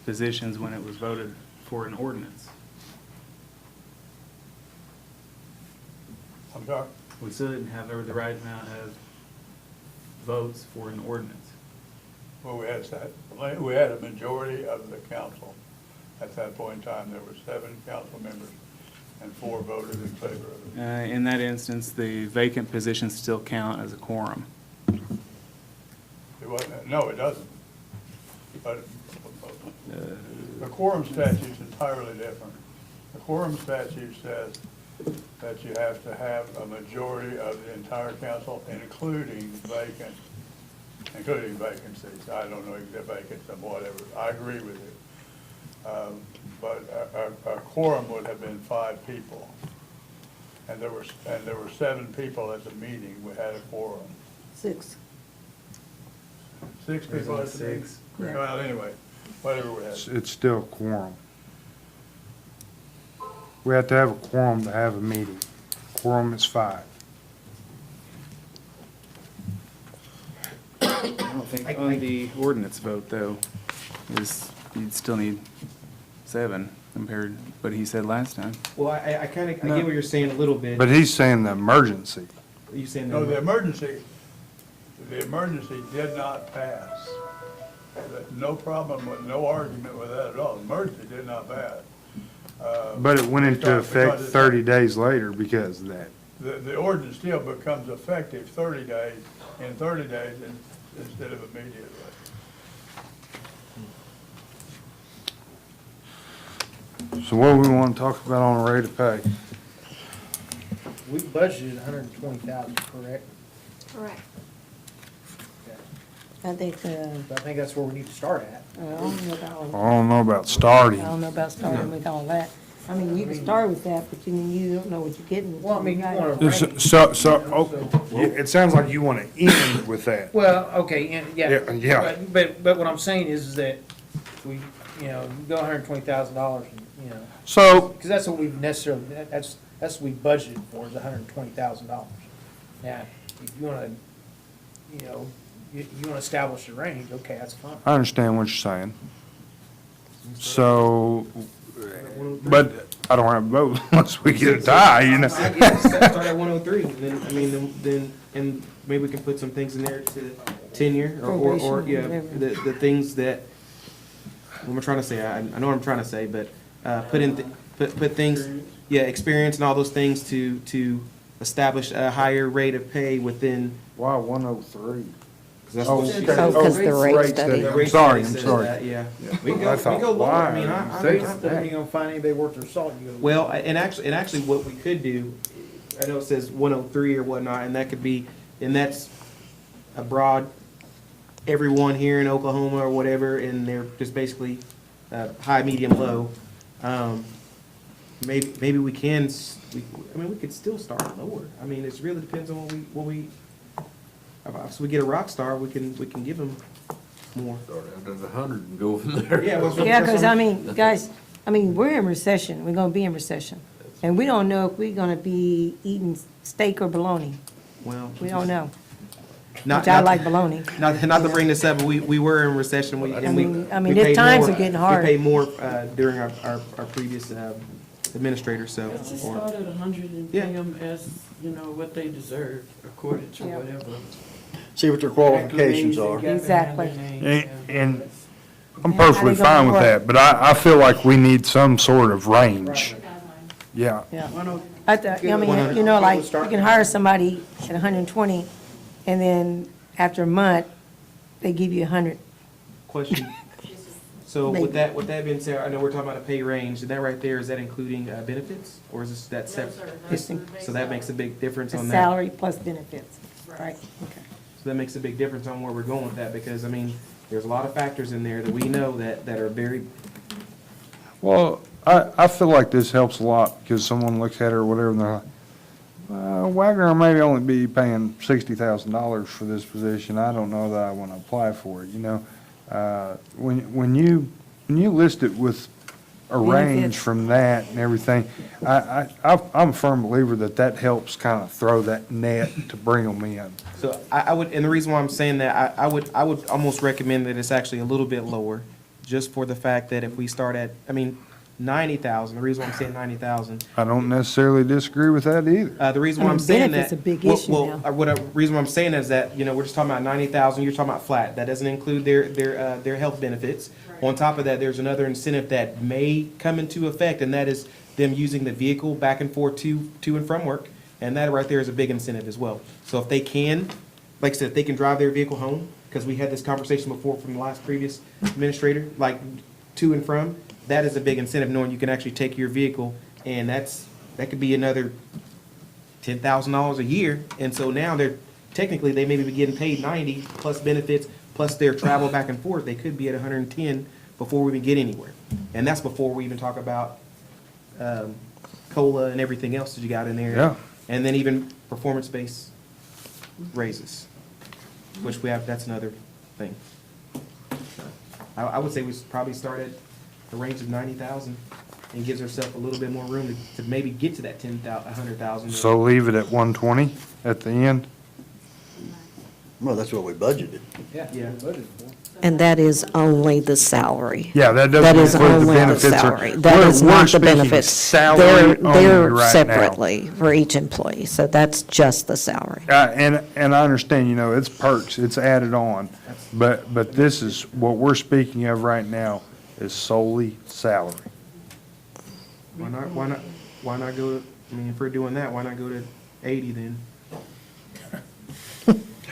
positions when it was voted for an ordinance. I'm sorry? We still didn't have the right amount of votes for an ordinance. Well, we had a majority of the council. At that point in time, there were 7 council members and 4 voted in favor of it. In that instance, the vacant positions still count as a quorum. It wasn't, no, it doesn't. But the quorum statute's entirely different. The quorum statute says that you have to have a majority of the entire council, including vacancies. I don't know if they're vacants or whatever. I agree with you. But a quorum would have been 5 people. And there were 7 people at the meeting. We had a quorum. 6. 6 people at the meeting? Yeah. Well, anyway, whatever we had. It's still a quorum. We have to have a quorum to have a meeting. Quorum is 5. I don't think on the ordinance vote, though, you'd still need 7 compared to what he said last time. Well, I kind of, I get what you're saying a little bit. But he's saying the emergency. Are you saying No, that? the emergency did not pass. No problem with, no argument with that at all. The emergency did not pass. But it went into Because effect it's- 30 days later because of that. The ordinance still becomes effective in 30 days instead of immediately. So what do we want to talk about on the rate of pay? We budgeted 120,000, correct? Correct. I think, I think that's where we need to start at. I don't know about, I don't know about starting. I don't know about starting with all that. I mean, you can start with that, but you don't know what you're getting. Well, I mean, you want to. It sounds like you want to end with that. Well, okay, and, yeah. Yeah. But what I'm saying is that we, go $120,000, So, because that's what we've necessarily, that's what we budgeted for, is $120,000. Now, if you want to, you want to establish a range, okay, that's fine. I understand what you're saying. So, but I don't have a vote unless we get a tie, I guess start at 103, and then, and maybe we can put some things in there to tenure, or the things that, what am I trying to say? I know what I'm trying to say, but, put things, experience and all those things to establish a higher rate of pay within. Why 103? Because the rate study. I'm sorry. Yeah. We can go, lower. I mean, I You're gonna find anybody worth their salt. well, and actually what we could do, I know it says 103 or whatnot, and that could be, and that's a broad, everyone here in Oklahoma or whatever, and they're just basically high, medium, low. Maybe we can, we could still start lower. I mean, it really depends on what we, if we get a rock star, we can give them more. Start out at 100 and go from there. Yeah, because, guys, we're in recession. We're going to be in recession. And we don't know if we're going to be eating steak or bologna. Well, We don't know. Not- Which I not- like bologna. Not to bring this up, but we were in recession. We the times are getting hard. We paid more during our previous administrator, so. Let's just start at 100 and pay them as, what they deserve, according to whatever. See what their qualifications are. Exactly. And I'm perfectly fine with that, but I feel like we need some sort of range. Yeah. Yeah. Like, you can hire somebody at 120, and then after a month, they give you 100. Question. So with that being said, I know we're talking about a pay range, and that right there, is that including benefits? Or is that separate? So that makes a big difference A on that? salary plus benefits, right? Okay. So that makes a big difference on where we're going with that, because, there's a lot of factors in there that we know that are very. Well, I feel like this helps a lot, because someone looks at it or whatever, and they're like, Wagoner may only be paying $60,000 for this position. I don't know that I want to apply for it, you know? When you list it with a range Benefits. from that and everything, I'm a firm believer that helps kind of throw that net to bring them in. So I would, and the reason why I'm saying that, I would almost recommend that it's actually a little bit lower, just for the fact that if we start at, 90,000, the reason why I'm saying 90,000. I don't necessarily disagree with that either. The reason why I'm saying that. Benefits a big issue now. Reason why I'm saying that is that, we're just talking about 90,000, you're talking about flat. That doesn't include their health benefits. On top of that, there's another incentive that may come into effect, and that is them using the vehicle back and forth to and from work. And that right there is a big incentive as well. So if they can, like I said, if they can drive their vehicle home, because we had this conversation before from the last previous administrator, like to and from, that is a big incentive, knowing you can actually take your vehicle, and that could be another $10,000 a year. And so now technically they may be getting paid 90 plus benefits, plus their travel back and forth. They could be at 110 before we even get anywhere. And that's before we even talk about COLA and everything else that you got in there. Yeah. And then even performance-based raises, which we have, that's another thing. I would say we should probably start at a range of 90,000 and gives ourselves a little bit more room to maybe get to that 100,000. So leave it at 120 at the end? Well, that's what we budgeted. Yeah. And that is only the salary. Yeah, that That doesn't is include the only the benefits. salary. That is We're not the speaking benefits. salary only They're right now. separately for each employee, so that's just the salary. And I understand, it's perks, it's added on, but this is, what we're speaking of right now is solely salary. Why not go to, if we're doing that, why not go to 80 then?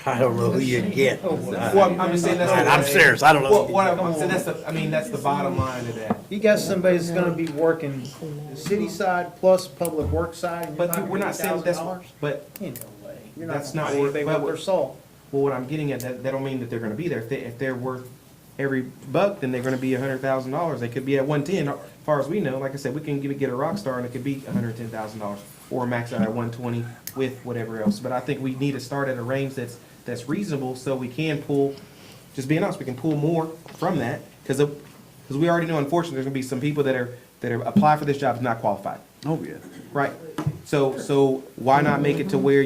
I don't know who you get. Well, I'm just saying that's. I'm serious, I don't know. What I'm saying, that's the bottom line of that. You got somebody that's gonna be working the city side plus public works side, and you're But we're not saying that's, $80,000? but Ain't no way. You're not that's gonna not pay where, anything worth their salt. well, what I'm getting at, that don't mean that they're gonna be there. If they're worth every buck, then they're gonna be $100,000. They could be at 110, as far as we know. Like I said, we can get a rock star and it could be $110,000, or max out at 120 with whatever else. But I think we need to start at a range that's reasonable, so we can pull, just being honest, we can pull more from that, because we already know, unfortunately, there's gonna be some people that are apply for this job is not qualified. Oh, yeah. Right. So why not make it to where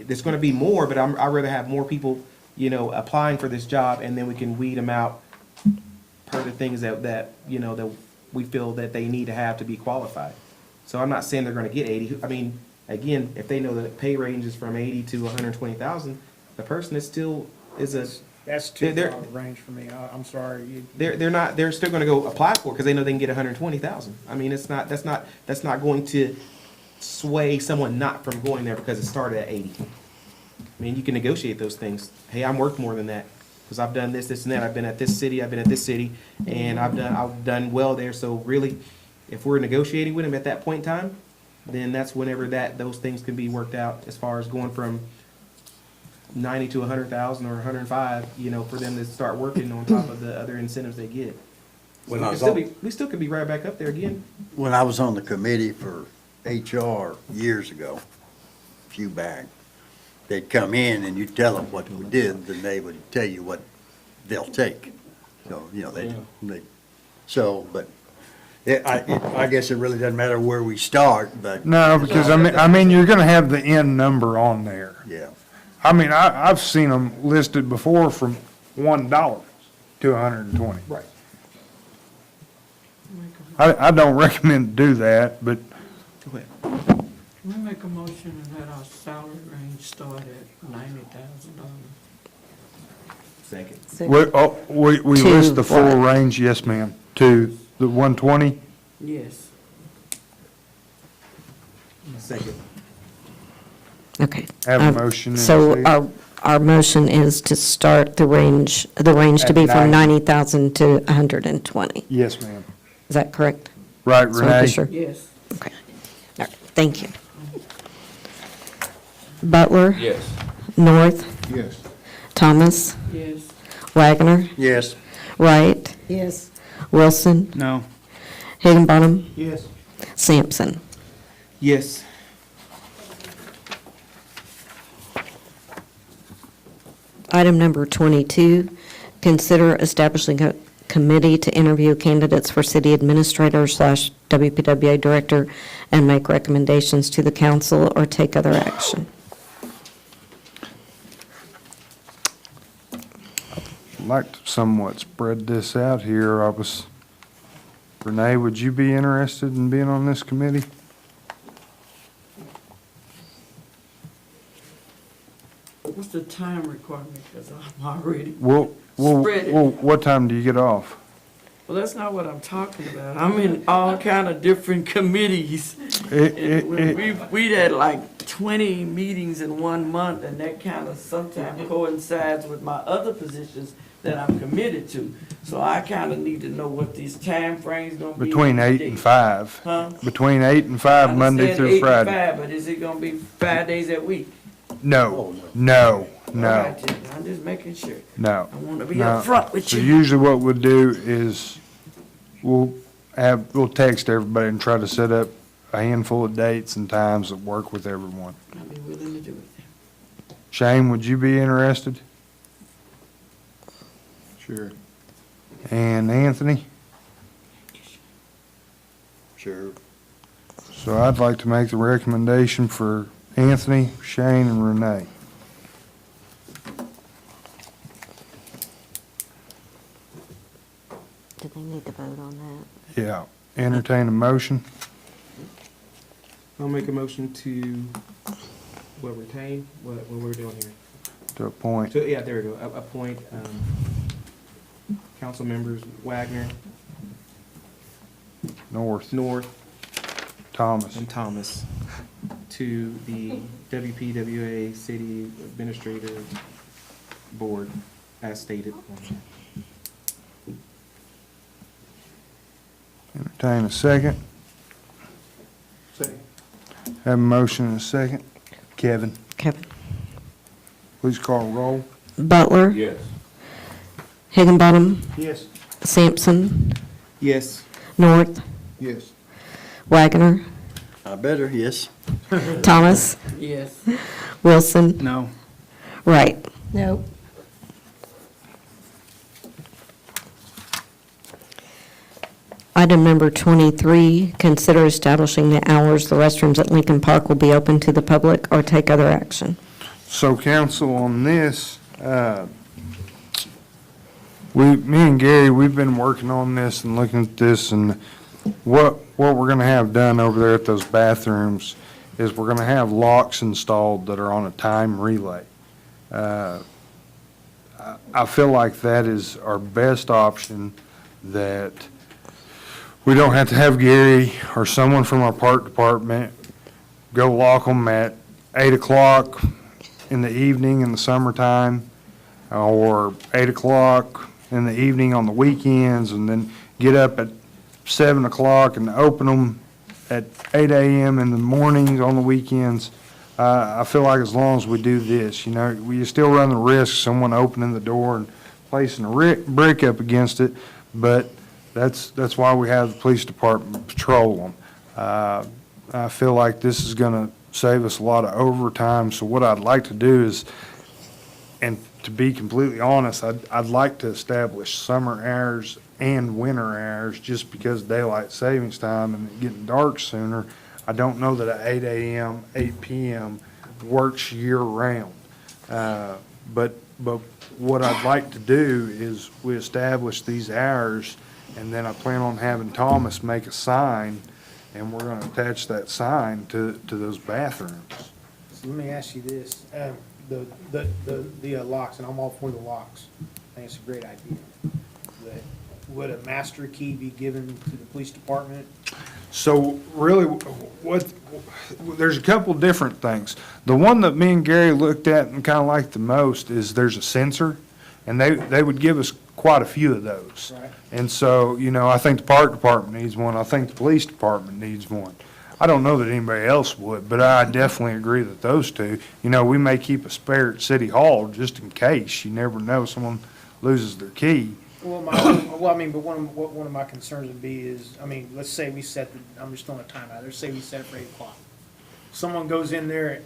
there's gonna be more, but I'd rather have more people, applying for this job, and then we can weed them out per the things that we feel that they need to have to be qualified. So I'm not saying they're gonna get 80. Again, if they know that the pay range is from 80 to 120,000, the person is still That's too They're- far of a range for me. I'm sorry. they're still gonna go apply for it because they know they can get 120,000. That's not going to sway someone not from going there because it started at 80. You can negotiate those things. Hey, I'm worth more than that because I've done this, and that. I've been at this city, and I've done well there. So really, if we're negotiating with them at that point in time, then that's whenever those things can be worked out as far as going from 90 to 100,000 or 105, for them to start working on top of the other incentives they get. When So I was we still could be right back up there again. When I was on the committee for HR years ago, a few back, they'd come in and you'd tell them what we did, then they would tell you what they'll take. So, but I guess it really doesn't matter where we start, but. No, because you're gonna have the end number on there. Yeah. I've seen them listed before from $1 to 120. Right. I don't recommend to do that, but Go ahead. We make a motion that our salary range start at $90,000. Second. we To list the full what? range, yes, ma'am, to the 120. Yes. Second. Okay. Have a motion and a So second. our motion is to start the range to be At from 90. 90,000 to 120. Yes, ma'am. Is that correct? Right, So making Renee? sure. Yes. Okay. All right, thank you. Butler? Yes. North? Yes. Thomas? Yes. Wagoner? Yes. Wright? Yes. Wilson? No. Higginbottom, Yes. Sampson. Yes. Item number 22, consider establishing a committee to interview candidates for city administrator / WPWA director and make recommendations to the council or take other action. I'd like to somewhat spread this out here. Renee, would you be interested in being on this committee? What's the time requirement? Because I'm already Well, spread it. what time do you get off? Well, that's not what I'm talking about. I'm in all kind of different committees. We'd had like 20 meetings in 1 month, and that kind of sometimes coincides with my other positions that I'm committed to. So I kind of need to know what these time frames gonna be. Between 8 and 5. Huh? Between 8 and 5, I Monday understand through 8 and Friday. 5, but is it gonna be 5 days a week? No. All right, then. I'm just making sure. No. I want to be No. upfront with So you. usually what we'll do is we'll text everybody and try to set up a handful of dates and times that work with everyone. I'd be willing to do it. Shane, would you be interested? Sure. And Anthony? Sure. So I'd like to make the recommendation for Anthony, Shane, and Renee. Do they need to vote on that? Yeah. Entertain a motion. I'll make a motion to, retain, what we're doing here. To appoint. Yeah, there we go, appoint, council members Wagner, North. Thomas. And Thomas to the WPWA City Administrator Board as stated. Entertain a second. Second. Have a motion and a second. Kevin, Kevin. please call roll. Butler. Yes. Higginbottom, Yes. Sampson, Yes. North, Yes. Wagoner, I better, yes. Thomas, Yes. Wilson, No. Wright. No. Item number 23, consider establishing the hours the restrooms at Lincoln Park will be open to the public or take other action. So council, on this, me and Gary, we've been working on this and looking at this, and what we're gonna have done over there at those bathrooms is we're gonna have locks installed that are on a time relay. I feel like that is our best option, that we don't have to have Gary or someone from our park department go lock them at 8 o'clock in the evening in the summertime, or 8 o'clock in the evening on the weekends, and then get up at 7 o'clock and open them at 8 a.m. in the mornings on the weekends. I feel like as long as we do this, we still run the risk of someone opening the door and placing a brick up against it, but that's why we have the police department patrol them. I feel like this is gonna save us a lot of overtime, so what I'd like to do is, and to be completely honest, I'd like to establish summer hours and winter hours, just because daylight savings time and it getting dark sooner. I don't know that at 8 a.m., 8 p.m. works year-round. But what I'd like to do is we establish these hours, and then I plan on having Thomas make a sign, and we're gonna attach that sign to those bathrooms. So let me ask you this, the locks, and I'm all for the locks. I think it's a great idea. Would a master key be given to the police department? So really, there's a couple different things. The one that me and Gary looked at and kind of liked the most is there's a sensor, and they would give us quite a few of those. Right. And so, I think the park department needs one. I think the police department needs one. I don't know that anybody else would, but I definitely agree that those two. We may keep a spare at City Hall just in case. You never know, someone loses their key. Well, but one of my concerns would be is, I mean, let's say we set I'm just throwing a timeout, let's say we set it for 8 o'clock. Someone goes in there at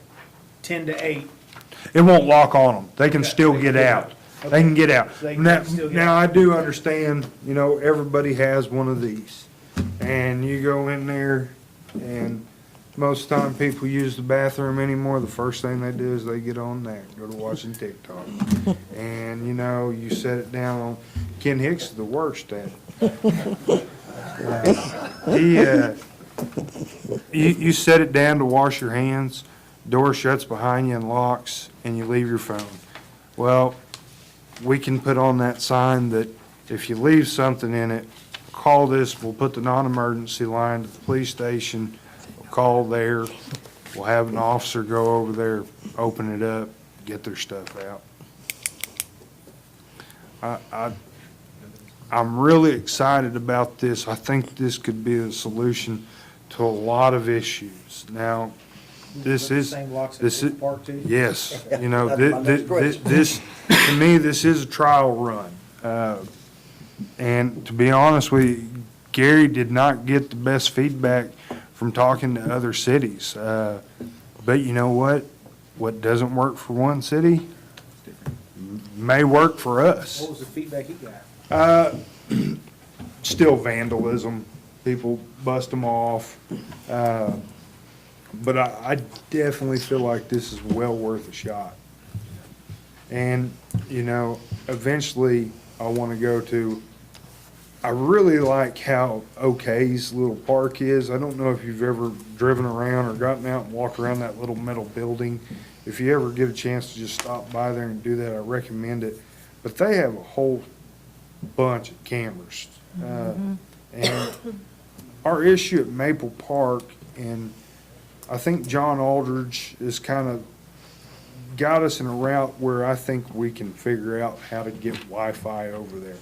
10 to 8. It won't lock on them. They can Okay, still they can get get out. out. They can get out. So they can Now, still get now out. I do understand, you know, everybody has one of these. And you go in there and most of the time people use the bathroom anymore. The first thing they do is they get on there, go to watching TikTok. And, you know, you set it down on, Ken Hicks is the worst at it. You set it down to wash your hands, door shuts behind you and locks, and you leave your phone. Well, we can put on that sign that if you leave something in it, call this, we'll put the non-emergency line to the police station, we'll call there, we'll have an officer go over there, open it up, get their stuff out. I'm really excited about this. I think this could be a solution to a lot of issues. Now, this is, Park too? yes, you know, this, to me, this is a trial run. And to be honest with you, Gary did not get the best feedback from talking to other cities. But you know what? What doesn't work for one city may work for us. What was the feedback he got? Still vandalism, people bust them off. But I definitely feel like this is well worth a shot. And, you know, eventually I want to go to, I really like how OK's little park is. I don't know if you've ever driven around or gotten out and walked around that little metal building. If you ever get a chance to just stop by there and do that, I recommend it. But they have a whole bunch of cameras. And our issue at Maple Park, and I think John Aldridge has kind of got us in a route where I think we can figure out how to get Wi-Fi over there.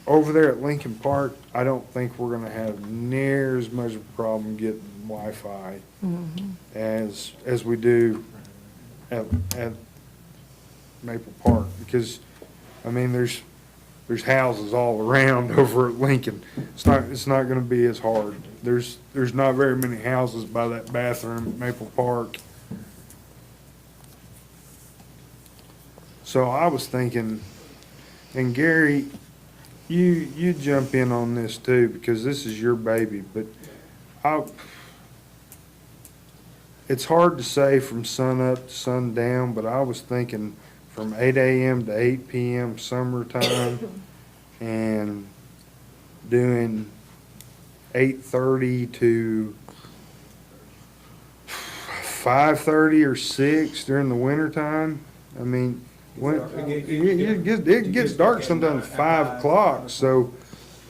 Over there at Lincoln Park, I don't think we're gonna have near as much of a problem getting Wi-Fi as we do at Maple Park, because, I mean, there's houses all around over at Lincoln. It's not gonna be as hard. There's not very many houses by that bathroom at Maple Park. So I was thinking, and Gary, you jump in on this too, because this is your baby, but it's hard to say from sun up to sun down, but I was thinking from 8 a.m. to 8 p.m. summertime and doing 8:30 to 5:30 or 6 during the wintertime. I mean, when it gets dark sometimes at 5 o'clock. So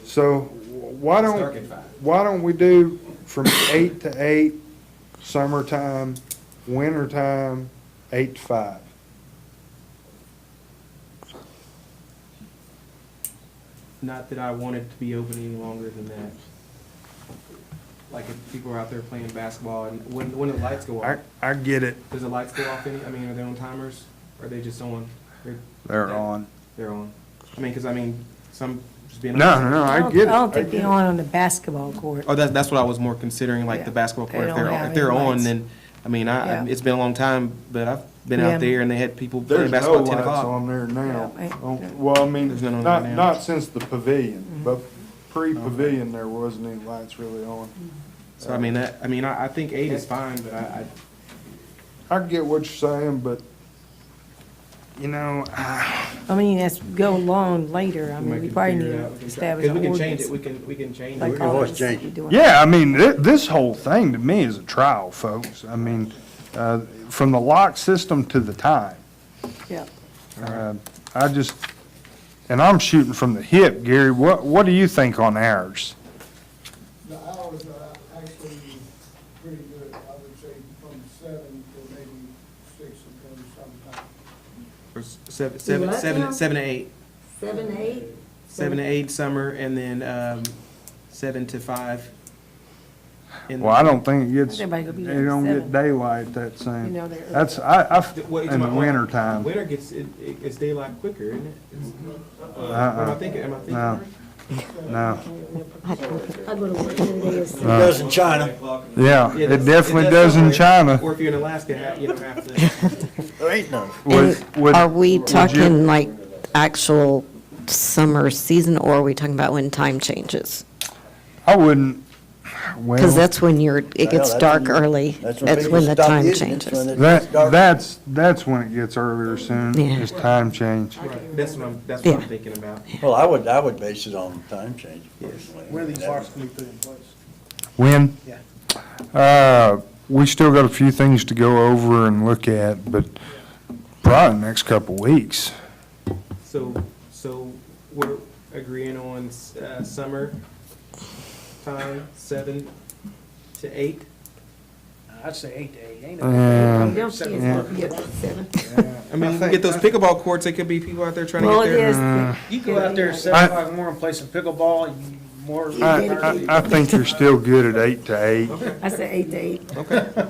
why don't we do from 8 to 8 summertime, wintertime 8 to 5? Not that I want it to be open any longer than that. Like if people are out there playing basketball and when the lights go off. I get it. Does the lights go off any, I mean, are they on timers? Or are they just on? They're on. They're on. I mean, because I mean, some just being. No, I get it. I don't think they're on the basketball court. Oh, that's what I was more considering, like the basketball court. They don't have If they're any on, lights. then, I mean, Yeah. it's been a long time, but I've been Yeah. out there and they had people playing There's no basketball at 10 lights o'clock. on there now. Yeah. Oh, well, I mean, There's none on there now. not since the pavilion, but pre-pavilion, there wasn't any lights really on. So I mean, I think 8 is fine, but I get what you're saying, but, you know, I mean, as we go along later, I mean, we probably need to establish Because an we can change ordinance. it, we can change Like it. all this that we're doing. yeah, I mean, this whole thing to me is a trial, folks. I mean, from the lock system to the time. Yeah. I just, and I'm shooting from the hip, Gary. What do you think on ours? The hours are actually pretty good. I would say from 7 to maybe 6 and sometimes. Or Do what now? 7 to 8. 7 to 8? 7 to 8 summer, and then 7 to 5. Well, I don't think it gets, Everybody gonna be they there at don't get 7. daylight that same. You know, they're- That's, in the winter time. Winter gets, it's daylight quicker, isn't it? Am Uh-uh. I thinking, No. right? No. I go to work every day. It does in China. Yeah, Yeah, it definitely does in somewhere. China. Or if you're in Alaska, you don't have to. There ain't none. Are we would you- talking like actual summer season, or are we talking about when time changes? I wouldn't, well. Because that's when it gets that's dark when- early. that's when That's people when the stop time using it, it's changes. when it gets dark. That's when it gets earlier soon, Yeah. is time change. That's what I'm Yeah. thinking about. Well, I would base it on time change personally. When are these locks gonna be put in place? When? Yeah. We still got a few things to go over and look at, but probably the next couple weeks. So we're agreeing on, summer time, 7 to 8? I'd say 8 to 8. Ain't Yeah. Them kids will be about 7. I mean, you can get those pickleball courts, there could be people out there trying to Well, get it there. is. You go out there at I- 7 o'clock in the morning, play some pickleball, and more. I think you're still good at 8 to 8. I said 8 to 8.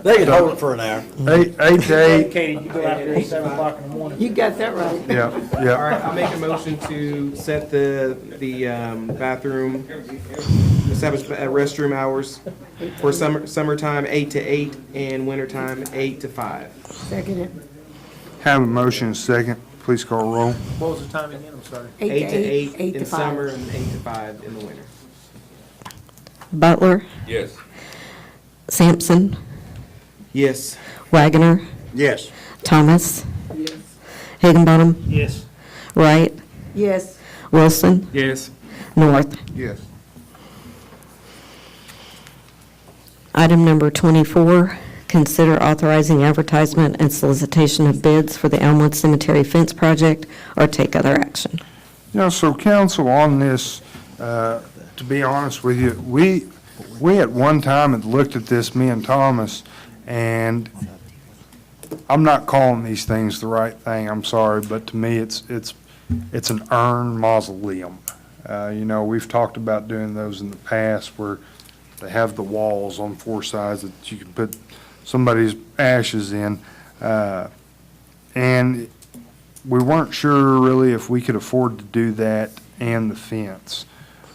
They can hold it for an hour. 8 to 8, Dedicated, you go out there at 7 o'clock in the morning. You got that right. yeah, All yeah. right, I'll make a motion to set the bathroom, establish restroom hours for summertime, 8 to 8, and wintertime, 8 to 5. Second it. Have a motion, second. Please call roll. What was the time again? I'm sorry. 8 to 8 8 to in 5. summer and 8 to 5 in the winter. Butler, Yes. Sampson, Yes. Wagoner, Yes. Thomas, Higginbottom, Yes. Wright, Yes. Wilson, Yes. North. Yes. Item number 24, consider authorizing advertisement and solicitation of bids for the Elmwood Cemetery fence project, or take other action. Yeah, so council on this, to be honest with you, we at one time had looked at this, me and Thomas, and I'm not calling these things the right thing, I'm sorry, but to me, it's an urn mausoleum. We've talked about doing those in the past where they have the walls on four sides that you can put somebody's ashes in. And we weren't sure really if we could afford to do that and the fence.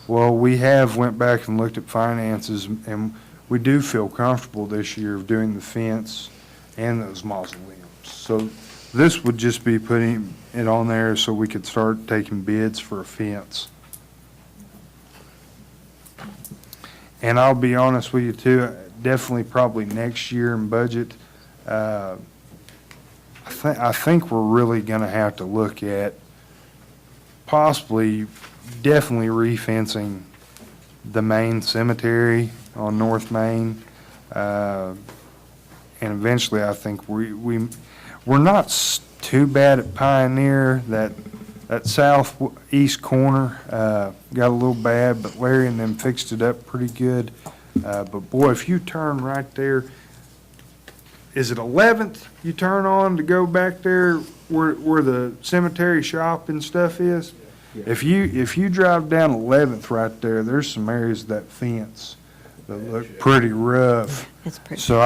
Well, we have went back and looked at finances, and we do feel comfortable this year of doing the fence and those mausoleums. So this would just be putting it on there so we could start taking bids for a fence. And I'll be honest with you too, definitely probably next year in budget, I think we're really gonna have to look at possibly definitely refencing the main cemetery on North Main. And eventually I think we're not too bad at Pioneer, that southeast corner, got a little bad, but Larry and them fixed it up pretty good. But boy, if you turn right there, is it 11th you turn on to go back there where the cemetery shop and stuff is? If you drive down 11th right there, there's some areas of that fence that look pretty rough. It's pretty. So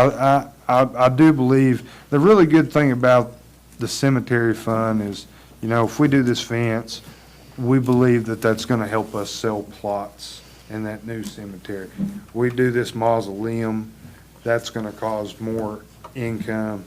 I do believe, the really good thing about the cemetery fund is, if we do this fence, we believe that that's gonna help us sell plots in that new cemetery. We do this mausoleum, that's gonna cause more income.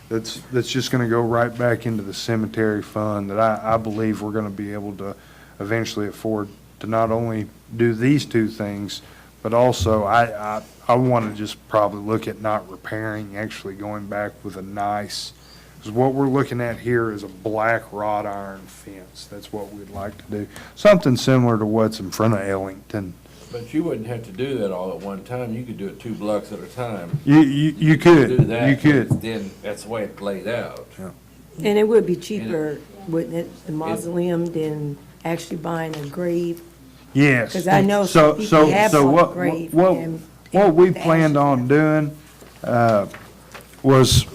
That's just gonna go right back into the cemetery fund that I believe we're gonna be able to eventually afford to not only do these two things, but also I wanna just probably look at not repairing, actually going back with a nice, because what we're looking at here is a black wrought iron fence. That's what we'd like to do. Something similar to what's in front of Ellington. But you wouldn't have to do that all at one time. You could do it 2 blocks at a time. You could, Do that, you could. Then that's the way it's laid out. And it would be cheaper, wouldn't it, the mausoleum, than actually buying a grave? Yes. Because I know So- some people so- have so bought what- a grave. what- and What we the planned ashes on doing, was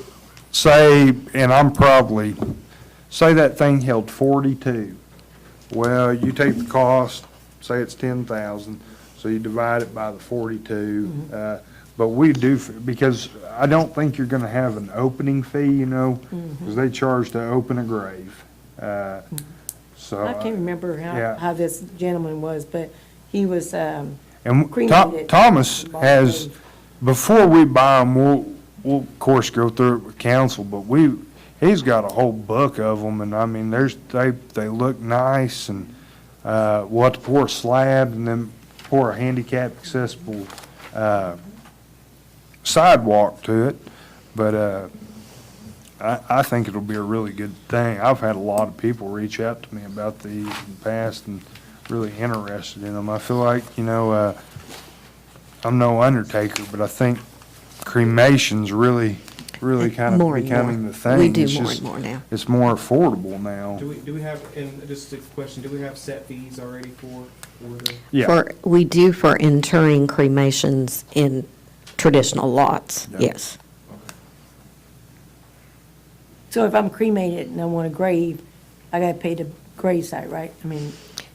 say, and I'm probably, say that thing held 42. Well, you take the cost, say it's 10,000, so you divide it by the 42. but we do, because I don't think you're gonna have an opening fee, you know, because they charge to open a grave. So. I can't remember yeah. how this gentleman was, but he was, And cremated. Thomas has, before we buy them, we'll of course go through it with council, but he's got a whole book of them, and I mean, they look nice, and we'll have to pour a slab and then pour a handicap accessible sidewalk to it, but I think it'll be a really good thing. I've had a lot of people reach out to me about these in the past and really interested in them. I feel like, you know, I'm no undertaker, but I think cremation's really kind of More and becoming more. the thing. We do It's more just- and more now. It's more affordable now. Do we have, and just a question, do we have set fees already for the? Yeah. We do for interring cremations in traditional lots, Yeah. yes. so if I'm cremated and I want a grave, I gotta pay the grave site, right? I mean,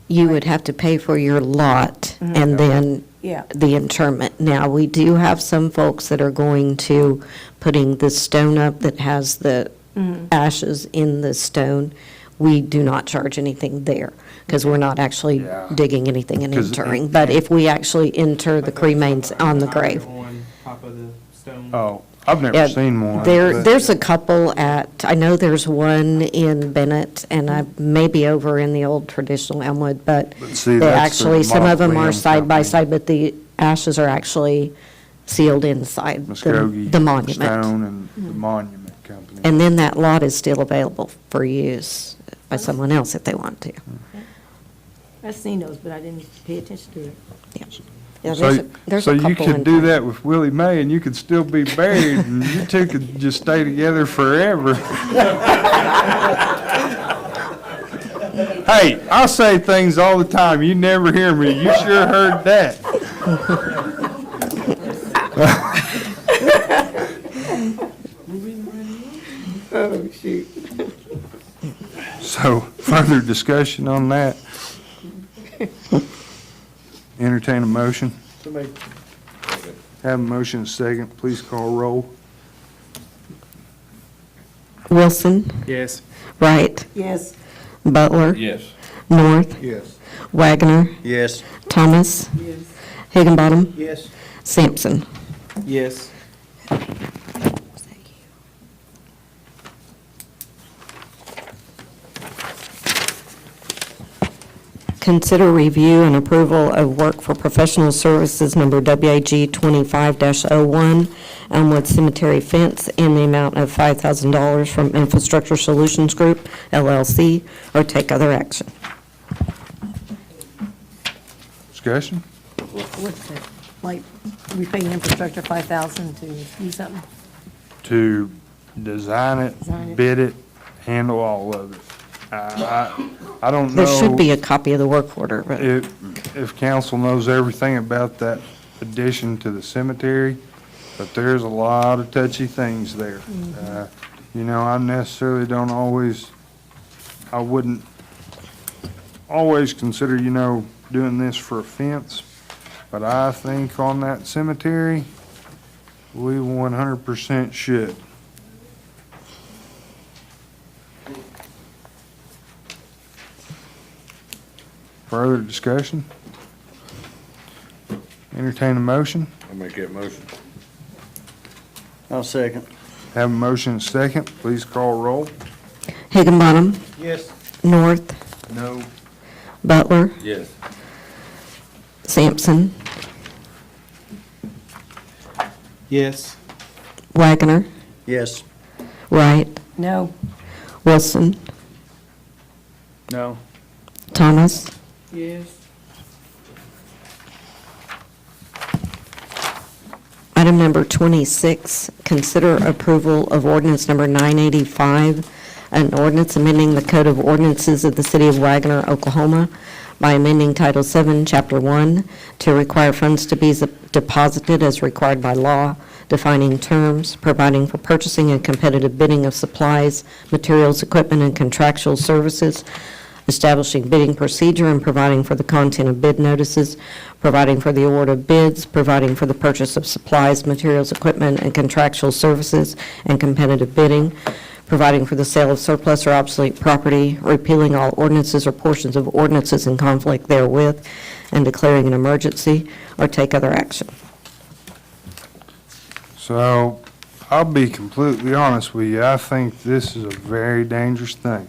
You would have to pay for your lot and then yeah. the interment. Now, we do have some folks that are going to putting the stone up that has the ashes in the stone. We do not charge anything there because we're not actually digging anything and 'Cause interring. But if we actually inter the cremains on the grave. On top of the stone? Oh, I've never Yeah, seen one. but- There's a couple I know there's one in Bennett, and I may be over in the old traditional Elmwood, but see, they that's the actually, some of them are mausoleum side by company. side, but the ashes are actually sealed inside Muskogee the monument. Stone and the Monument Company. And then that lot is still available for use by someone else if they want to. I've seen those, but I didn't pay attention to it. Yeah, So, there's so a you couple could in do that with Willie Mae, and you could still be buried, and you two could just stay together forever. Hey, I say things all the time. You never hear me. You sure heard that. Oh, shoot. So, further discussion on that? Entertain a motion. Have a motion second. Please call roll. Wilson, Yes. Wright, Yes. Butler. Yes. North, Yes. Wagoner, Yes. Thomas, Yes. Higginbottom, Yes. Sampson. Yes. Consider review and approval of work for professional services number WAG 25-01, Elmwood Cemetery Fence, in the amount of $5,000 from Infrastructure Solutions Group, LLC, or take other action. Discussion? What's that? Like, we pay infrastructure 5,000 to do something? To design Design it, it. bid it, handle all of it. I don't know. There should be a copy of the work order, but If council knows everything about that addition to the cemetery, but there's a lot of touchy things there. You know, I necessarily don't always, I wouldn't always consider, you know, doing this for a fence, but I think on that cemetery, we 100% should. Further discussion? Entertain a motion? I'll make that motion. I'll second. Have a motion and second. Please call roll. Higginbottom, Yes. North, No. Butler, Yes. Sampson, Yes. Wagoner, Yes. Wright, No. Wilson, No. Thomas, Yes. Item number 26, consider approval of ordinance number 985, an ordinance amending the Code of Ordinances of the City of Wagoner, Oklahoma by amending Title 7, Chapter 1, to require funds to be deposited as required by law, defining terms, providing for purchasing and competitive bidding of supplies, materials, equipment, and contractual services, establishing bidding procedure and providing for the content of bid notices, providing for the award of bids, providing for the purchase of supplies, materials, equipment, and contractual services, and competitive bidding, providing for the sale of surplus or obsolete property, repealing all ordinances or portions of ordinances in conflict therewith, and declaring an emergency, or take other action. So, I'll be completely honest with you, I think this is a very dangerous thing.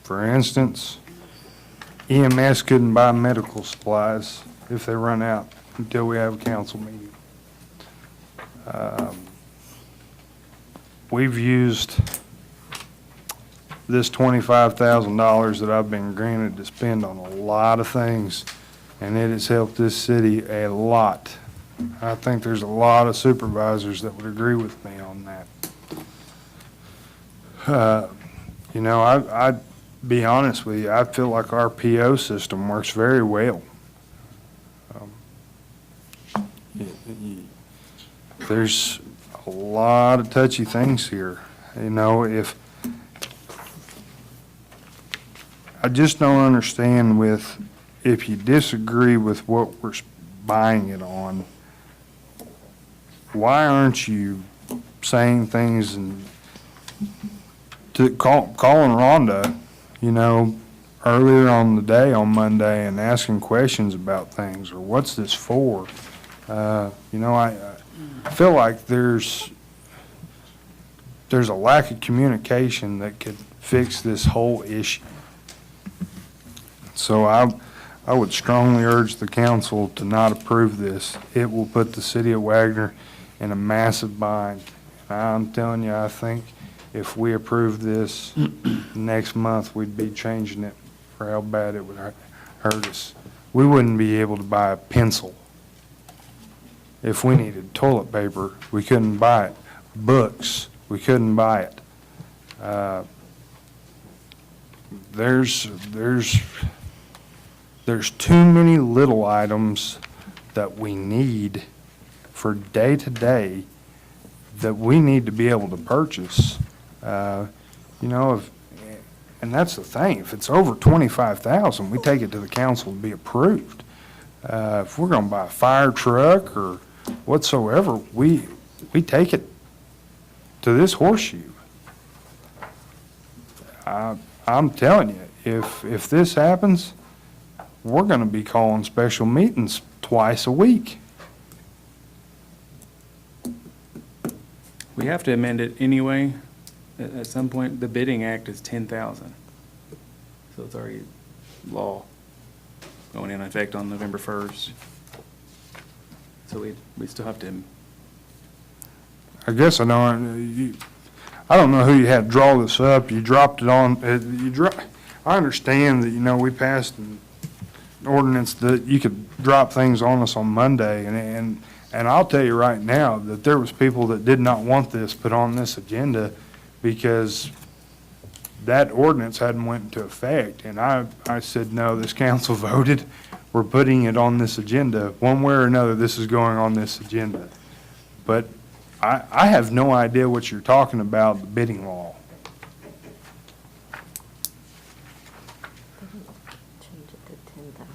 For instance, EMS couldn't buy medical supplies if they run out until we have a council meeting. We've used this $25,000 that I've been granted to spend on a lot of things, and it has helped this city a lot. I think there's a lot of supervisors that would agree with me on that. You know, I'd be honest with you, I feel like our PO system works very well. There's a lot of touchy things here. You know, I just don't understand if you disagree with what we're buying it on, why aren't you saying things and calling Rhonda, you know, earlier on the day on Monday and asking questions about things, or what's this for? You know, I feel like there's a lack of communication that could fix this whole issue. So I would strongly urge the council to not approve this. It will put the city of Wagoner in a massive bind. And I'm telling you, I think if we approve this next month, we'd be changing it for how bad it would hurt us. We wouldn't be able to buy a pencil. If we needed toilet paper, we couldn't buy it. Books, we couldn't buy it. There's too many little items that we need for day to day that we need to be able to purchase. You know, and that's the thing, if it's over $25,000, we take it to the council to be approved. If we're gonna buy a fire truck or whatsoever, we take it to this horseshoe. I'm telling you, if this happens, we're gonna be calling special meetings twice a week. We have to amend it anyway. At some point, the bidding act is 10,000. So it's already law going in effect on November 1st. So we still have to. I guess I don't know who you had draw this up. You dropped it on, I understand that, you know, we passed an ordinance that you could drop things on us on Monday, and I'll tell you right now that there was people that did not want this put on this agenda because that ordinance hadn't went into effect. And I said, no, this council voted, we're putting it on this agenda. One way or another, this is going on this agenda. But I have no idea what you're talking about, the bidding law. Change it to 10,000.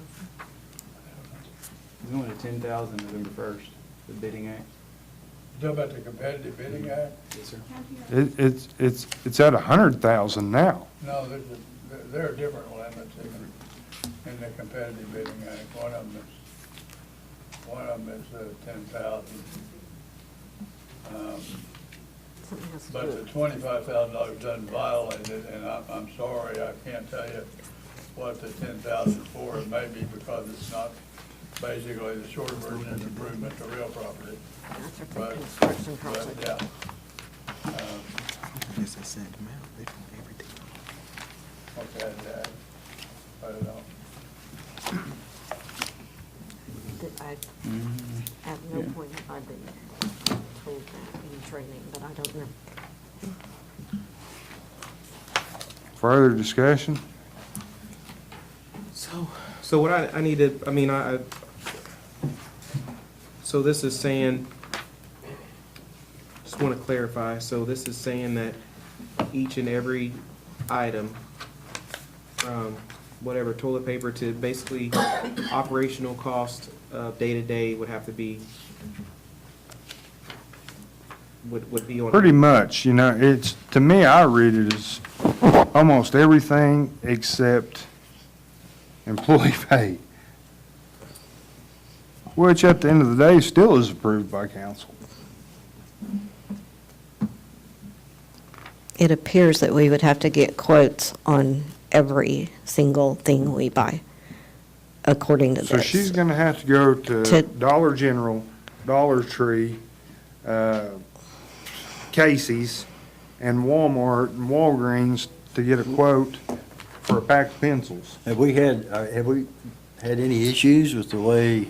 It's going to 10,000 November 1st, the bidding act. You talking about the competitive bidding act? Yes, sir. It's at 100,000 now. No, there are different limits in the competitive bidding act. One of them is 10,000. But the $25,000 doesn't violate it, and I'm sorry, I can't tell you what the 10,000 for. It may be because it's not basically the short version is improvement to real property. But yeah. Yes, I sent them out. They put everything on. Okay, Dad. I don't know. At no point have I been told that in training, but I don't know. Further discussion? So what I needed, I mean, so this is saying, just want to clarify, so this is saying that each and every item from whatever toilet paper to basically operational cost of day-to-day would have to be, would be on. Pretty much, it's, to me, I read it as almost everything except employee pay, which at the end of the day still is approved by council. It appears that we would have to get quotes on every single thing we buy, according to this. So she's gonna have to go to Dollar General, Dollar Tree, Casey's, and Walmart and Walgreens to get a quote for a pack of pencils. Have we had any issues with the way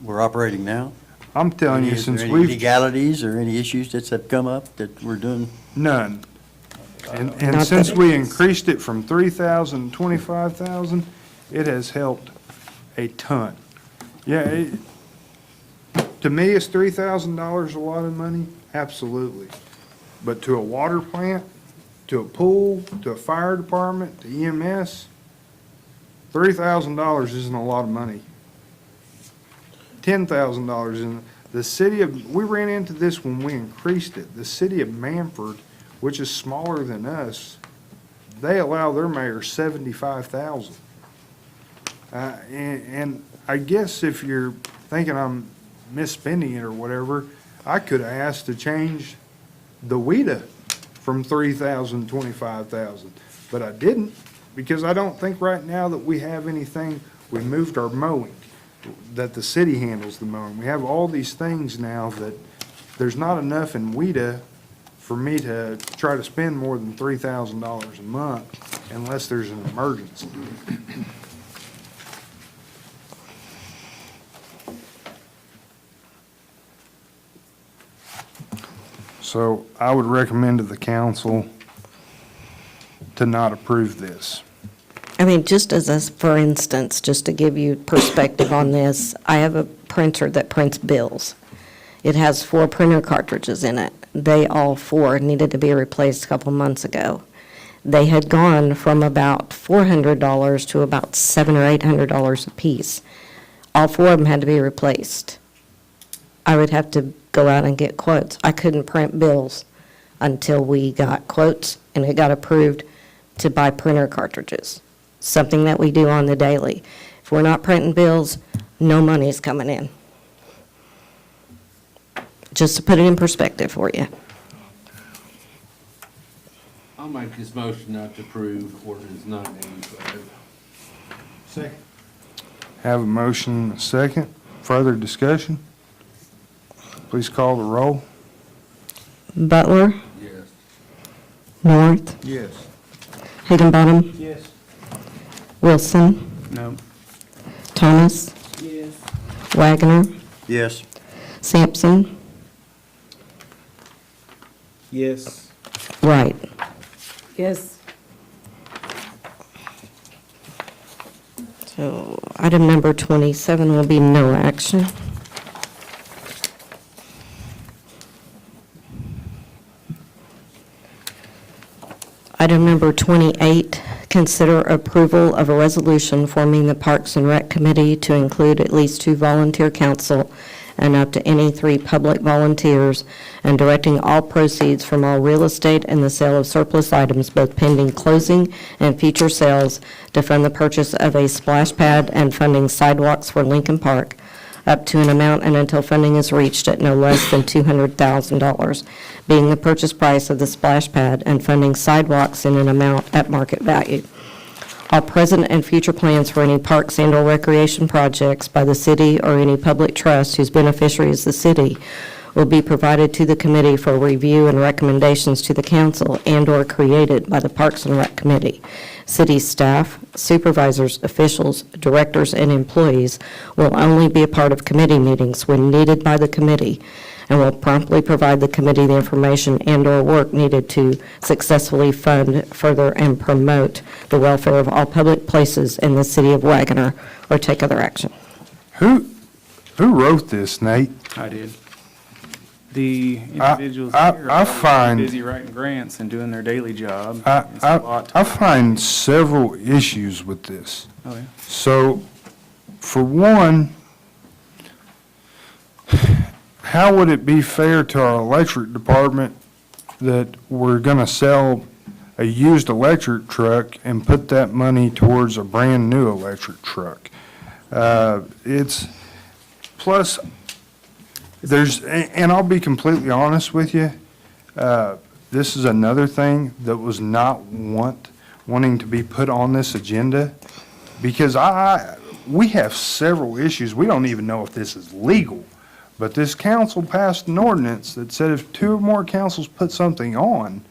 we're operating now? I'm telling you, Is since there any we've, legalities or any issues that have come up that we're doing? none. And Not since that we it's- increased it from 3,000 to 25,000, it has helped a ton. Yeah, to me, is $3,000 a lot of money? Absolutely. But to a water plant, to a pool, to a fire department, to EMS, $3,000 isn't a lot of money. $10,000 in the city of, we ran into this when we increased it. The city of Manford, which is smaller than us, they allow their mayor 75,000. And I guess if you're thinking I'm misspending it or whatever, I could have asked to change the WEDA from 3,000 to 25,000, but I didn't, because I don't think right now that we have anything. We moved our mowing, that the city handles the mowing. We have all these things now that there's not enough in WEDA for me to try to spend more than $3,000 a month unless there's an emergency. So I would recommend to the council to not approve this. I mean, just as a, for instance, just to give you perspective on this, I have a printer that prints bills. It has 4 printer cartridges in it. They all 4 needed to be replaced a couple months ago. They had gone from about $400 to about $700 or $800 a piece. All 4 of them had to be replaced. I would have to go out and get quotes. I couldn't print bills until we got quotes and it got approved to buy printer cartridges, something that we do on the daily. If we're not printing bills, no money's coming in. Just to put it in perspective for you. I'll make this motion not to approve ordinance 985. Second. Have a motion, a second. Further discussion? Please call the roll. Butler, Yes. North, Yes. Higginbottom, Yes. Wilson, No. Thomas, Yes. Wagoner, Yes. Sampson, Yes. Wright. Yes. So item number 27 will be no action. Item number 28, consider approval of a resolution forming the Parks and Rec Committee to include at least 2 volunteer council and up to any 3 public volunteers, and directing all proceeds from all real estate and the sale of surplus items, both pending closing and future sales, to fund the purchase of a splash pad and funding sidewalks for Lincoln Park, up to an amount and until funding is reached at no less than $200,000, being the purchase price of the splash pad and funding sidewalks in an amount at market value. All present and future plans for any parks and/or recreation projects by the city or any public trust whose beneficiary is the city will be provided to the committee for review and recommendations to the council and/or created by the Parks and Rec Committee. City staff, supervisors, officials, directors, and employees will only be a part of committee meetings when needed by the committee and will promptly provide the committee the information and/or work needed to successfully fund, further, and promote the welfare of all public places in the city of Wagoner or take other action. Who wrote this, Nate? I did. The individuals here I are find- busy writing grants and doing their daily job. It's a lot. I find several issues with this. Oh, yeah. So, for one, how would it be fair to our electric department that we're gonna sell a used electric truck and put that money towards a brand-new electric truck? It's, plus, and I'll be completely honest with you, this is another thing that was not wanting to be put on this agenda, because we have several issues. We don't even know if this is legal, but this council passed an ordinance that said if 2 or more councils put something on,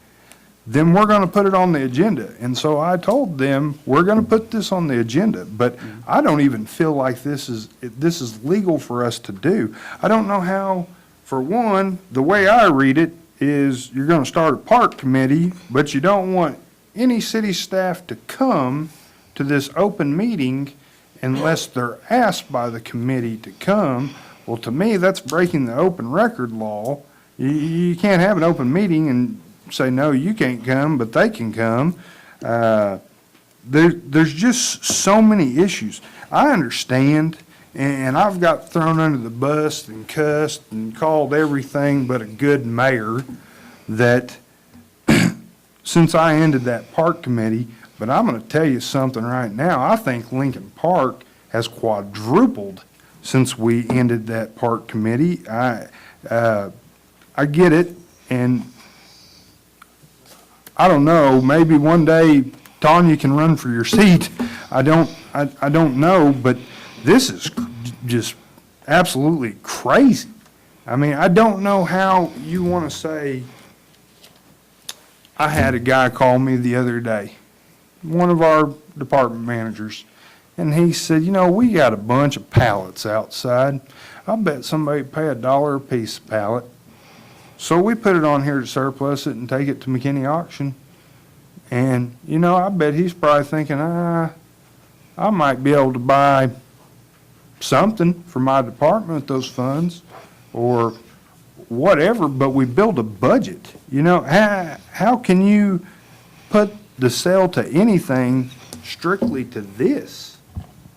then we're going to put it on the agenda. And so I told them, we're going to put this on the agenda, but I don't even feel like this is legal for us to do. I don't know how, for one, the way I read it is you're going to start a park committee, but you don't want any city staff to come to this open meeting unless they're asked by the committee to come. Well, to me, that's breaking the open record law. You can't have an open meeting and say, no, you can't come, but they can come. There's just so many issues. I understand, and I've got thrown under the bus and cussed and called everything but a good mayor that since I ended that park committee, but I'm going to tell you something right now. I think Lincoln Park has quadrupled since we ended that park committee. I get it, and I don't know, maybe one day Tanya can run for your seat. I don't know, but this is just absolutely crazy. I mean, I don't know how you want to say. I had a guy call me the other day, one of our department managers, and he said, you know, we got a bunch of pallets outside. I bet somebody pay $1 a piece a pallet. So we put it on here to surplus it and take it to McKinney auction. And, you know, I bet he's probably thinking, I might be able to buy something for my department with those funds or whatever, but we build a budget. You know, how can you put the sale to anything strictly to this?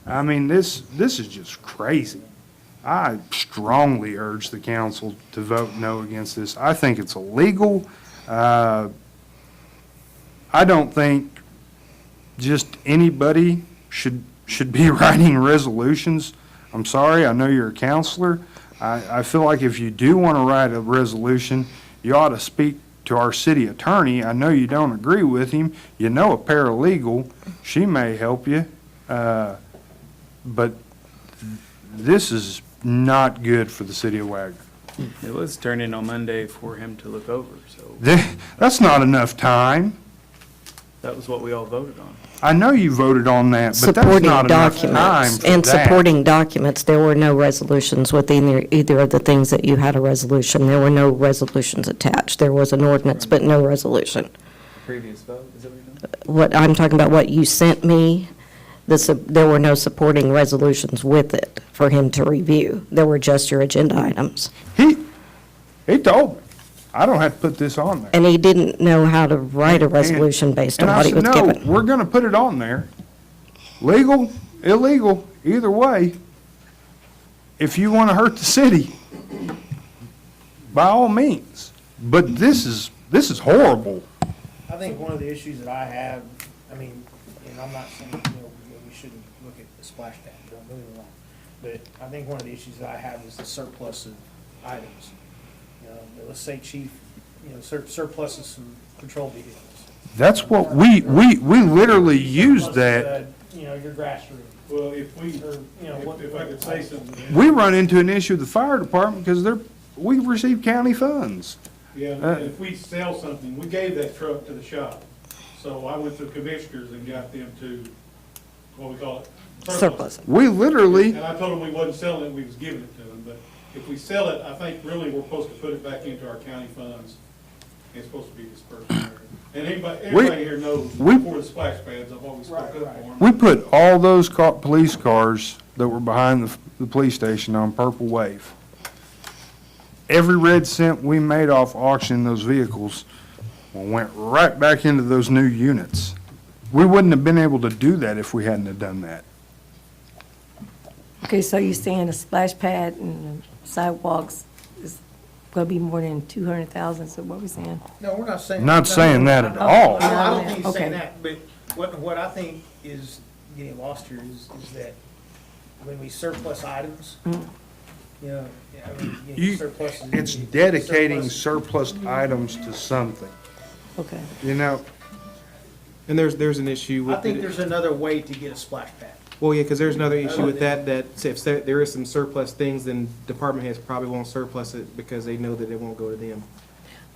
I mean, this is just crazy. I strongly urge the council to vote no against this. I think it's illegal. I don't think just anybody should be writing resolutions. I'm sorry, I know you're a counselor. I feel like if you do want to write a resolution, you ought to speak to our city attorney. I know you don't agree with him. You know a paralegal, she may help you. But this is not good for the city of Wagoner. It was turned in on Monday for him to look over, so That's not enough time. that was what we all voted on. I know you voted on that, but that's Supporting not enough time documents. for And that. supporting documents, there were no resolutions with either of the things that you had a resolution. There were no resolutions attached. There was an ordinance, but no resolution. Previous vote, is that what you're doing? What, I'm talking about what you sent me, there were no supporting resolutions with it for him to review. There were just your agenda items. He told me, I don't have to put this on there. And he didn't know how to write a resolution based on what he was And I said, given. no, we're going to put it on there. Legal, illegal, either way. If you want to hurt the city, by all means. But this is horrible. I think one of the issues that I have, I mean, and I'm not saying, we shouldn't look at the splash pad, don't get me wrong. But I think one of the issues that I have is the surplus of items. Let's say chief, surplus of some patrol vehicles. That's what we literally use that. Your grass room. Well, if I could say something. We run into an issue with the fire department because we receive county funds. Yeah, and if we sell something, we gave that truck to the shop. So I went to commissioners and got them to, what we call it? Surplus. We literally. And I told them we wasn't selling it, we was giving it to them. But if we sell it, I think really we're supposed to put it back into our county funds. It's supposed to be dispersed there. And everybody here knows, before the splash pads, I've always spoke up for them. We put all those police cars that were behind the police station on Purple Wave. every red cent we made off auctioning those vehicles went right back into those new units. We wouldn't have been able to do that if we hadn't have done that. Okay, so you're saying the splash pad and the sidewalks is gonna be more than 200,000, so what we saying? No, we're not saying. Not saying that at all. I don't think he's Okay. saying that, but what I think is getting lost here is that when we surplus items, you know, I mean, You, surplus. it's dedicating surplus items to something, Okay. you know? And there's an issue with. I think there's another way to get a splash pad. Well, yeah, because there's another issue with that if there is some surplus things, then department heads probably won't surplus it because they know that it won't go to them.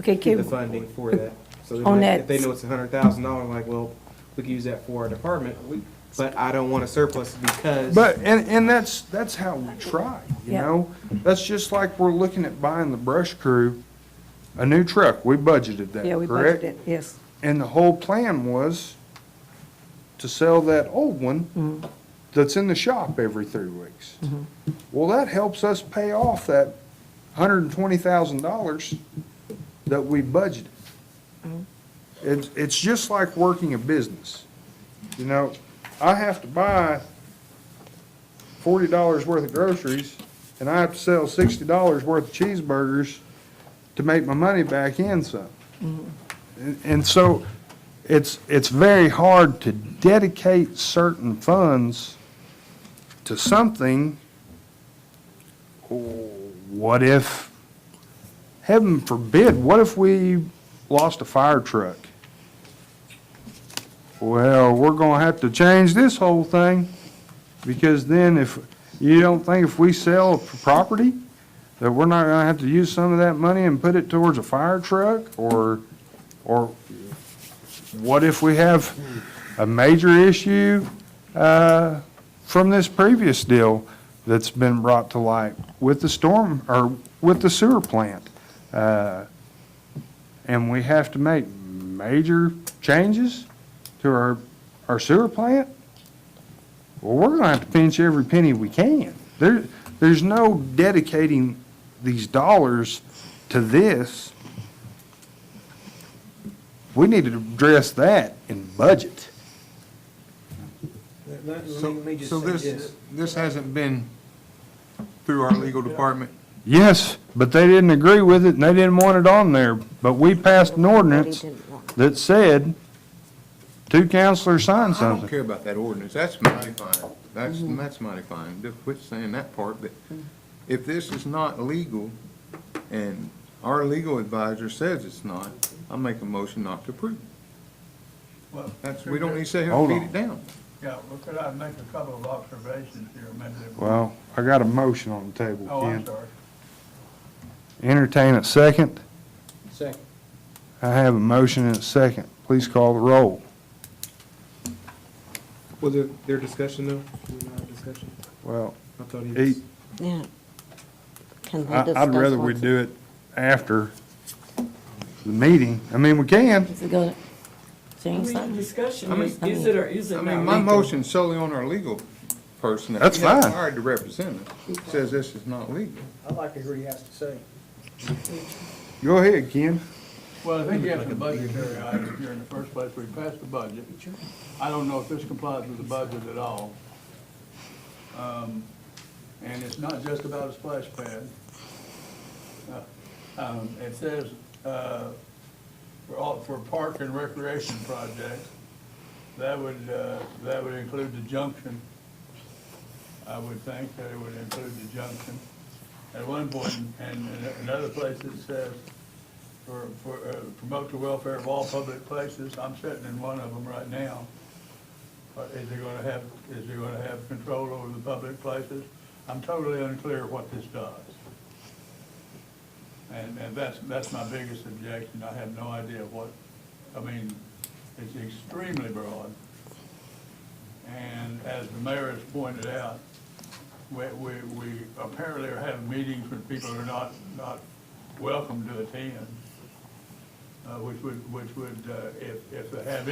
Okay, The funding for that. So they On might- that- if they know it's $100,000, like, well, we could use that for our department, but I don't want to surplus it because. But, and that's how we try, you Yeah. know? That's just like we're looking at buying the brush crew a new truck. We budgeted that, Yeah, we correct? budgeted, yes. And the whole plan was to sell that old one that's in the shop every 3 weeks. Well, that helps us pay off that $120,000 that we budgeted. It's just like working a business. You know, I have to buy $40 worth of groceries, and I have to sell $60 worth of cheeseburgers to make my money back in some. And so it's very hard to dedicate certain funds to something. What if, heaven forbid, what if we lost a fire truck? Well, we're gonna have to change this whole thing, because then if, you don't think if we sell a property, that we're not gonna have to use some of that money and put it towards a fire truck? Or what if we have a major issue from this previous deal that's been brought to light with the storm, or with the sewer plant? And we have to make major changes to our sewer plant? Well, we're gonna have to pinch every penny we can. There's no dedicating these dollars to this. We need to address that in budget. Let me just So say this hasn't been through our legal department? Yes, but they didn't agree with it and they didn't want it on there. But we passed an ordinance that said 2 counselors signed I don't something. care about that ordinance, that's mighty fine, that's mighty fine, just quit saying that part, but if this is not legal, and our legal advisor says it's not, I make a motion not to approve. Well, We don't need to sit here Hold and beat on. it down. Yeah, well, could I make a couple of observations here, maybe? Well, I got a motion on the table, Oh, I'm Ken. sorry. Entertain a second. Second. I have a motion and a second. Please call the roll. Was there discussion though? Did we not have discussion? Well, I thought he was. Yeah. Can they I'd discuss rather we what's- do it after the meeting. I mean, we can. Is it gonna change something? Discussion, I mean- is it or is it I not mean, my legal? motion's solely on our legal person. that That's we have fine. hired to represent us, says this is not legal. I'd like to hear what he has to say. Go ahead, Ken. Well, I think you have some budgetary items here in the first place. We passed the budget. I don't know if this complies with the budget at all. And it's not just about a splash pad. It says, for park and recreation projects, that would include the junction. I would think that it would include the junction. At one point, and in other places, it says, promote the welfare of all public places. I'm sitting in one of them right now. Is he gonna have control over the public places? I'm totally unclear what this does. And that's my biggest objection. I have no idea it's extremely broad. And as the mayor has pointed out, we apparently are having meetings when people are not welcome to attend. Which would, if they have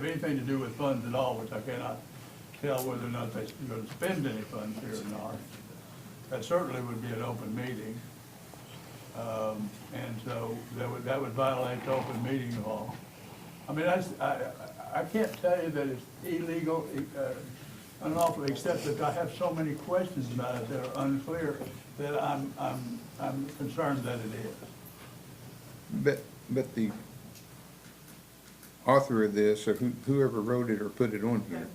anything to do with funds at all, which I cannot tell whether or not they're going to spend any funds here or not, that certainly would be an open meeting. And so that would violate the open meeting law. I mean, I can't tell you that it's illegal, unlawful, except that I have so many questions about it that are unclear that I'm concerned that it is. But the author of this, or whoever wrote it or put it on here,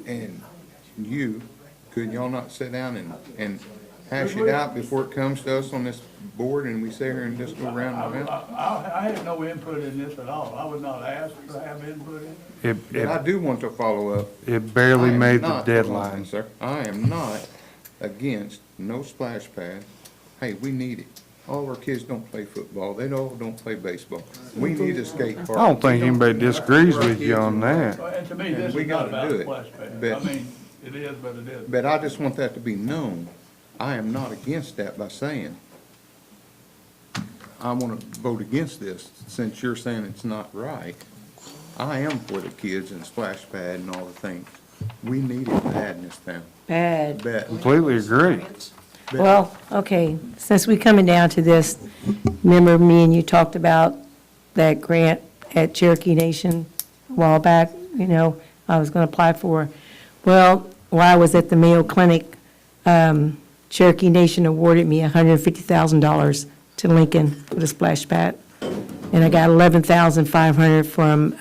and could y'all not sit down and hash it out before it comes to us on this board and we sit here and just go round and round? I had no input in this at all. I was not asked to have input in it. But I do want to follow up. It barely I am made the not- deadline. Sir, I am not against no splash pad. Hey, we need it. All of our kids don't play football. They all don't play baseball. We need a skate park. I don't think anybody disagrees with you on that. And to me, this We is not gotta about do a it. splash pad. But- I mean, it is, but it isn't. But I just want that to be known. I am not against that by saying, I want to vote against this, since you're saying it's not right. I am for the kids and splash pad and all the things. We need it bad in this town. Bad. Bad. Completely agree. Well, okay, since we're coming down to this, remember me and you talked about that grant at Cherokee Nation a while back, I was gonna apply for. Well, while I was at the Mayo Clinic, Cherokee Nation awarded me $150,000 to Lincoln for the splash pad. And I got $11,500 from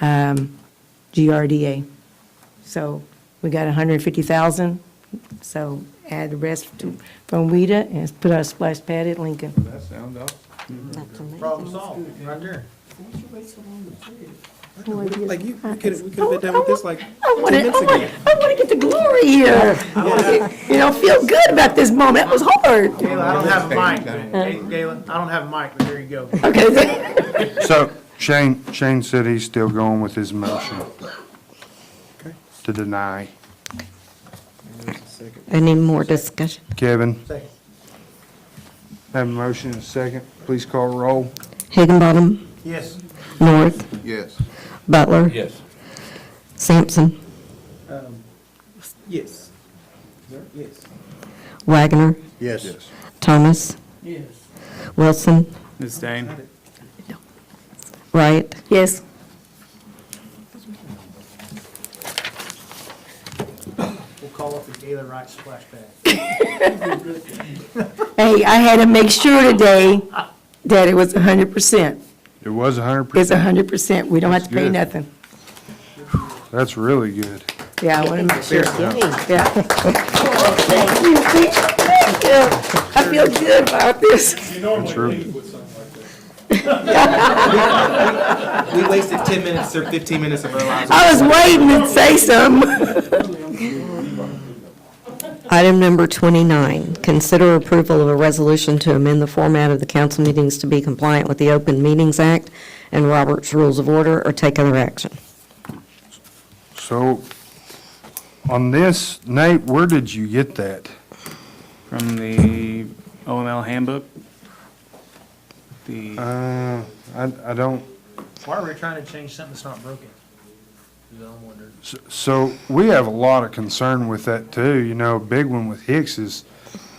GRDA. So we got $150,000, so add the rest from WEDA and put our splash pad at Lincoln. That sounds awesome. Problem solved, right there. Like we could have been done with this like I want to get the glory here. Feel good about this moment. That was hard. Gayla, I don't have a mic. Gayla, I don't have a mic, but there you go. Okay. So Shane said he's still going with his motion to deny. Any more discussion? Kevin, Second. have a motion and a second. Please call roll. Higginbottom, Yes. North, Yes. Butler, Yes. Sampson, Yes. Yes. Wagoner, Yes. Thomas, Yes. Wilson, Ms. Dane? Wright, Yes. We'll call up the Gayla Wright splash pad. Hey, I had to make sure today that it was 100%. It was 100%. It's 100%. We don't have to pay good. nothing. That's really good. Yeah, I want to make sure. Yeah. Thank you. Thank you. I feel good about this. That's really, We wasted 10 minutes or 15 minutes of our lives. I was waiting to say something. Item number 29, consider approval of a resolution to amend the format of the council meetings to be compliant with the Open Meetings Act and Robert's Rules of Order, or take other action. so on this, Nate, where did you get that? From the OML handbook? I don't, Why are we trying to change something that's not broken? Is what I'm wondering. so we have a lot of concern with that too. A big one with Hicks is,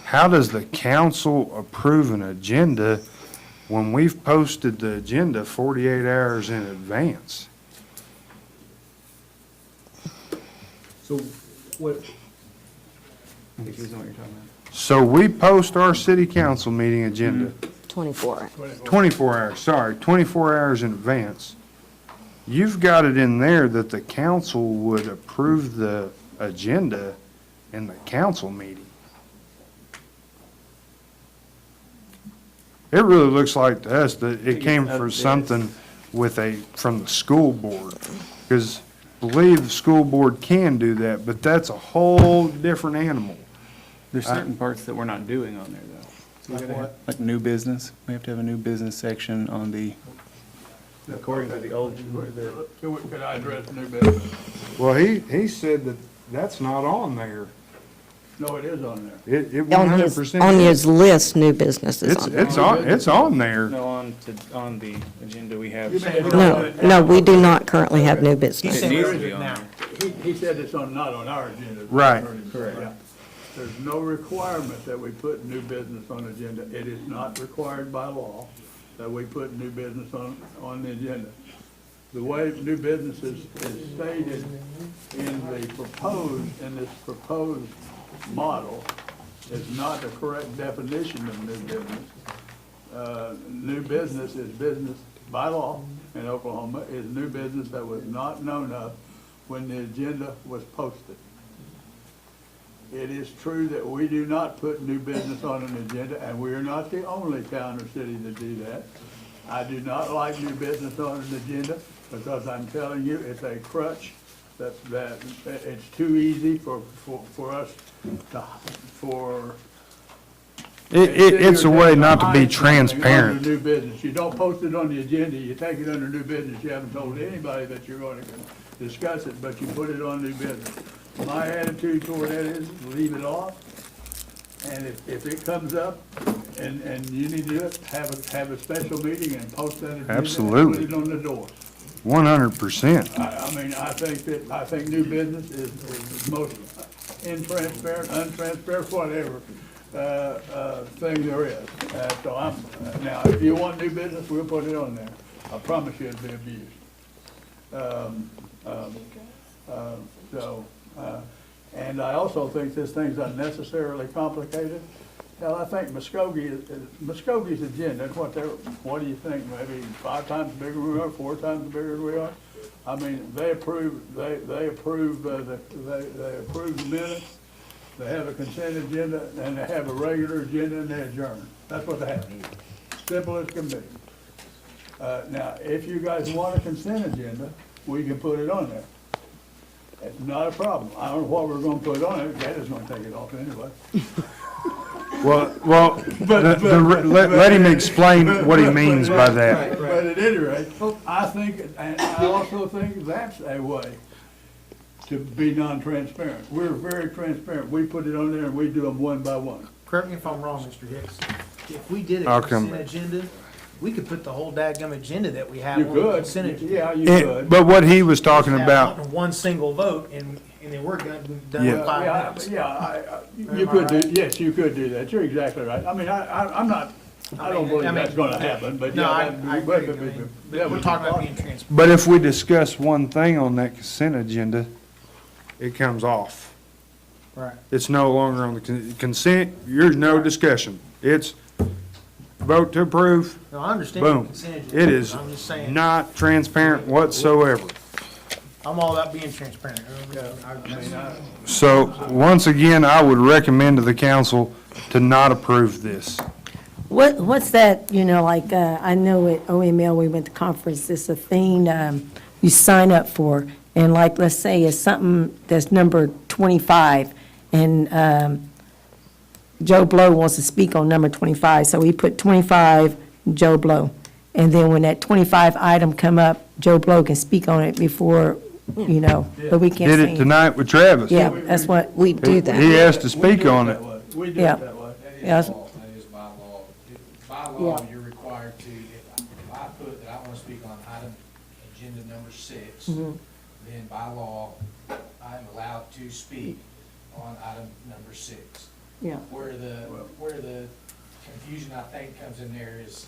how does the council approve an agenda when we've posted the agenda 48 hours in advance? So what? Confused on what you're talking about. So we post our city council meeting agenda 24. 24 hours in advance. You've got it in there that the council would approve the agenda in the council meeting. It really looks like to us that it came from something from the school board. Because believe the school board can do that, but that's a whole different animal. There's certain parts that we're not doing on there, though. Like what? Like new business. We have to have a new business section on the, According to the old, Could I address new business? Well, he said that that's not on there. No, it is on there. It 100% On is. his list, new business is on. It's on there. no, on the agenda we have. No, we do not currently have new He business. said needs there to is be it on now. He said it's not on our agenda. Right. Correct. There's no requirement that we put new business on the agenda. It is not required by law that we put new business on the agenda. The way new business is stated in this proposed model is not the correct definition of new business. New business is business by law in Oklahoma, is new business that was not known of when the agenda was posted. It is true that we do not put new business on an agenda, and we are not the only town or city to do that. I do not like new business on an agenda because I'm telling you, it's a crutch that it's too easy for us It's a way not to be Under transparent. new business. You don't post it on the agenda, you take it under new business, you haven't told anybody that you're going to discuss it, but you put it on new business. My attitude toward that is leave it off, and if it comes up and you need to do it, have a special meeting and post that agenda. Absolutely. And put it on the door. 100%. I mean, I think new business is the most intransparent, untransparent, whatever, thing there is. So now, if you want new business, we'll put it on there. I promise you it'll be abused. And I also think this thing's unnecessarily complicated. Hell, I think Muskogee's agenda, what do you think, maybe 5 times bigger than we are, 4 times bigger than we are? I mean, they approve the minutes, they have a consent agenda, and they have a regular agenda, and they adjourn. That's what they have. Simple as can be. Now, if you guys want a consent agenda, we can put it on there. It's not a problem. I don't know what we're gonna put on it, Dad is gonna take it off anyway. Well, let him explain what he means by that. But at any rate, I think, and I also think that's a way to be non-transparent. We're very transparent. We put it on there and we do them one by one. Correct me if I'm wrong, Mr. Hicks. If we did I'll a come consent agenda, we could put the whole dadgum agenda that we have You on the could. consent agenda. Yeah, you could. But what he was talking Have about, it on one single vote, and then we're done Yeah. in 5 minutes. You could do, yes, you could do that. You're exactly right. I mean, I'm not, I don't believe that's gonna happen, but No, yeah. I that'd be- agree. that We're would talking about be being transparent. but if we discuss one thing on that consent agenda, it comes off. Right. It's no longer on the consent, there's no discussion. It's vote to approve, No, I understand the boom. consent agenda. It is I'm just saying, not transparent whatsoever. I'm all about being transparent. So, once again, I would recommend to the council to not approve this. What's that, like, I know at OML, we went to conference, it's a thing you sign up for, and like, let's say it's something that's number 25, and Joe Blow wants to speak on number 25, so we put 25, Joe Blow. And then when that 25 item come up, Joe Blow can speak on it before, but we can't Did say. it tonight with Travis. Yeah, that's what, we do that. He asked to speak on it. We do Yeah. it that way. Yeah. That is by law. By law, you're required to, if I put that I want to speak on item agenda number 6, then by law, I'm allowed to speak on item number 6. Yeah. Where the confusion, I think, comes in there is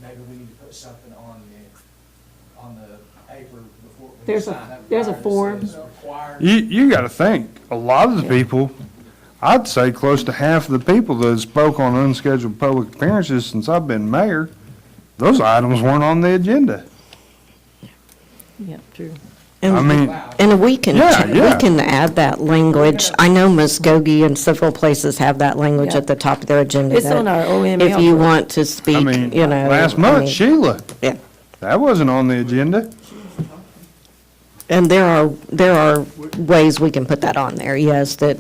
maybe we need to put something on the paper before we There's sign up. there's a prior that form. says required. You gotta think, a lot of the people, I'd say close to half of the people that spoke on unscheduled public appearances since I've been mayor, those items weren't on the agenda. Yeah, true. I mean, And we can, Yeah, yeah. we can add that language. I know Muskogee and several places have that language Yeah. at the top of their agenda. It's that on our OML. If you want to speak, I mean, know. last I month, mean, Sheila, Yeah. that wasn't on the agenda. And there are ways we can put that on there, yes, that,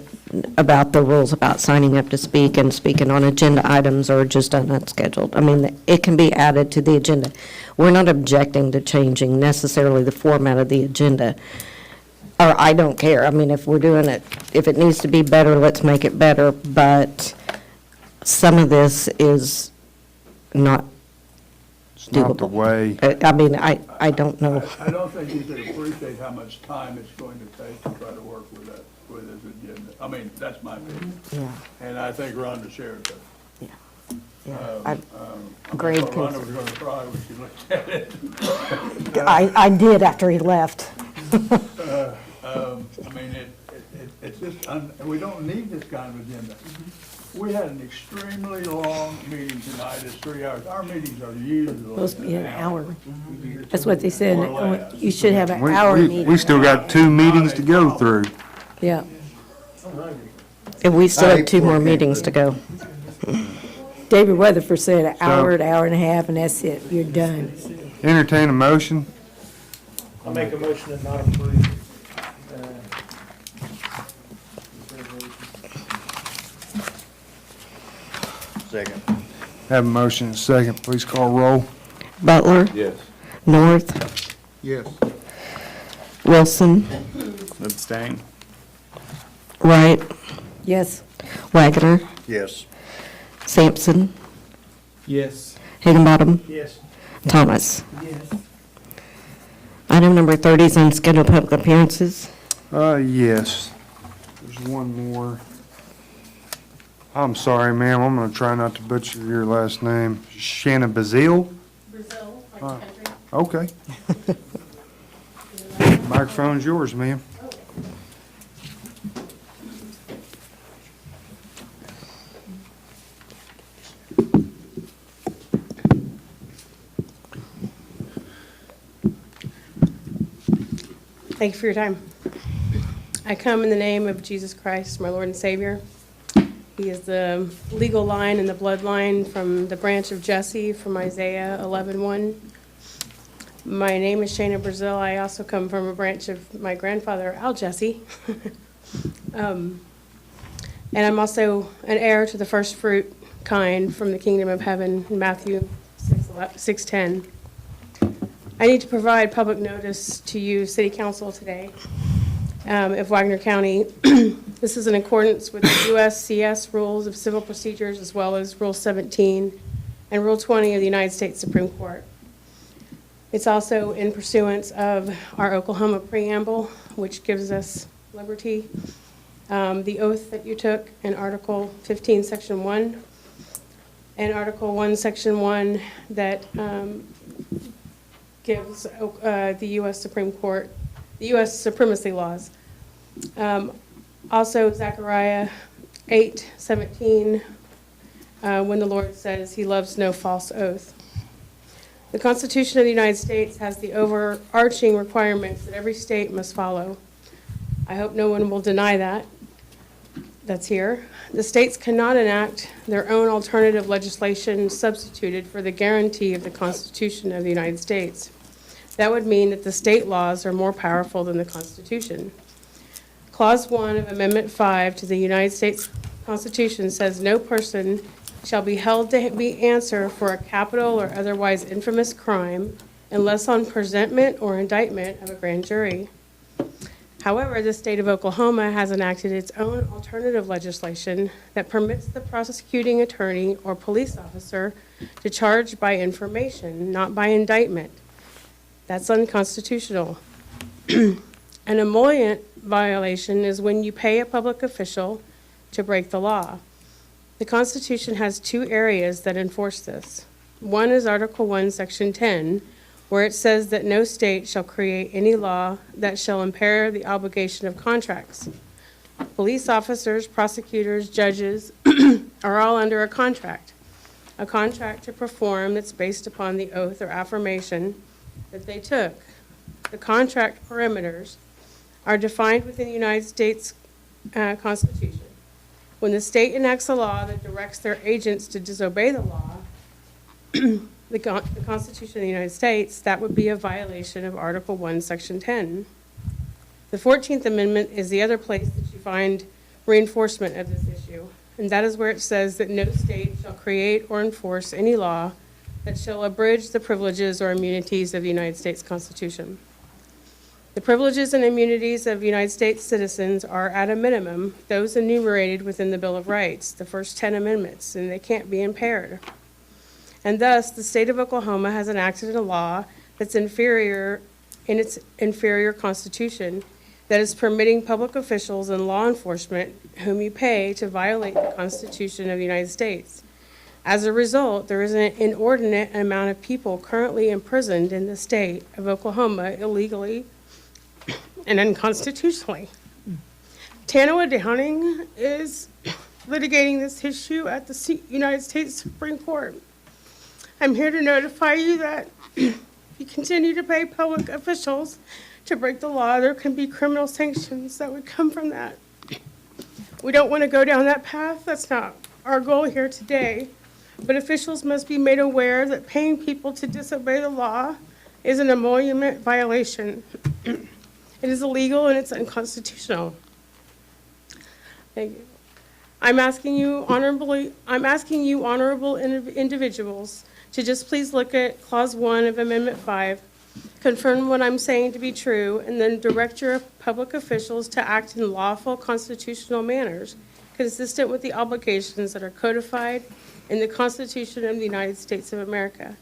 about the rules about signing up to speak and speaking on agenda items or just on unscheduled. I mean, it can be added to the agenda. We're not objecting to changing necessarily the format of the agenda, or I don't care. I mean, if we're doing it, if it needs to be better, let's make it better, but some of this is not not the doable. way. I mean, I don't know. I don't think you can appreciate how much time it's going to take to try to work with that, with this agenda. I mean, that's my opinion. Yeah. And I think Rhonda shares that. Grade Rhonda was gonna cry when she looked at it. I did after he left. I mean, it's just, we don't need this kind of agenda. We had an extremely long meeting tonight, it's 3 hours. Our meetings are usually Supposed to be an hour. Mm-hmm. That's what they said. Or less. You should have an We- hour we- meeting. We still got 2 meetings to go through. Yeah. And we still have 2 more meetings to go. David Weatherford said an hour, an hour and a half, and that's it. You're done. Entertain a motion. I'll make a motion to not approve. Second. Have a motion and a second. Please call roll. Butler. Yes. North. Yes. Wilson. Abstain. Wright. Yes. Wagoner. Yes. Sampson. Yes. Higginbottom. Yes. Thomas. Yes. Item number 30 is unscheduled public appearances. Yes. There's one more. I'm sorry, ma'am. I'm gonna try not to butcher your last name. Shanna Bazile? Brazil, like the country. Okay. Microphone's yours, ma'am. Thank you for your time. I come in the name of Jesus Christ, my Lord and Savior. He is the legal line and the bloodline from the branch of Jesse from Isaiah 11:1. My name is Shana Brazil. I also come from a branch of my grandfather, Al Jesse. And I'm also an heir to the first fruit kind from the kingdom of heaven, in Matthew 6:10. I need to provide public notice to you, City Council, today of Wagoner County. This is in accordance with the USCS Rules of Civil Procedures as well as Rule 17 and Rule 20 of the United States Supreme Court. It's also in pursuance of our Oklahoma preamble, which gives us liberty. The oath that you took in Article 15, Section 1, and Article 1, Section 1 that gives the U.S. Supreme Court, the U.S. supremacy laws. Also, Zechariah 8:17, when the Lord says he loves no false oath. The Constitution of the United States has the overarching requirements that every state must follow. I hope no one will deny that. That's here. The states cannot enact their own alternative legislation substituted for the guarantee of the Constitution of the United States. That would mean that the state laws are more powerful than the Constitution. Clause 1 of Amendment 5 to the United States Constitution says no person shall be held to be answer for a capital or otherwise infamous crime unless on presentment or indictment of a grand jury. However, the state of Oklahoma has enacted its own alternative legislation that permits the prosecuting attorney or police officer to charge by information, not by indictment. That's unconstitutional. An emollient violation is when you pay a public official to break the law. The Constitution has 2 areas that enforce this. One is Article 1, Section 10, where it says that no state shall create any law that shall impair the obligation of contracts. Police officers, prosecutors, judges are all under a contract to perform that's based upon the oath or affirmation that they took. The contract perimeters are defined within the United States Constitution. When the state enacts a law that directs their agents to disobey the law, the Constitution of the United States, that would be a violation of Article 1, Section 10. The 14th Amendment is the other place that you find reinforcement of this issue, and that is where it says that no state shall create or enforce any law that shall abridge the privileges or immunities of the United States Constitution. The privileges and immunities of United States citizens are, at a minimum, those enumerated within the Bill of Rights, the first 10 amendments, and they can't be impaired. And thus, the state of Oklahoma has enacted a law that's inferior in its inferior constitution that is permitting public officials and law enforcement whom you pay to violate the Constitution of the United States. As a result, there is an inordinate amount of people currently imprisoned in the state of Oklahoma illegally and unconstitutionally. Tanoa Downing is litigating this issue at the United States Supreme Court. I'm here to notify you that if you continue to pay public officials to break the law, there can be criminal sanctions that would come from that. We don't want to go down that path. That's not our goal here today. But officials must be made aware that paying people to disobey the law is an emolument violation. It is illegal and it's unconstitutional. Thank you. I'm asking you honorable individuals to just please look at Clause 1 of Amendment 5, confirm what I'm saying to be true, and then direct your public officials to act in lawful constitutional manners consistent with the obligations that are codified in the Constitution of the United States of America.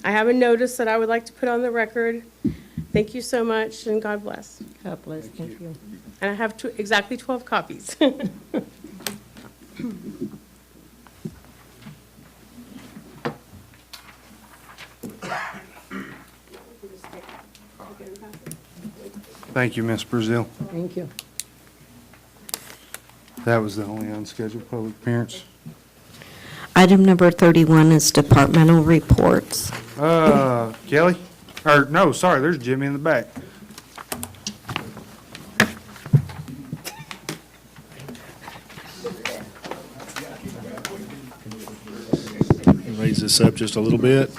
I have a notice that I would like to put on the record. Thank you so much, and God bless. God bless, thank you. And I have exactly 12 copies. Thank you, Ms. Brazil. Thank you. That was the only unscheduled public appearance. Item number 31 is departmental reports. Kelly? Or, no, sorry, there's Jimmy in the back. Raise this up just a little bit.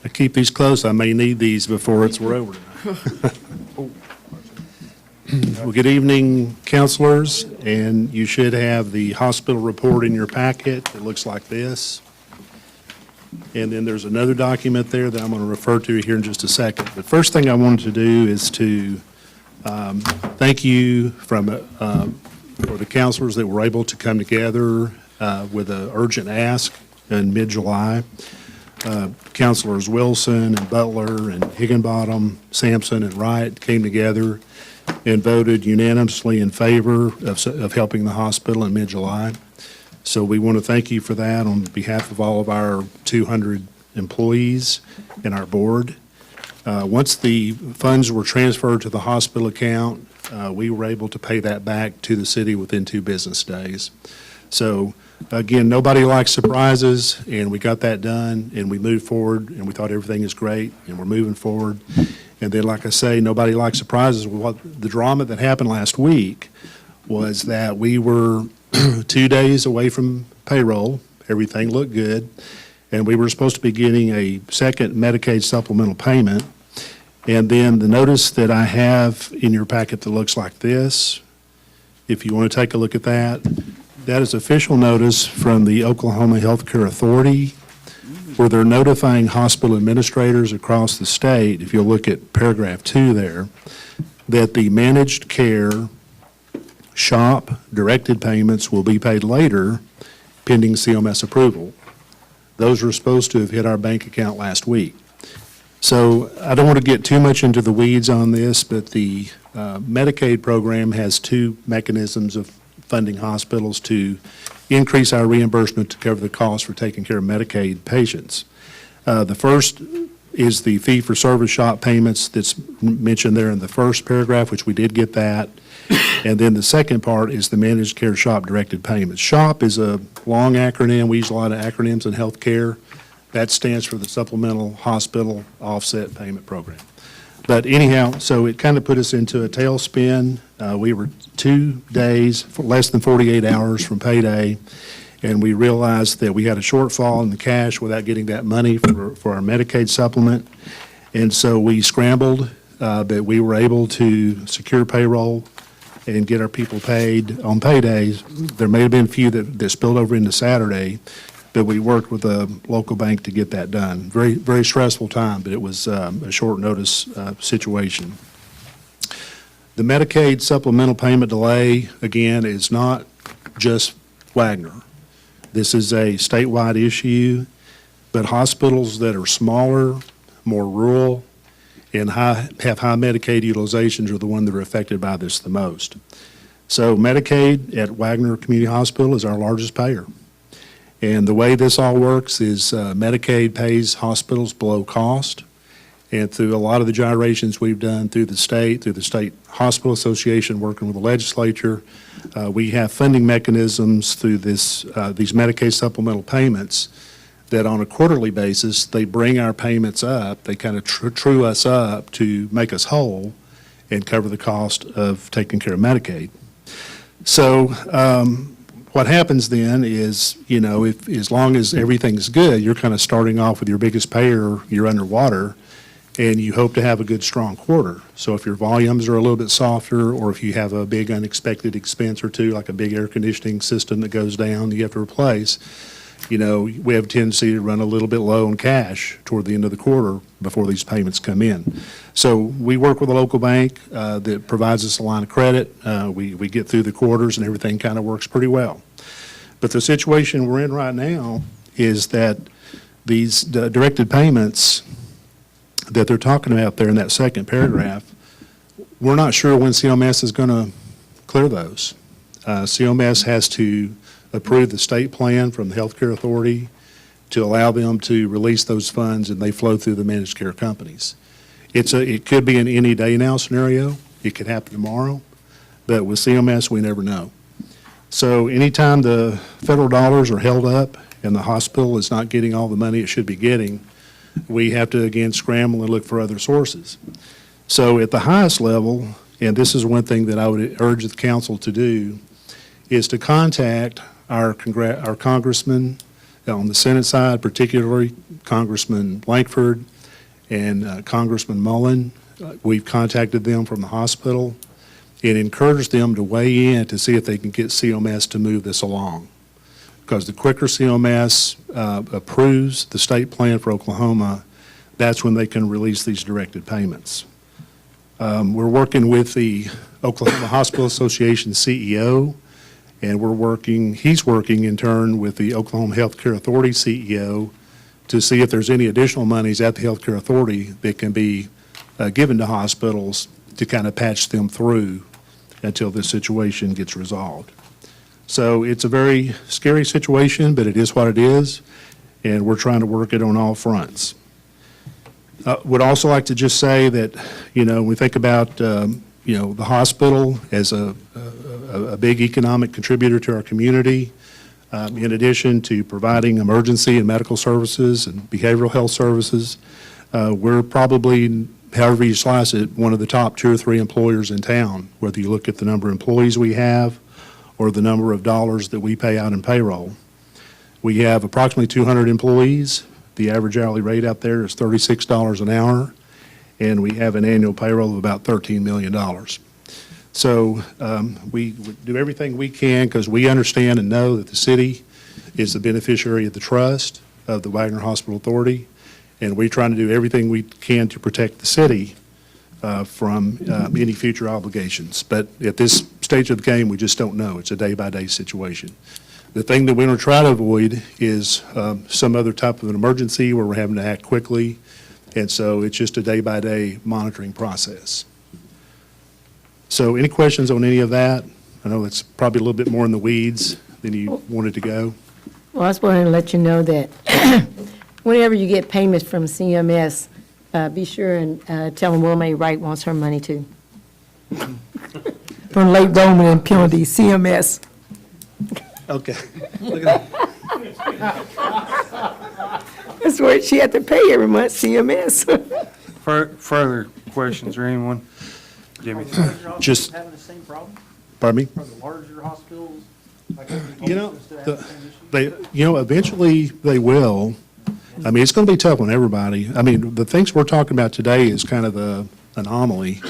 I keep these close. I may need these before we're over. Well, good evening, counselors, and you should have the hospital report in your packet. It looks like this. And then there's another document there that I'm going to refer to here in just a second. The first thing I wanted to do is to thank you for the counselors that were able to come together with an urgent ask in mid-July. Counselors Wilson and Butler and Higginbottom, Sampson and Wright came together and voted unanimously in favor of helping the hospital in mid-July. So we want to thank you for that on behalf of all of our 200 employees and our board. Once the funds were transferred to the hospital account, we were able to pay that back to the city within 2 business days. So again, nobody likes surprises, and we got that done, and we moved forward, and we thought everything is great, and we're moving forward. And then, like I say, nobody likes surprises. The drama that happened last week was that we were 2 days away from payroll. Everything looked good, and we were supposed to be getting a second Medicaid supplemental payment. And then the notice that I have in your packet that looks like this, if you want to take a look at that, that is official notice from the Oklahoma Healthcare Authority, where they're notifying hospital administrators across the state, if you'll look at paragraph 2 there, that the managed care SHOP directed payments will be paid later pending CMS approval. Those were supposed to have hit our bank account last week. So I don't want to get too much into the weeds on this, but the Medicaid program has 2 mechanisms of funding hospitals to increase our reimbursement to cover the cost for taking care of Medicaid patients. The first is the fee-for-service SHOP payments that's mentioned there in the first paragraph, which we did get that. And then the second part is the managed care SHOP directed payments. SHOP is a long acronym. We use a lot of acronyms in healthcare. That stands for the Supplemental Hospital Offset Payment Program. But anyhow, so it kind of put us into a tailspin. We were 2 days, less than 48 hours from payday, and we realized that we had a shortfall in the cash without getting that money for our Medicaid supplement. And so we scrambled, but we were able to secure payroll and get our people paid on paydays. There may have been a few that spilled over into Saturday, but we worked with a local bank to get that done. Very, very stressful time, but it was a short notice situation. The Medicaid supplemental payment delay, again, is not just Wagoner. This is a statewide issue, but hospitals that are smaller, more rural, and have high Medicaid utilizations are the ones that are affected by this the most. So Medicaid at Wagoner Community Hospital is our largest payer. And the way this all works is Medicaid pays hospitals below cost. And through a lot of the gyrations we've done through the State Hospital Association, working with the legislature, we have funding mechanisms through these Medicaid supplemental payments that on a quarterly basis, they bring our payments up, they kind of true us up to make us whole and cover the cost of taking care of Medicaid. So what happens then is, you know, if as long as everything's good, you're kind of starting off with your biggest payer, you're underwater, and you hope to have a good, strong quarter. So if your volumes are a little bit softer, or if you have a big unexpected expense or two, like a big air conditioning system that goes down that you have to replace, you know, we have a tendency to run a little bit low on cash toward the end of the quarter before these payments come in. So we work with a local bank that provides us a line of credit. We get through the quarters and everything kind of works pretty well. But the situation we're in right now is that these directed payments that they're talking about there in that second paragraph, we're not sure when CMS is going to clear those. CMS has to approve the state plan from the Healthcare Authority to allow them to release those funds, and they flow through the managed care companies. It could be an any day now scenario. It could happen tomorrow, but with CMS, we never know. So anytime the federal dollars are held up and the hospital is not getting all the money it should be getting, we have to, again, scramble and look for other sources. So at the highest level, and this is one thing that I would urge the council to do, is to contact our congressmen on the Senate side, particularly Congressman Lankford and Congressman Mullen. We've contacted them from the hospital and encouraged them to weigh in to see if they can get CMS to move this along. Because the quicker CMS approves the state plan for Oklahoma, that's when they can release these directed payments. We're working with the Oklahoma Hospital Association CEO, and he's working in turn with the Oklahoma Healthcare Authority CEO to see if there's any additional monies at the Healthcare Authority that can be given to hospitals to kind of patch them through until this situation gets resolved. So it's a very scary situation, but it is what it is, and we're trying to work it on all fronts. Would also like to just say that, you know, when we think about, you know, the hospital as a big economic contributor to our community, in addition to providing emergency and medical services and behavioral health services, we're probably, however you slice it, one of the top 2 or 3 employers in town, whether you look at the number of employees we have or the number of dollars that we pay out in payroll. We have approximately 200 employees. The average hourly rate out there is $36 an hour, and we have an annual payroll of about $13 million. So we do everything we can because we understand and know that the city is the beneficiary of the trust of the Wagoner Hospital Authority, and we're trying to do everything we can to protect the city from any future obligations. But at this stage of the game, we just don't know. It's a day-by-day situation. The thing that we want to try to avoid is some other type of an emergency where we're having to act quickly, and so it's just a day-by-day monitoring process. So any questions on any of that? I know it's probably a little bit more in the weeds than you wanted to go. Well, I just wanted to let you know that whenever you get payments from CMS, be sure and tell them Wilma Wright wants her money too. From late Roman and penalty, CMS. Okay. Look at that. That's what she had to pay every month, CMS. Further questions or anyone? Jimmy? Just, Having the same problem? pardon me? Are the larger hospitals, like, You know, eventually they will. I mean, it's going to be tough on everybody. I mean, the things we're talking about today is kind of the anomaly,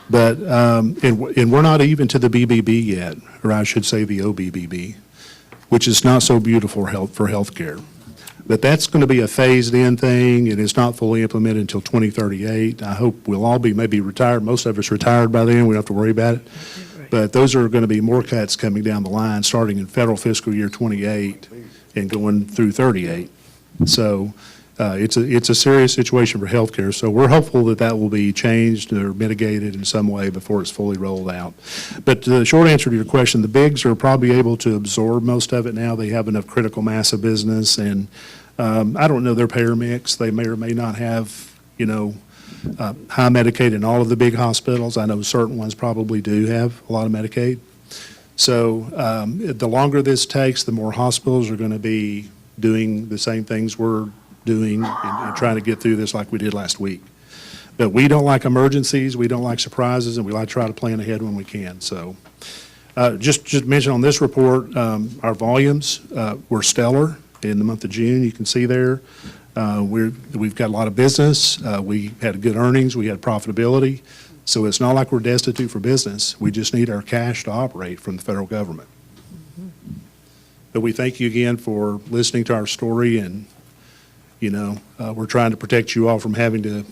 but, and we're not even to the BBB yet, or I should say the OBBB, which is not so beautiful for healthcare. But that's going to be a phased-in thing, and it's not fully implemented until 2038. I hope we'll all be maybe retired. Most of us retired by then. We don't have to worry about it. But those are going to be more cuts coming down the line, starting in federal fiscal year 28 and going through 38. So it's a serious situation for healthcare. So we're hopeful that that will be changed or mitigated in some way before it's fully rolled out. But the short answer to your question, the bigs are probably able to absorb most of it now. They have enough critical mass of business, and I don't know their payer mix. They may or may not have, high Medicaid in all of the big hospitals. I know certain ones probably do have a lot of Medicaid. So the longer this takes, the more hospitals are going to be doing the same things we're doing and trying to get through this like we did last week. But we don't like emergencies, we don't like surprises, and we like to try to plan ahead when we can. So just mention on this report, our volumes were stellar in the month of June. You can see there. We've got a lot of business. We had good earnings. We had profitability. So it's not like we're destitute for business. We just need our cash to operate from the federal government. But we thank you again for listening to our story, and, we're trying to protect you all from having to,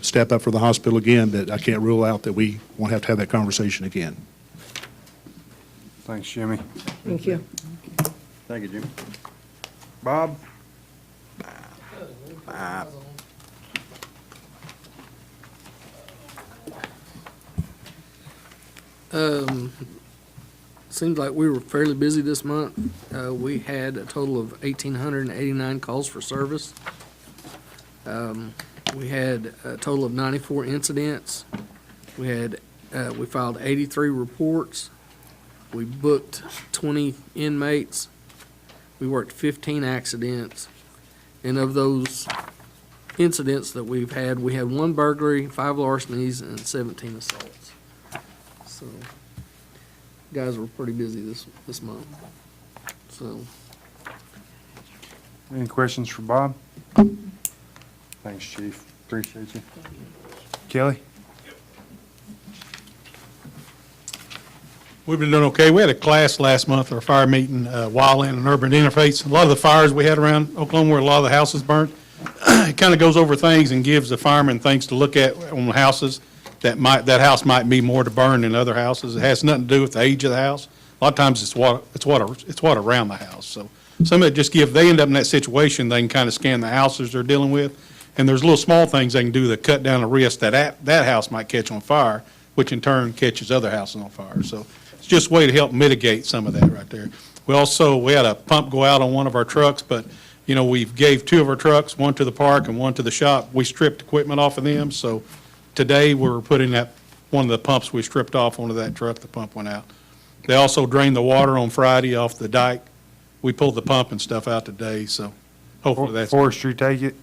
step up for the hospital again, but I can't rule out that we won't have to have that conversation again. Thanks, Jimmy. Thank you. Thank you, Jimmy. Bob? Seems like we were fairly busy this month. We had a total of 1,889 calls for service. We had a total of 94 incidents. We filed 83 reports. We booked 20 inmates. We worked 15 accidents. And of those incidents that we had 1 burglary, 5 larcenies, and 17 assaults. So, guys were pretty busy this month. So, Any questions for Bob? Thanks, Chief. Appreciate you. Kelly? We've been doing okay. We had a class last month, our fire meeting, wildland and urban interface. A lot of the fires we had around Oklahoma where a lot of the houses burnt, it kind of goes over things and gives the firemen things to look at on houses that house might be more to burn than other houses. It has nothing to do with the age of the house. A lot of times it's what around the house. So some of it just they end up in that situation, they can kind of scan the houses they're dealing with. And there's little small things they can do that cut down the risk that house might catch on fire, which in turn catches other houses on fire. So it's just a way to help mitigate some of that right there. We had a pump go out on one of our trucks, but we gave 2 of our trucks, one to the park and one to the shop. We stripped equipment off of them. So today we're putting one of the pumps we stripped off onto that truck. The pump went out. They also drained the water on Friday off the dike. We pulled the pump and stuff out today. So hopefully that's. Forestry take it?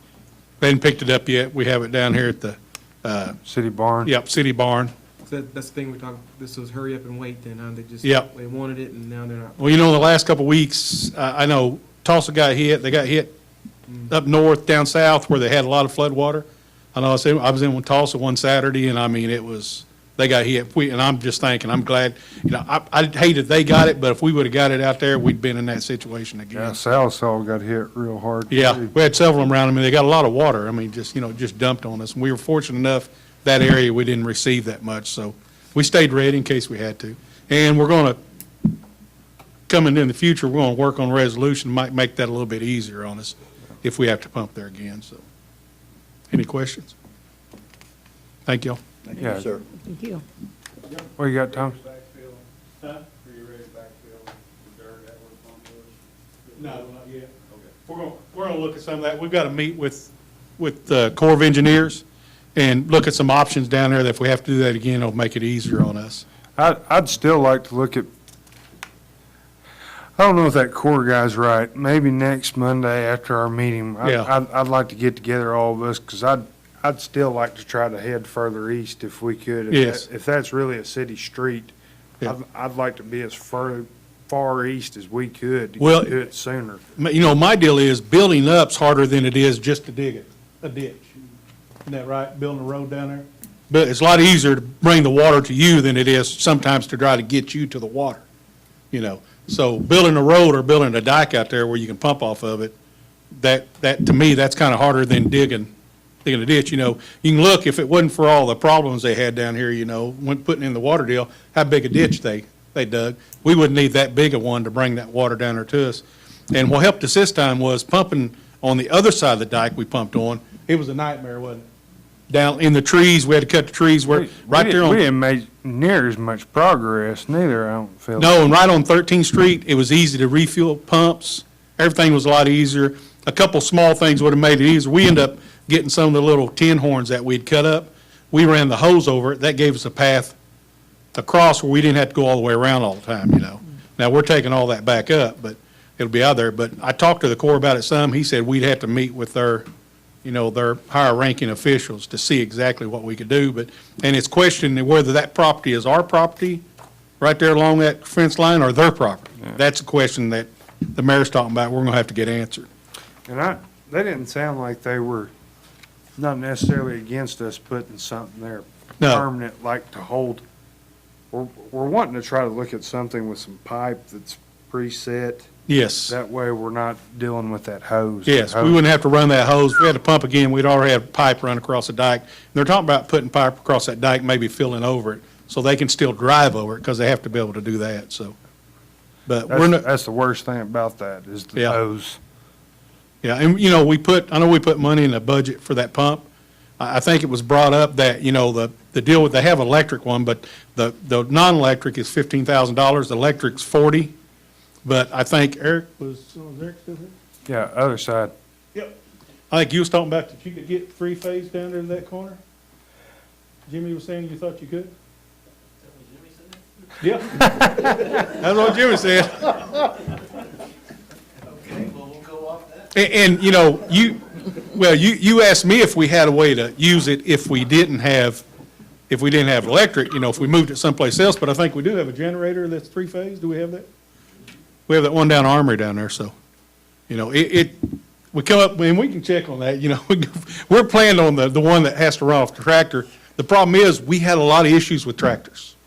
They hadn't picked it up yet. We have it down here at the City barn? Yep, city barn. So that's the thing we talked, this was hurry up and wait then, they just. Yep. They wanted it and now they're not. Well, the last couple of weeks, I know Tulsa got hit. They got hit up north, down south, where they had a lot of flood water. I know I was in with Tulsa one Saturday, and I mean, they got hit. And I'm just thinking, I'm glad, I hated they got it, but if we would have got it out there, we'd been in that situation again. Yeah, Salisol got hit real hard. Yeah, too. we had several of them around them, and they got a lot of water. I mean, just dumped on us. And we were fortunate enough, that area, we didn't receive that much. So we stayed ready in case we had to. And we're going to, coming in the future, we're going to work on a resolution, might make that a little bit easier on us if we have to pump there again. So, any questions? Thank y'all. Thank Yeah. you, sir. Thank you. What you got, Tom? Huh? Are you ready to backfill the dirt that we're pumped with? No, not yet. Okay. We're gonna look at some of that. We've got to meet with the Corps of Engineers and look at some options down there that if we have to do that again, it'll make it easier on us. I'd still like to look at, I don't know if that Corps guy's right. Maybe next Monday after our meeting, Yeah. I'd like to get together all of us, because I'd still like to try to head further east if we could. Yes. If that's really a city street, Yeah. I'd like to be as far east as we could to Well, do it sooner. My deal is building up's harder than it is just to dig a ditch. Isn't that right? Building a road down there? But it's a lot easier to bring the water to you than it is sometimes to try to get you to the water, So building a road or building a dike out there where you can pump off of it, that to me, that's kind of harder than digging a ditch. You can look, if it wasn't for all the problems they had down here, when putting in the water deal, how big a ditch they dug. We wouldn't need that big a one to bring that water down there to us. And what helped us this time was pumping on the other side of the dike we pumped on. It was a nightmare, wasn't it? Down in the trees, we had to cut the trees where, right there on. We didn't make near as much progress neither, I don't feel. No, and right on 13th Street, it was easy to refuel pumps. Everything was a lot easier. A couple small things would have made it easier. We ended up getting some of the little tin horns that we'd cut up. We ran the hose over it. That gave us a path across where we didn't have to go all the way around all the time, you know. Now, we're taking all that back up, but it'll be out there. But I talked to the Corps about it some. He said we'd have to meet with their, you know, their higher ranking officials to see exactly what we could do. But, and it's questioning whether that property is our property right there along that fence line or their property. That's a question that the mayor's talking about. We're gonna have to get answered. And they didn't sound like they were not necessarily against us putting something there No. permanent, like to hold. We're wanting to try to look at something with some pipe that's preset. Yes. That way we're not dealing with that hose. Yes, we wouldn't have to run that hose. If we had to pump again, we'd already have pipe run across the dike. And they're talking about putting pipe across that dike, maybe filling over it, so they can still drive over it, because they have to be able to do that, so. But we're not. That's the worst thing about that, is the Yeah. hose. Yeah, and, you know, I know we put money in the budget for that pump. I think it was brought up that, you know, the deal with, they have electric one, but the non-electric is $15,000, the electric's 40. But I think Eric Eric still here? Yeah, other side. Yep. I think you was talking about that you could get three-phase down there in that corner? Jimmy was saying you thought you could? Yeah. That's what Jimmy said. Okay, well, we'll go off that. And, you know, you asked me if we had a way to use it if we didn't have electric, you know, if we moved it someplace else, but I think we do have a generator that's three-phase. Do we have that? We have that one down Armory down there, so, you know, we come up, and we can check on that, you know. We're planning on the one that has to run off the tractor. The problem is, we had a lot of issues with tractors.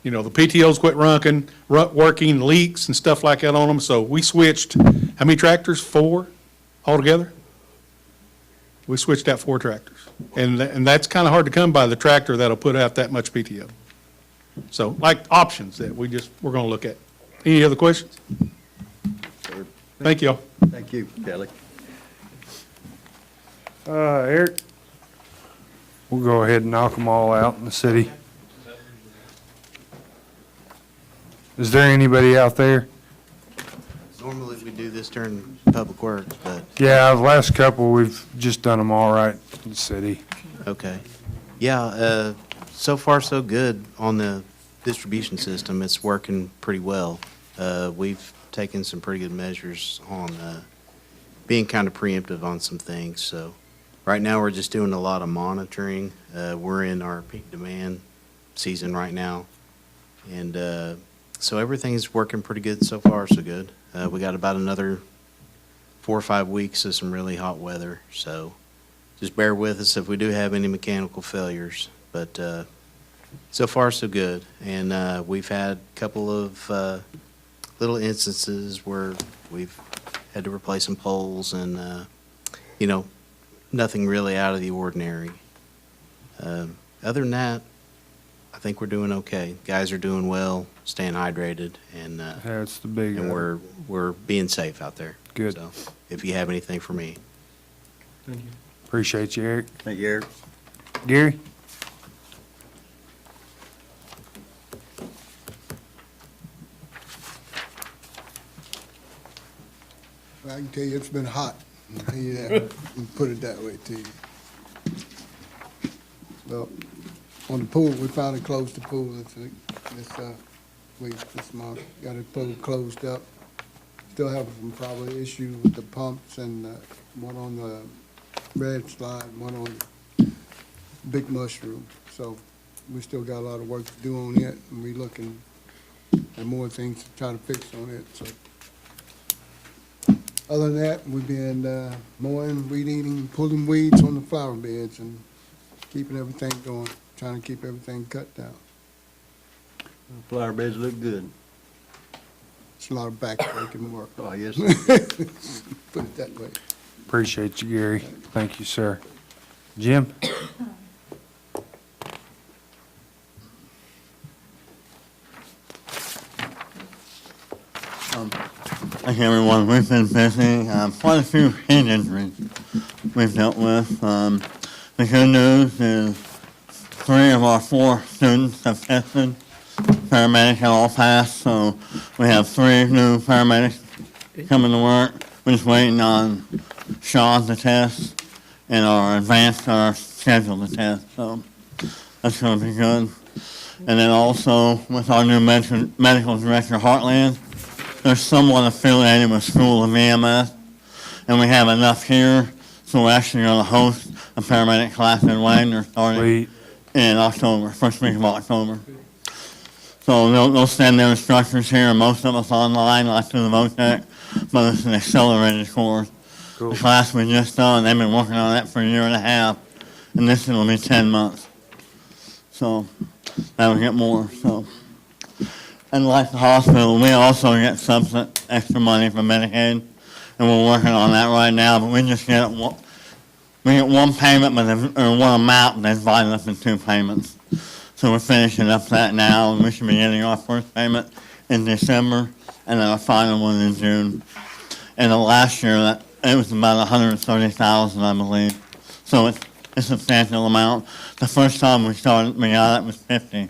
You know, the PTOs quit working, leaks and stuff like that on them, so we switched, how many tractors? 4 altogether? We switched out 4 tractors. And that's kind of hard to come by, the tractor that'll put out that much PTO. So, like, options that we're going to look at. Any other questions? Thank you all. Thank you, Kelly. Eric, we'll go ahead and knock them all out in the city. Is there anybody out there? Normally we do this during Public Works, but. Yeah, the last couple, we've just done them all right in the city. Okay. Yeah, so far so good on the distribution system. It's working pretty well. We've taken some pretty good measures on being kind of preemptive on some things. So right now we're just doing a lot of monitoring. We're in our peak demand season right now. And so everything's working pretty good so far, so good. We got about another 4 or 5 weeks of some really hot weather. So just bear with us if we do have any mechanical failures. But so far, so good. And we've had a couple of little instances where we've had to replace some poles and, you know, nothing really out of the ordinary. Other than that, I think we're doing okay. Guys are doing well, staying hydrated, and That's the big. and we're being safe out there. Good. So if you have anything for me. Thank you. Appreciate you, Eric. Thank you, Eric. Gary? I can tell you it's been hot. I can tell you that, and put it that way to you. Well, on the pool, we finally closed the pool this week, this month. Got it pool closed up. Still have some probably issues with the pumps and one on the red slide, one on Big Mushroom. So we still got a lot of work to do on it, and we looking at more things to try to fix on it, so. Other than that, we've been mowing, weed eating, pulling weeds on the flower beds and keeping everything going, trying to keep everything cut down. Flower beds look good. It's a lot of back-breaking work. Oh, yes. Put it that way. Appreciate you, Gary. Thank you, sir. Jim? Like everyone, we've been busy. Quite a few head injuries we've dealt with. The good news is 3 of our 4 students have tested. Paramedics have all passed, so we have 3 new paramedics coming to work. We're just waiting on Sean to test, and our advanced are scheduled to test, so that's going to be good. And then also, with our new medical director, Heartland, they're somewhat affiliated with School of EMS, and we have enough here, so we're actually going to host a paramedic class in Wagoner starting in October, first week of October. So they'll send their instructors here, and most of us online, like through the VOTEC, but it's an accelerated course. Cool. The class we just done, they've been working on that for a year and a half, and this will be 10 months. So that'll get more, so. And like the hospital, we also get some extra money from Medicaid, and we're working on that right now, but we just get one payment, or one amount that's divided up in 2 payments. So we're finishing up that now, and we should be getting our first payment in December, and then our final one in June. And the last year, it was about $130,000, I believe. So it's a substantial amount. The first time we got it was $50,000.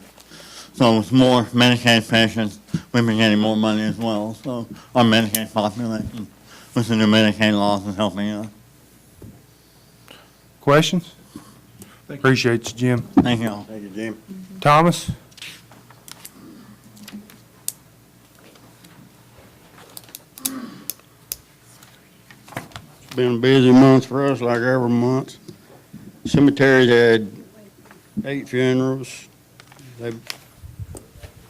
So with more Medicaid patients, we've been getting more money as well. So our Medicaid population, with the new Medicaid laws, is helping us. Questions? Appreciate you, Jim. Thank you all. Thank you, Jim. Thomas? Been a busy month for us, like every month. Cemeteries had 8 funerals. They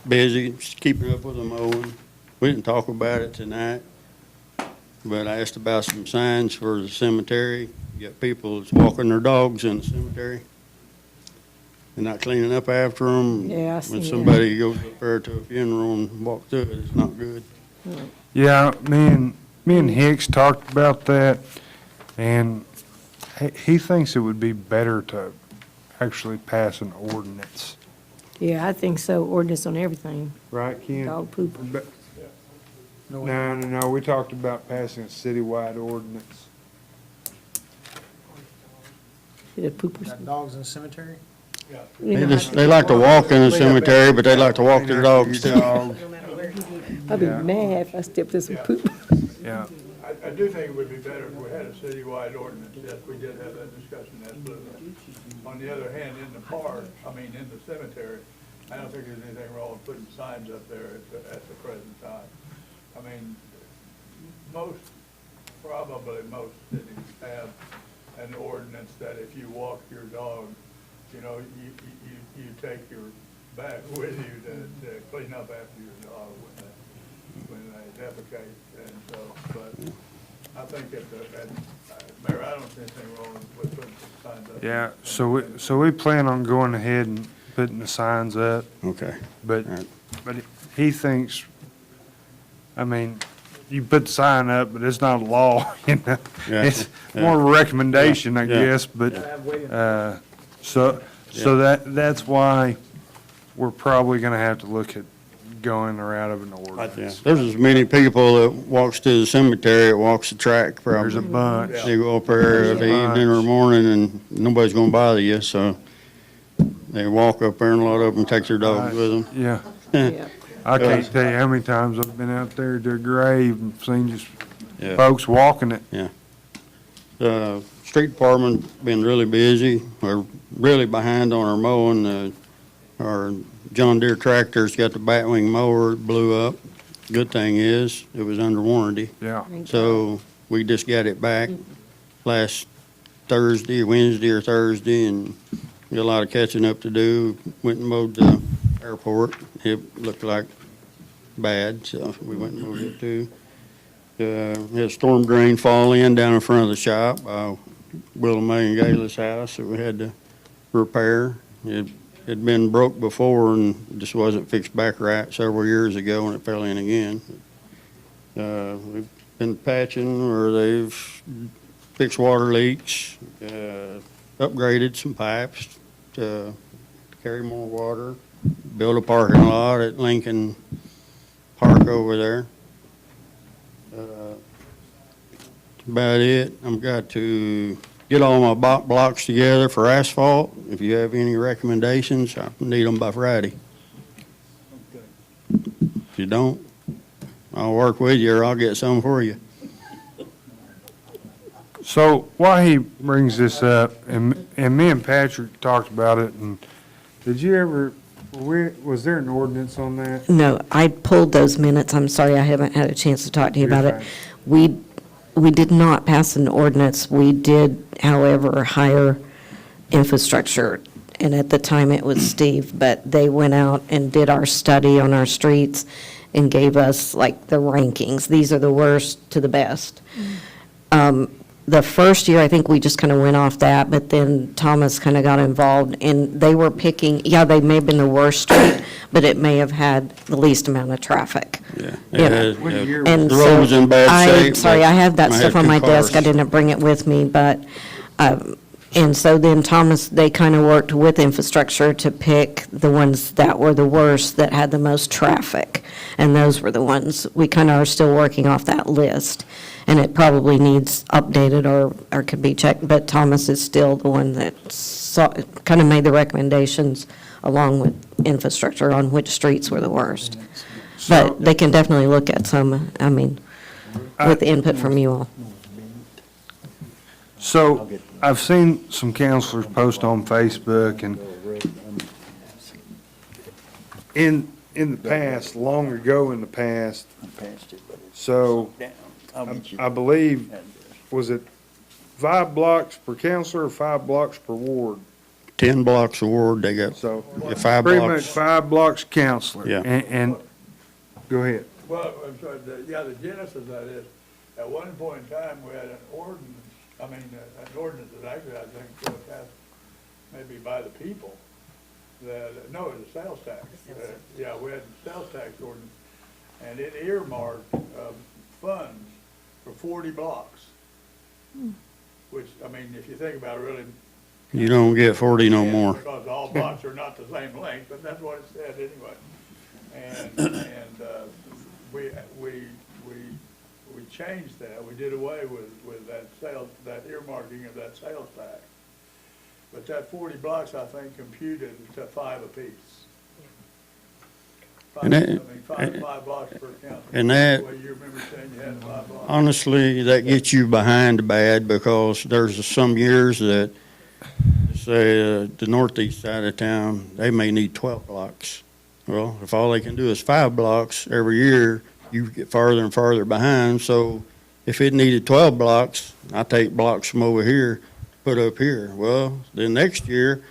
busy, just keeping up with the mowing. We didn't talk about it tonight, but I asked about some signs for the cemetery. You got people that's walking their dogs in the cemetery. They're not cleaning up after them. Yeah, I seen When that. somebody goes up there to a funeral and walks through it, it's not good. Yeah, me and Hicks talked about that, and he thinks it would be better to actually pass an ordinance. Yeah, I think so, ordinance on everything, Right, Ken? dog poop. No, we talked about passing a citywide ordinance. The poopers. Got dogs in the cemetery? They like to walk in the cemetery, but they like to walk their dogs too. I'd be mad if I stepped in some poop. Yeah. I do think it would be better if we had a citywide ordinance. Yes, we did have that discussion, absolutely. On the other hand, in the park, in the cemetery, I don't think there's anything wrong with putting signs up there at the present time. Probably most cities have an ordinance that if you walk your dog, you take your bag with you to clean up after your dog when they defecate. And so, but I think Mayor, I don't see anything wrong with putting signs up. Yeah, so we plan on going ahead and putting the signs up. Okay. But he thinks, you put the sign up, but it's not a law, Yeah, It's yeah. more of a recommendation, I Yeah. guess, but, so that's why we're probably gonna have to look at going or out of an Yeah, ordinance. there's as many people that walks to the cemetery, that walks the track probably. There's a bunch. They go up there in the evening or morning and nobody's gonna bother you, so they walk up there and a lot of them take their dogs with them. Yeah. Yeah. I can't tell you how many times I've been out there to a grave and seen just Yeah. folks walking it. Yeah. The street department been really busy. We're really behind on our mowing. Our John Deere tractor's got the batwing mower, it blew up. Good thing is, it was under warranty. Yeah. So we just got it back last Wednesday or Thursday, and got a lot of catching up to do. Went and mowed the airport. It looked like bad, so we went and mowed it too. Had a storm drain fall in down in front of the shop, Will and May and Gayla's house that we had to repair. It had been broke before and just wasn't fixed back right several years ago, and it fell in again. We've been patching where they've fixed water leaks, upgraded some pipes to carry more water, built a parking lot at Lincoln Park over there. about it. I've got to get all my blocks together for asphalt. If you have any recommendations, I need them by Friday. If you don't, I'll work with you or I'll get some for you. So while he brings this up, and me and Patrick talked about it, and did you ever, was there an ordinance on that? No, I pulled those minutes. I'm sorry, I haven't had a chance to talk to you You're about it. fine. We did not pass an ordinance. We did, however, hire infrastructure, and at the time it was Steve, but they went out and did our study on our streets and gave us like the rankings. These are the worst to the best. The first year, I think we just kind of went off that, but then Thomas kind of got involved, and they were picking, they may have been the worst street, but it may have had the least amount of traffic. Yeah. Yeah. And The road was in bad shape. Sorry, but I have that I stuff had on two my desk. I cars. didn't bring it with me, but, and so then Thomas, they kind of worked with infrastructure to pick the ones that were the worst, that had the most traffic. And those were the ones, we kind of are still working off that list. And it probably needs updated or could be checked, but Thomas is still the one that kind of made the recommendations along with infrastructure on which streets were the worst. But they can definitely look at some, with input from you all. So I've seen some counselors post on Facebook, and in the past, long ago in the past, so I believe, was it 5 blocks per counselor or 5 blocks per ward? 10 blocks a ward, they got So 5 pretty blocks. much 5 blocks counselor. Yeah. And, go ahead. Well, I'm sorry, the genesis of that is, at one point in time, we had an ordinance, an ordinance that actually, I think, passed maybe by the people, no, it was a sales tax. Yeah, we had the sales tax ordinance, and it earmarked funds for 40 blocks, which, if you think about it, really. You don't get 40 no more. Because all blocks are not the same length, but that's what it said anyway. And we changed that. We did away with that earmarking of that sales tax. But that 40 blocks, I think, computed to 5 apiece. Five blocks per council. And that, Well, you remember saying you had 5 blocks. honestly, that gets you behind bad because there's some years that, say, the northeast side of town, they may need 12 blocks. Well, if all they can do is 5 blocks every year, you get farther and farther behind. So if it needed 12 blocks, I take blocks from over here, put up here. Well, then next year,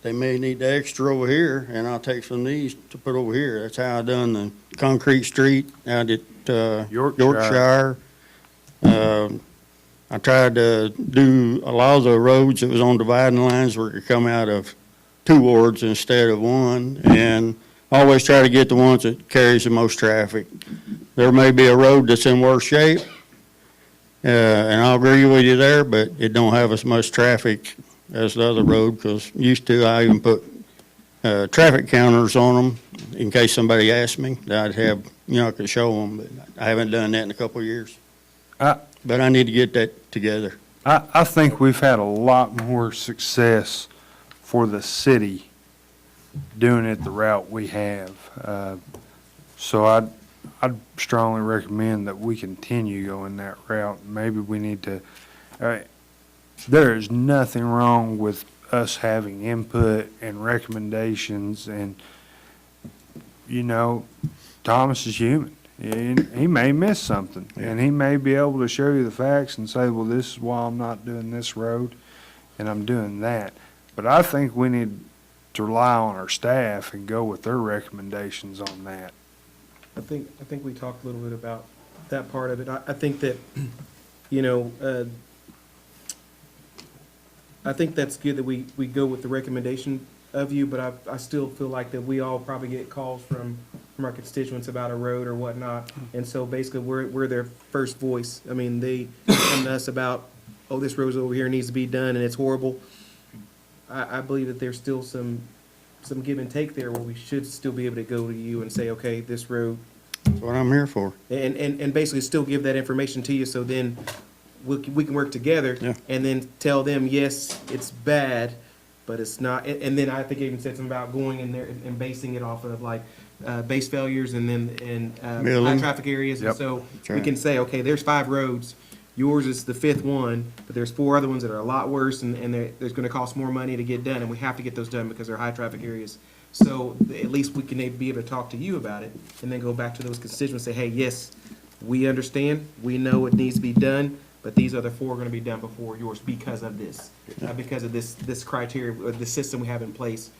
they may need the extra over here, and I'll take some of these to put over here. That's how I done the concrete street out at Yorkshire. I tried to do a lot of the roads that was on dividing lines where it could come out of 2 wards instead of 1, and always try to get the ones that carries the most traffic. There may be a road that's in worse shape, and I'll agree with you there, but it don't have as much traffic as the other road, because used to, I even put traffic counters on them in case somebody asked me. I'd have, I could show them, but I haven't done that in a couple of years. But I need to get that together. I think we've had a lot more success for the city doing it the route we have. So I'd strongly recommend that we continue going that route. Maybe we need to, there is nothing wrong with us having input and recommendations, and, Thomas is human. He may miss something, and he may be able to show you the facts and say, well, this is why I'm not doing this road, and I'm doing that. But I think we need to rely on our staff and go with their recommendations on that. I think we talked a little bit about that part of it. I think that, I think that's good that we go with the recommendation of you, but I still feel like that we all probably get calls from our constituents about a road or whatnot. And so basically, we're their first voice. They come to us about, oh, this road's over here, needs to be done, and it's horrible. I believe that there's still some give and take there where we should still be able to go to you and say, okay, this road That's what I'm here for. And basically still give that information to you, so then we can work together. Yeah. And then tell them, yes, it's bad, but it's not, and then I think I even said something about going in there and basing it off of like, base failures and then, high Building. traffic areas. And Yep. so That's we right. can say, okay, there's 5 roads, yours is the 5th one, but there's 4 other ones that are a lot worse and there's gonna cost more money to get done, and we have to get those done because they're high traffic areas. So at least we can be able to talk to you about it and then go back to those constituents and say, hey, yes, we understand, we know it needs to be done, but these other 4 are gonna be done before yours because of this. Because of this criteria, or the system we have in place,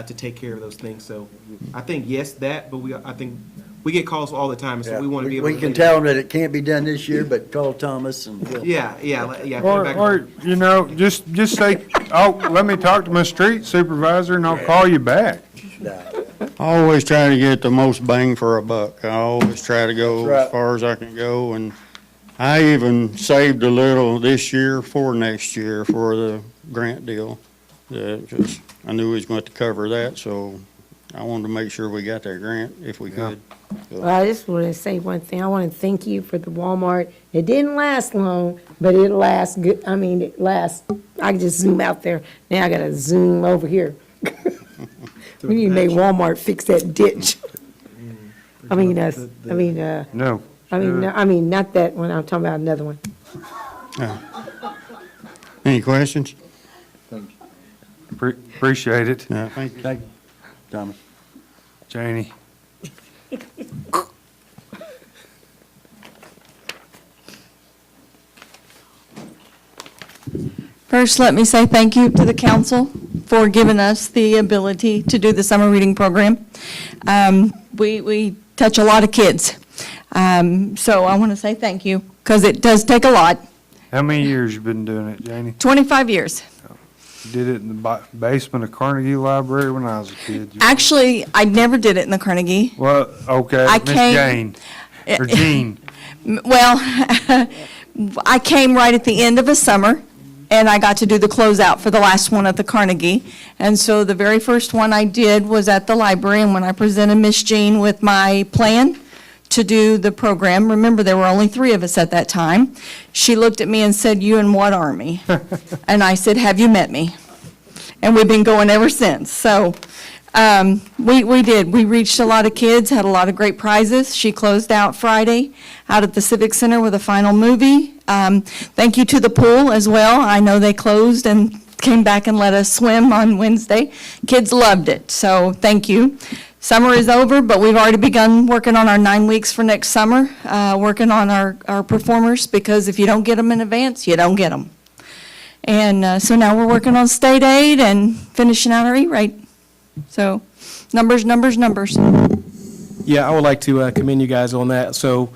to take care of those things. So I think, yes, that, but I think, we get calls all the time, and so we wanna be able to. We can tell them that it can't be done this year, but call Thomas and we'll. Yeah. Put it back Or, you know, just say, oh, let me talk to my street supervisor and I'll call you back. I always try to get the most bang for a buck. I always try to go That's right. as far as I can go, and I even saved a little this year for next year for the grant deal. Just, I knew we was going to cover that, so I wanted to make sure we got that grant if we could. Well, I just want to say one thing. I want to thank you for the Walmart. It didn't last long, but it lasts good. I mean, it lasts. I can just zoom out there. Now I got to zoom over here. We need to make Walmart fix that ditch. I mean, No. I mean, not that one. I'm talking about another one. Any questions? Appreciate it. No, thank you. Thank you, Thomas. Janie. First, let me say thank you to the council for giving us the ability to do the summer reading program. We touch a lot of kids, so I want to say thank you, because it does take a lot. How many years you been doing it, Janie? 25 years. Did it in the basement of Carnegie Library when I was a kid. Actually, I never did it in the Carnegie. Well, okay, I Miss came- Jane, or Jean. Well, I came right at the end of a summer, and I got to do the closeout for the last one at the Carnegie. And so the very first one I did was at the library, and when I presented Miss Jean with my plan to do the program, remember, there were only 3 of us at that time, she looked at me and said, "You in what army?" And I said, "Have you met me?" And we've been going ever since. So we did. We reached a lot of kids, had a lot of great prizes. She closed out Friday out at the Civic Center with a final movie. Thank you to the pool as well. I know they closed and came back and let us swim on Wednesday. Kids loved it, so thank you. Summer is over, but we've already begun working on our 9 weeks for next summer, working on our performers, because if you don't get them in advance, you don't get them. And so now we're working on state aid and finishing out our E-rate. So, numbers. Yeah, I would like to commend you guys on that. So,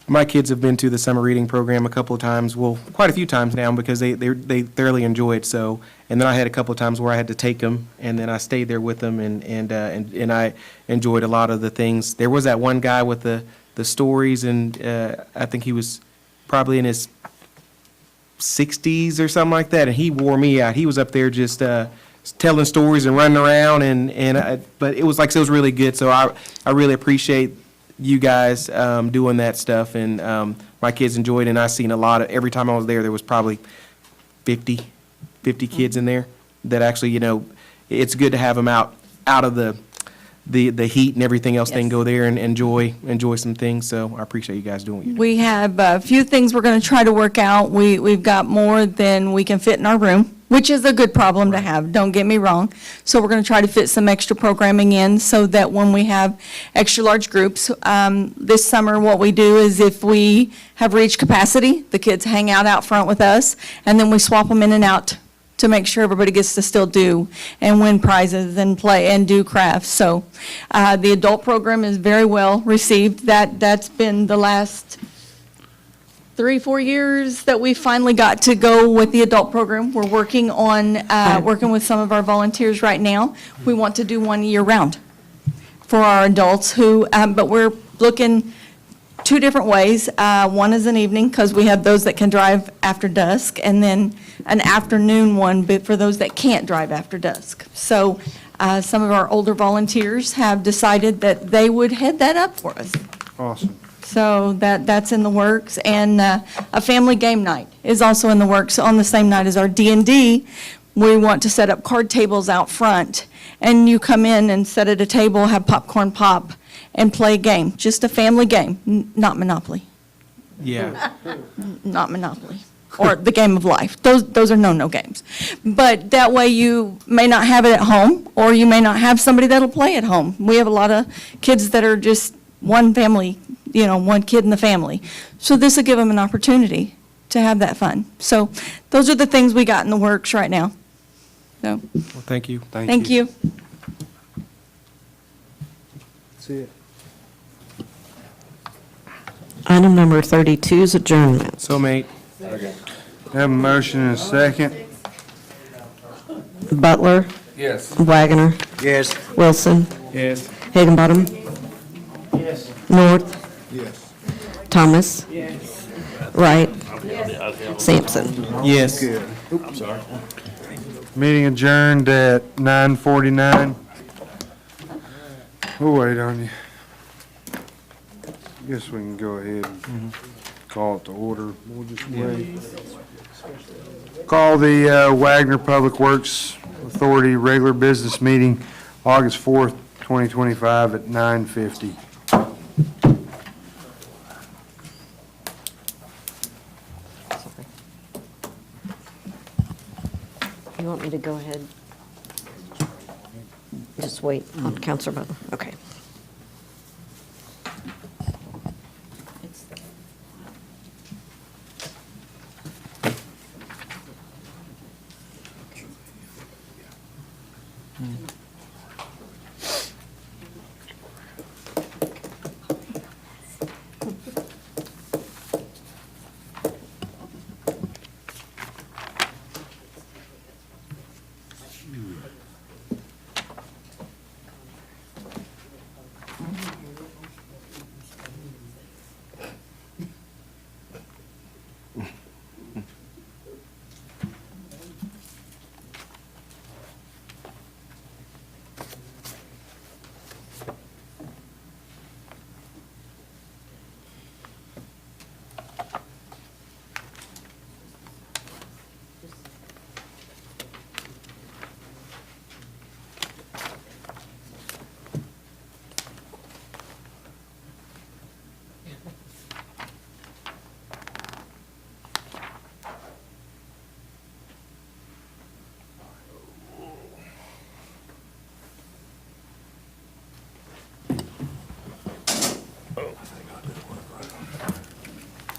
my kids have been to the summer reading program a couple of times, well, quite a few times now, because they thoroughly enjoy it. So, and then I had a couple of times where I had to take them, and then I stayed there with them, and I enjoyed a lot of the things. There was that one guy with the stories, and I think he was probably in his 60s or something like that, and he wore me out. He was up there just telling stories and running around, but it was like, so it was really good. So I really appreciate you guys doing that stuff, and my kids enjoyed it, and I seen a lot of, every time I was there was probably 50 kids in there that actually, you know, it's good to have them out of the heat and everything else. They can go there and enjoy some things. So I appreciate you guys doing what you do. We have a few things we're going to try to work out. We've got more than we can fit in our room, which is a good problem to have, don't get me wrong. So we're going to try to fit some extra programming in so that when we have extra large groups, this summer what we do is, if we have reached capacity, the kids hang out front with us, and then we swap them in and out to make sure everybody gets to still do and win prizes and play and do crafts. So the adult program is very well received. That's been the last 3-4 years that we finally got to go with the adult program. We're working on working with some of our volunteers right now. We want to do one year round for our adults who, but we're looking 2 different ways. One is an evening, because we have those that can drive after dusk, and then an afternoon one, but for those that can't drive after dusk. So some of our older volunteers have decided that they would head that up for us. Awesome. So that's in the works. And a family game night is also in the works. On the same night as our D&D, we want to set up card tables out front. And you come in and sit at a table, have popcorn pop, and play a game. Just a family game, not Monopoly. Yeah. Not Monopoly, or the game of life. Those are no games. But that way you may not have it at home, or you may not have somebody that'll play at home. We have a lot of kids that are just one family, one kid in the family. So this will give them an opportunity to have that fun. So those are the things we got in the works right now. So, Well, thank you. thank you. That's it. Item number 32 is adjournment. So made. Have a motion and a second. Butler. Yes. Wagoner. Yes. Wilson. Yes. Higginbottom. Yes. North. Yes. Thomas. Wright. Sampson. Yes. I'm sorry. Meeting adjourned at 9:49. We'll wait on you. Guess we can go ahead and call it to order. We'll just wait. Call the Wagoner Public Works Authority regular business meeting, August 4th, 2025 at 9:50. You want me to go ahead? Just wait on Counselor Butler? Okay.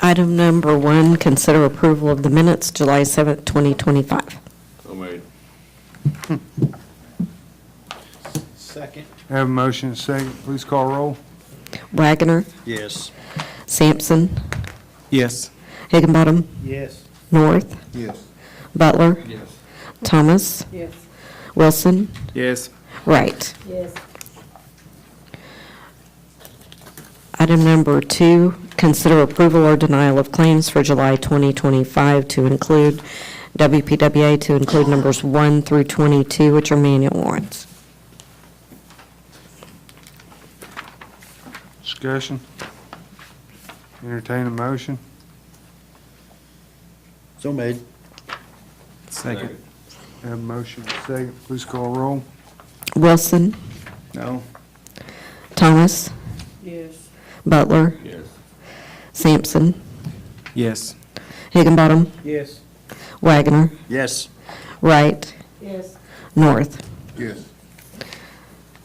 Item number 1, consider approval of the minutes, July 7th, 2025. So made. Second. Have a motion and a second. Please call roll. Wagoner. Yes. Sampson. Yes. Higginbottom. Yes. North. Yes. Butler. Yes. Thomas. Yes. Wilson. Yes. Wright. Yes. Item number 2, consider approval or denial of claims for July 2025 to include WPWA to include numbers 1 through 22, which are manual warrants. Discussion. Entertain a motion. So made. Second. Have a motion and a second. Please call roll. Wilson. No. Thomas. Yes. Butler. Yes. Sampson. Yes. Higginbottom. Yes. Wagoner. Yes. Wright. Yes. North. Yes.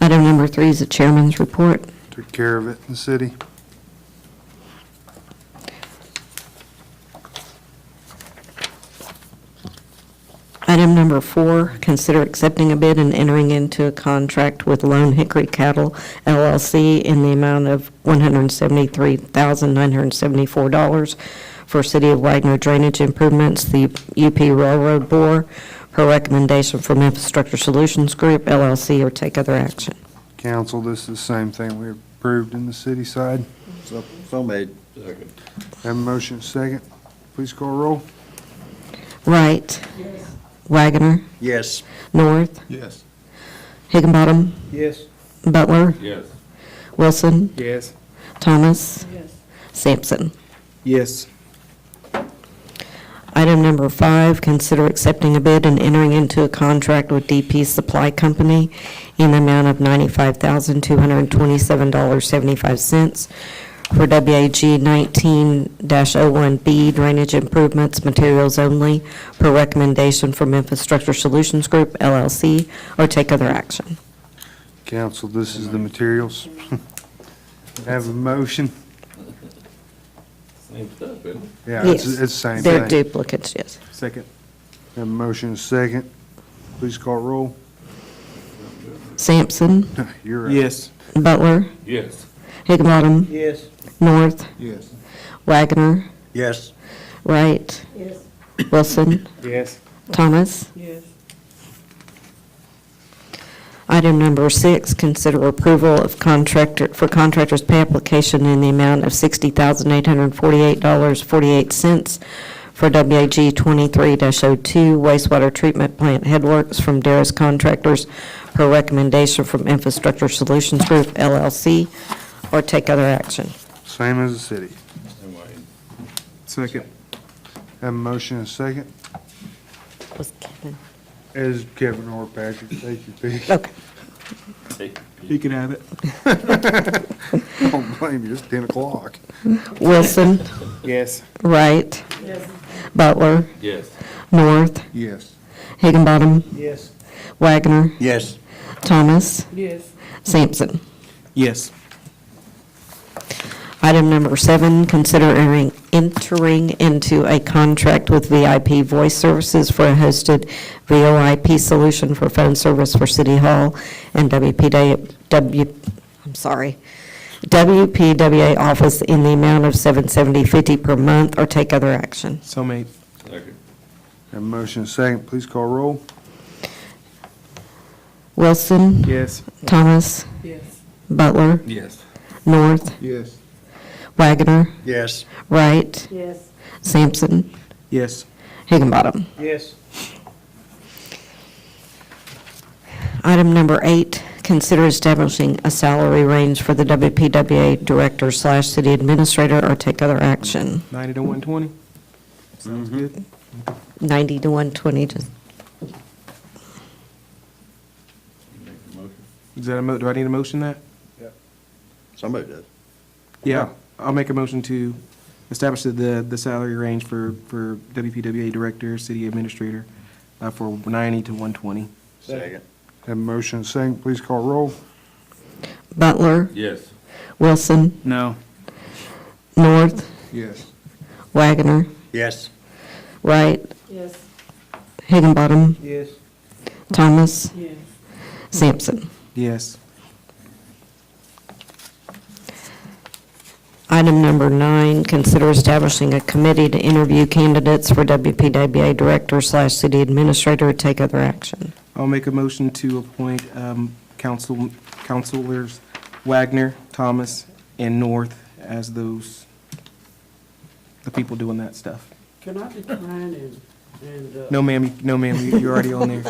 Item number 3 is the chairman's report. Took care of it in the city. Item number 4, consider accepting a bid and entering into a contract with Lone Hickory Cattle LLC in the amount of $173,974 for City of Wagner drainage improvements, the UP Railroad bore, per recommendation from Infrastructure Solutions Group LLC, or take other action. Council, this is the same thing we approved in the city side. So made. Second. Have a motion and a second. Please call roll. Wright. Wagoner. Yes. North. Yes. Higginbottom. Yes. Butler. Yes. Wilson. Yes. Thomas? Yes. Sampson? Yes. Item number 5, consider accepting a bid and entering into a contract with DP Supply Company in the amount of $95,227.75 for WAG 19-01B drainage improvements, materials only, per recommendation from Infrastructure Solutions Group, LLC, or take other action. Council, this is the materials. Have a motion? Same stuff, isn't it? Yeah, Yes. it's the same They're thing. duplicates, yes. Second. Have a motion, second. Please call roll. Sampson? You're right. Yes. Butler? Yes. Higginbottom? Yes. North? Yes. Wagoner? Yes. Wright? Yes. Wilson? Yes. Thomas? Yes. Item number 6, consider approval of contractor's pay application in the amount of $60,848.48 for WAG 23-02 wastewater treatment plant headworks from Darris Contractors per recommendation from Infrastructure Solutions Group, LLC, or take other action. Same as the city. Second. Have a motion, and second. Was Kevin? As Kevin or Patrick, take your pick. Okay. You can have it. Don't blame you, it's 10 o'clock. Wilson? Yes. Wright? Yes. Butler? Yes. North? Yes. Higginbottom? Yes. Wagoner? Yes. Thomas? Yes. Sampson? Yes. Item number 7, consider entering into a contract with VIP Voice Services for a hosted VoIP solution for phone service for City Hall and WPWA office in the amount of $770.50 per month, or take other action. So made. Second. Have a motion, and second. Please call roll. Wilson? Yes. Thomas? Yes. Butler? Yes. North? Yes. Wagoner? Yes. Wright? Yes. Sampson? Yes. Higginbottom? Yes. Item number 8, consider establishing a salary range for the WPWA Director/City Administrator, or take other action. 90 to 120. Sounds good. 90 to 120, just, Is that do I need a motion that? Somebody does. Yeah. I'll make a motion to establish the salary range for WPWA Director, City Administrator, for 90 to 120. Second. Have a motion, and second. Please call roll. Butler? Yes. Wilson? No. North? Yes. Wagoner? Yes. Wright? Yes. Higginbottom? Yes. Thomas? Yes. Sampson? Yes. Item number 9, consider establishing a committee to interview candidates for WPWA Director/City Administrator, take other action. I'll make a motion to appoint Councilors Wagner, Thomas, and North as the people doing that stuff. Can I decline and? No, ma'am, you're already on there.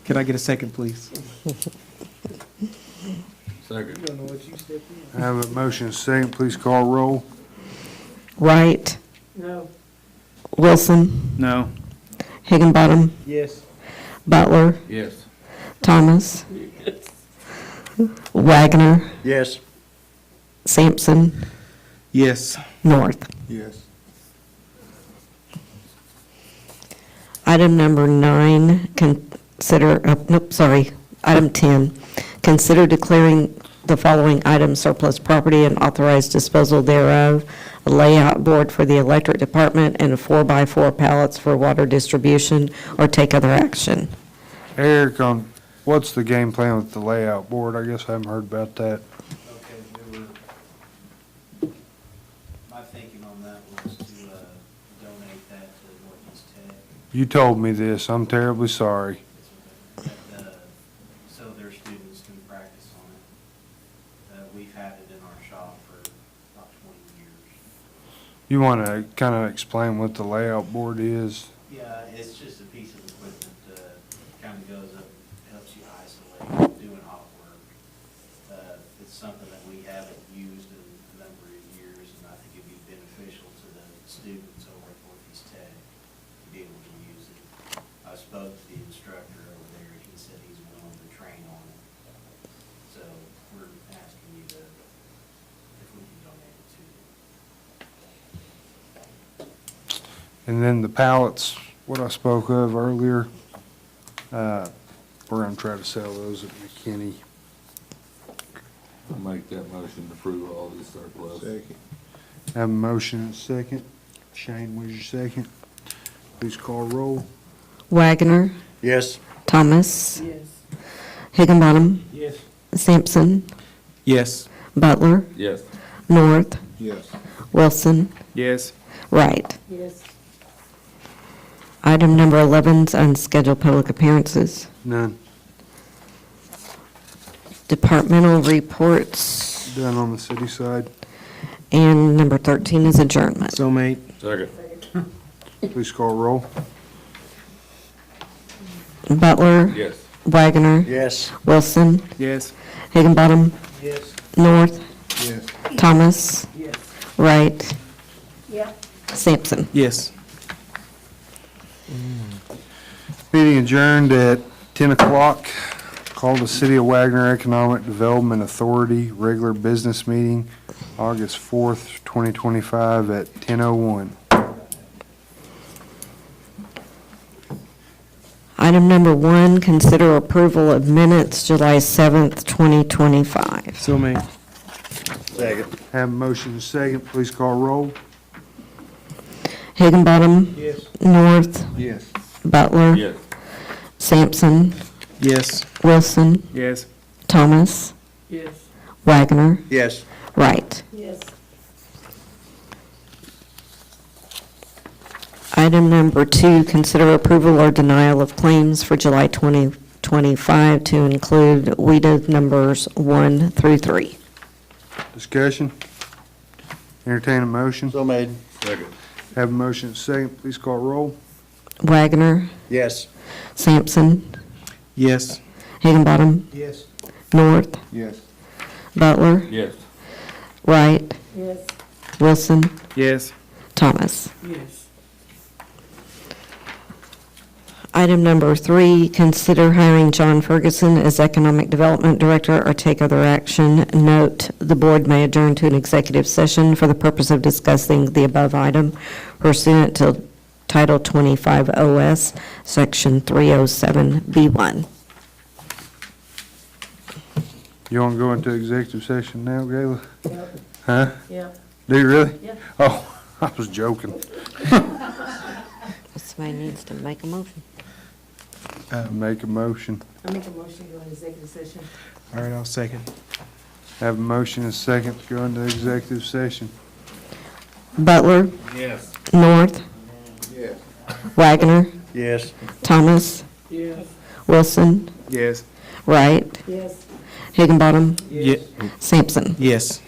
Can I get a second, please? Second. You don't know what you stepped in. Have a motion, and second. Please call roll. Wright? No. Wilson? No. Higginbottom? Yes. Butler? Yes. Thomas? Wagner? Yes. Sampson? Yes. North? Yes. Item number 9, item 10, consider declaring the following item surplus property and authorized disposal thereof, a layout board for the electric department, and 4x4 pallets for water distribution, or take other action. Eric, what's the game plan with the layout board? I guess I haven't heard about that. Okay, my thinking on that was to donate that to Northeast Tech. You told me this. I'm terribly sorry. So their students can practice on it. We've had it in our shop for about 20 years. You want to kind of explain what the layout board is? Yeah, it's just a piece of equipment that kind of goes up, helps you isolate doing hot work. It's something that we haven't used in a number of years, and I think it'd be beneficial to the students over at Northeast Tech to be able to use it. I spoke to the instructor over there, and he said he's willing to train on it. So we're asking you to, if we can donate it to you. And then the pallets, what I spoke of earlier, we're gonna try to sell those at McKinney. I'll make that motion to approve all this surplus. Second. Have a motion and a second. Shane, was your second? Please call roll. Wagoner, Yes. Thomas, Yes. Higginbotham, Yes. Sampson, Yes. Butler, Yes. North, Yes. Wilson, Yes. Wright. Yes. Item number 11 is unscheduled public appearances. None. Departmental reports, Done on the city side. and number 13 is adjournment. So made. Second. Please call roll. Butler, Yes. Wagoner, Yes. Wilson, Yes. Higginbotham, Yes. North, Yes. Thomas, Yes. Wright, Yeah. Sampson. Yes. Meeting adjourned at 10 o'clock. Call the City of Wagoner Economic Development Authority regular business meeting, August 4th, 2025 at 10:01. Item number 1, consider approval of minutes, July 7th, 2025. So made. Second. Have a motion and a second. Please call roll. Higginbotham, Yes. North, Yes. Butler, Yes. Sampson, Yes. Wilson, Yes. Thomas, Yes. Wagoner, Yes. Wright. Yes. Item number 2, consider approval or denial of claims for July 2025 to include WEDA numbers 1 through 3. Discussion? Entertain a motion? So made. Second. Have a motion and a second. Please call roll. Wagoner, Yes. Sampson, Yes. Higginbotham, Yes. North, Yes. Butler, Yes. Wright, Yes. Wilson, Yes. Thomas. Yes. Item number 3, consider hiring John Ferguson as Economic Development Director or take other action. Note, the board may adjourn to an executive session for the purpose of discussing the above item pursuant to Title 25 OS, Section 307B1. You want to go into executive session now, Gayla? Yep. Huh? Yep. Do you really? Yeah. Oh, I was joking. Somebody needs to make a motion. Make a motion. I make a motion to go into executive session. All right, I'll second. Have a motion and a second to go into executive session. Butler, Yes. North, Yes. Wagoner, Yes. Thomas, Yes. Wilson, Yes. Wright, Yes. Higginbotham, Ye- Sampson. Yes.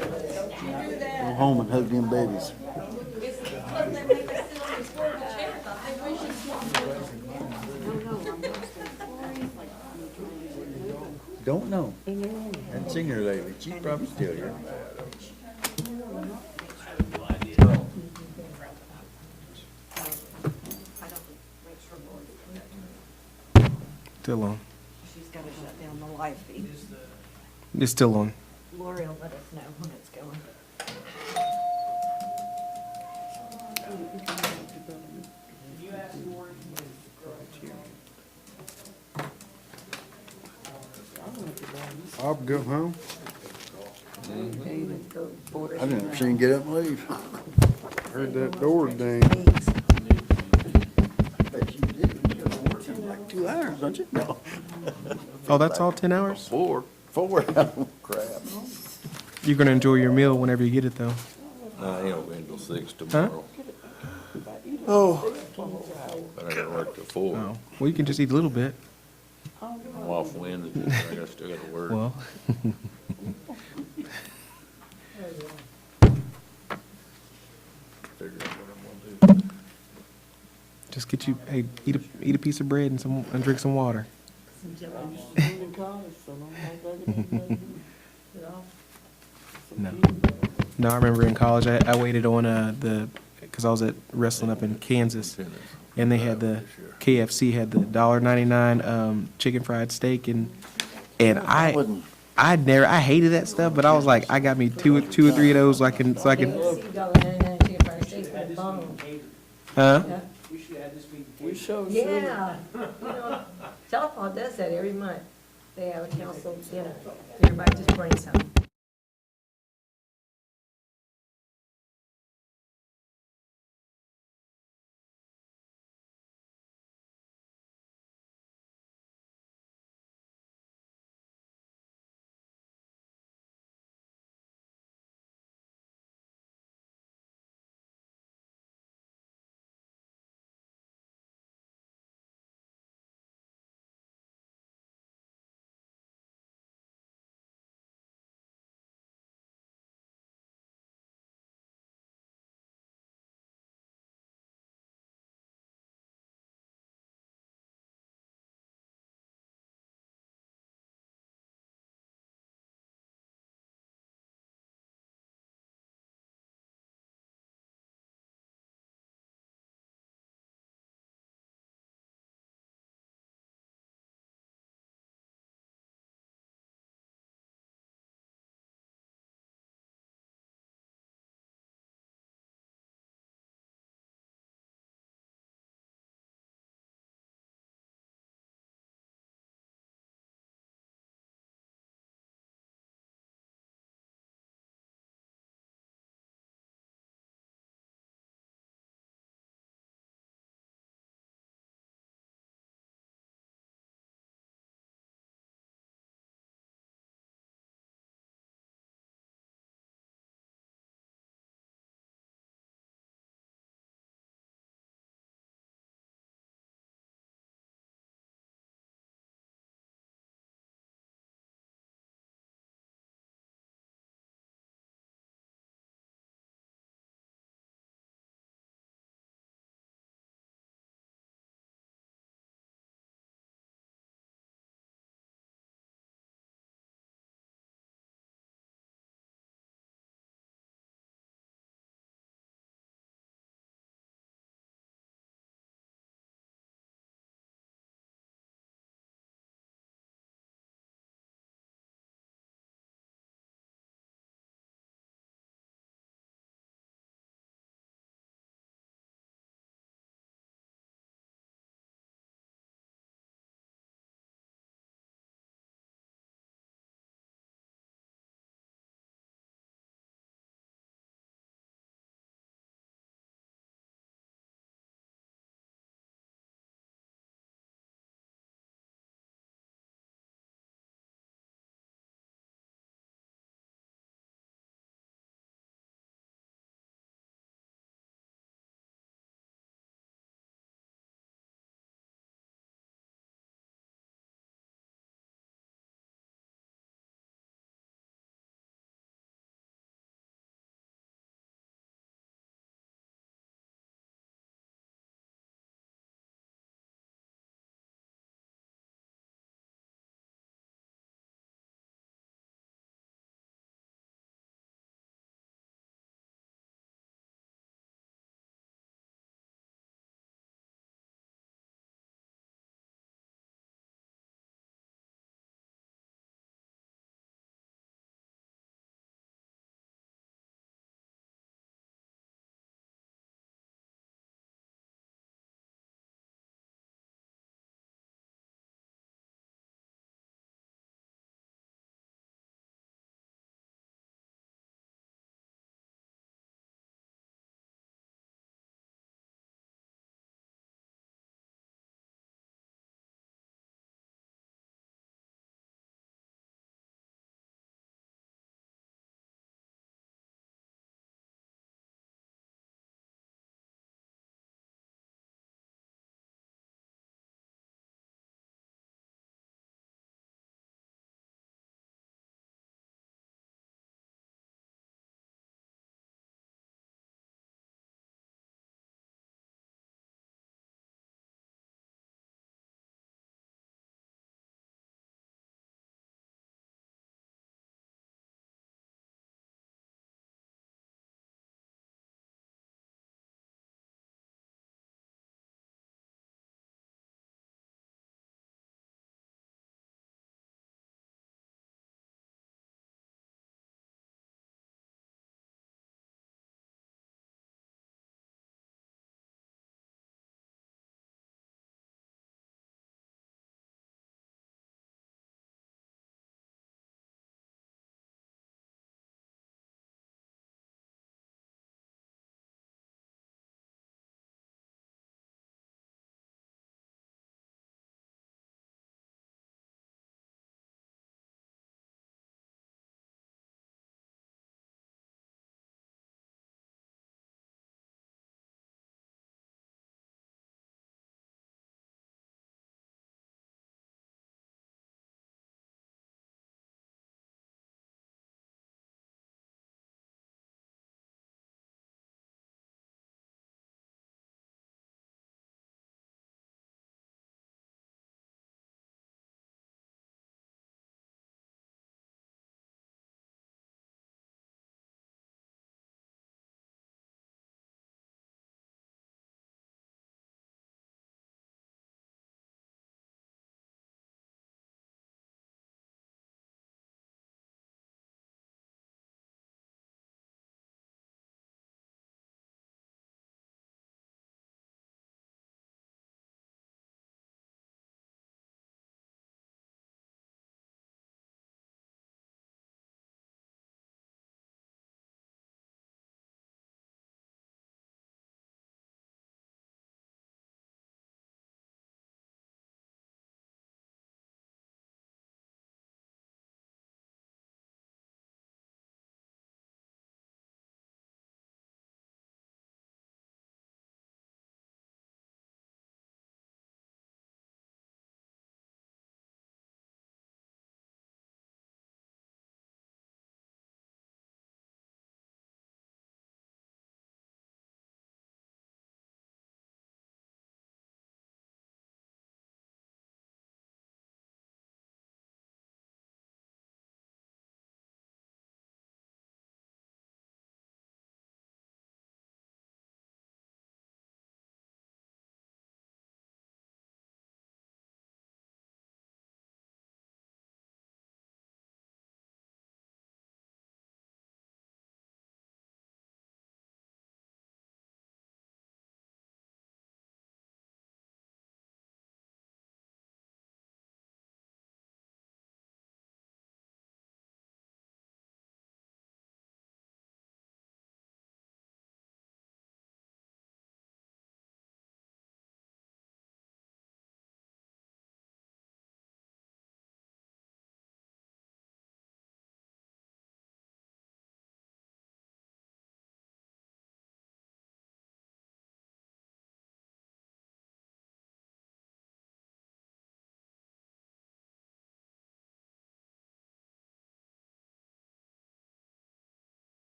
Go home and hug them babies. Don't know. Haven't seen her lately. She's probably still here. Still on. She's got to shut down the live feed. It's still on. Lori will let us know when it's going. I'll go home. I've never seen her get up and leave. Heard that door ding. Bet you did. You're working like 2 hours, don't you? No. Oh, that's all 10 hours? 4. Crap. You're going to enjoy your meal whenever you get it, though. I ain't open until 6 tomorrow. Oh. But I gotta work till 4. Oh, well, you can just eat a little bit. I'm off-winded, I still got to work. Well. Figure out what I'm gonna do. Just get you, hey, eat a piece of bread and drink some water. No. No, I remember in college, I waited on because I was at wrestling up in Kansas, and they had the, KFC had the $1.99 chicken fried steak, and I hated that stuff, but I was like, I got me two or three of those so I can, huh? We showed. Yeah, you know, telephone does that every month. They have a council dinner. Everybody just brings something.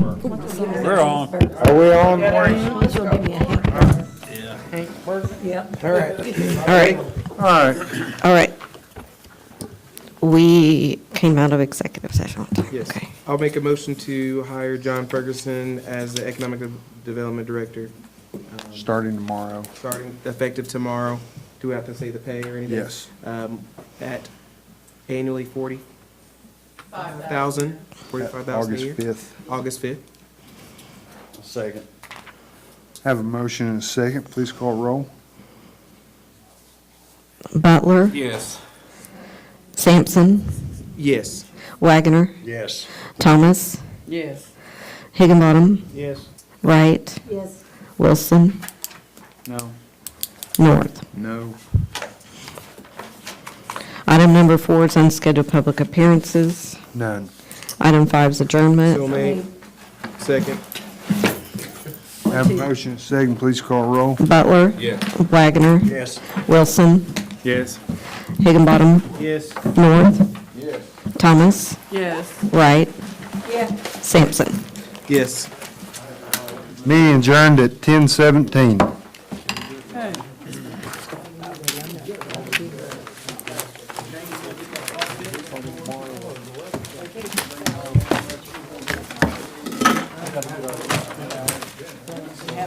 We're on. Are we on, Maurice? You'll give me a hamburger. Yep. All right. All right, All right. all right. We came out of executive session. Yes. Okay. I'll make a motion to hire John Ferguson as the Economic Development Director, Starting tomorrow. starting effective tomorrow. Do we have to say the pay or anything? Yes. At annually 40,000, 45,000 a August year? 5th. August 5th. Second. Have a motion and a second. Please call roll. Butler, Yes. Sampson, Yes. Wagoner, Yes. Thomas, Yes. Higginbottom, Yes. Wright, Yes. Wilson, No. North. No. Item number 4 is unscheduled public appearances. None. Item 5 is adjournment. So made. Second. Have a motion and a second. Please call roll. Butler, Yes. Wagoner, Yes. Wilson, Yes. Higginbottom, Yes. North, Yes. Thomas, Yes. Wright, Yeah. Sampson. Yes. Meeting adjourned at 10:17.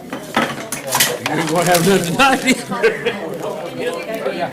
You ain't gonna have nothing tonight either.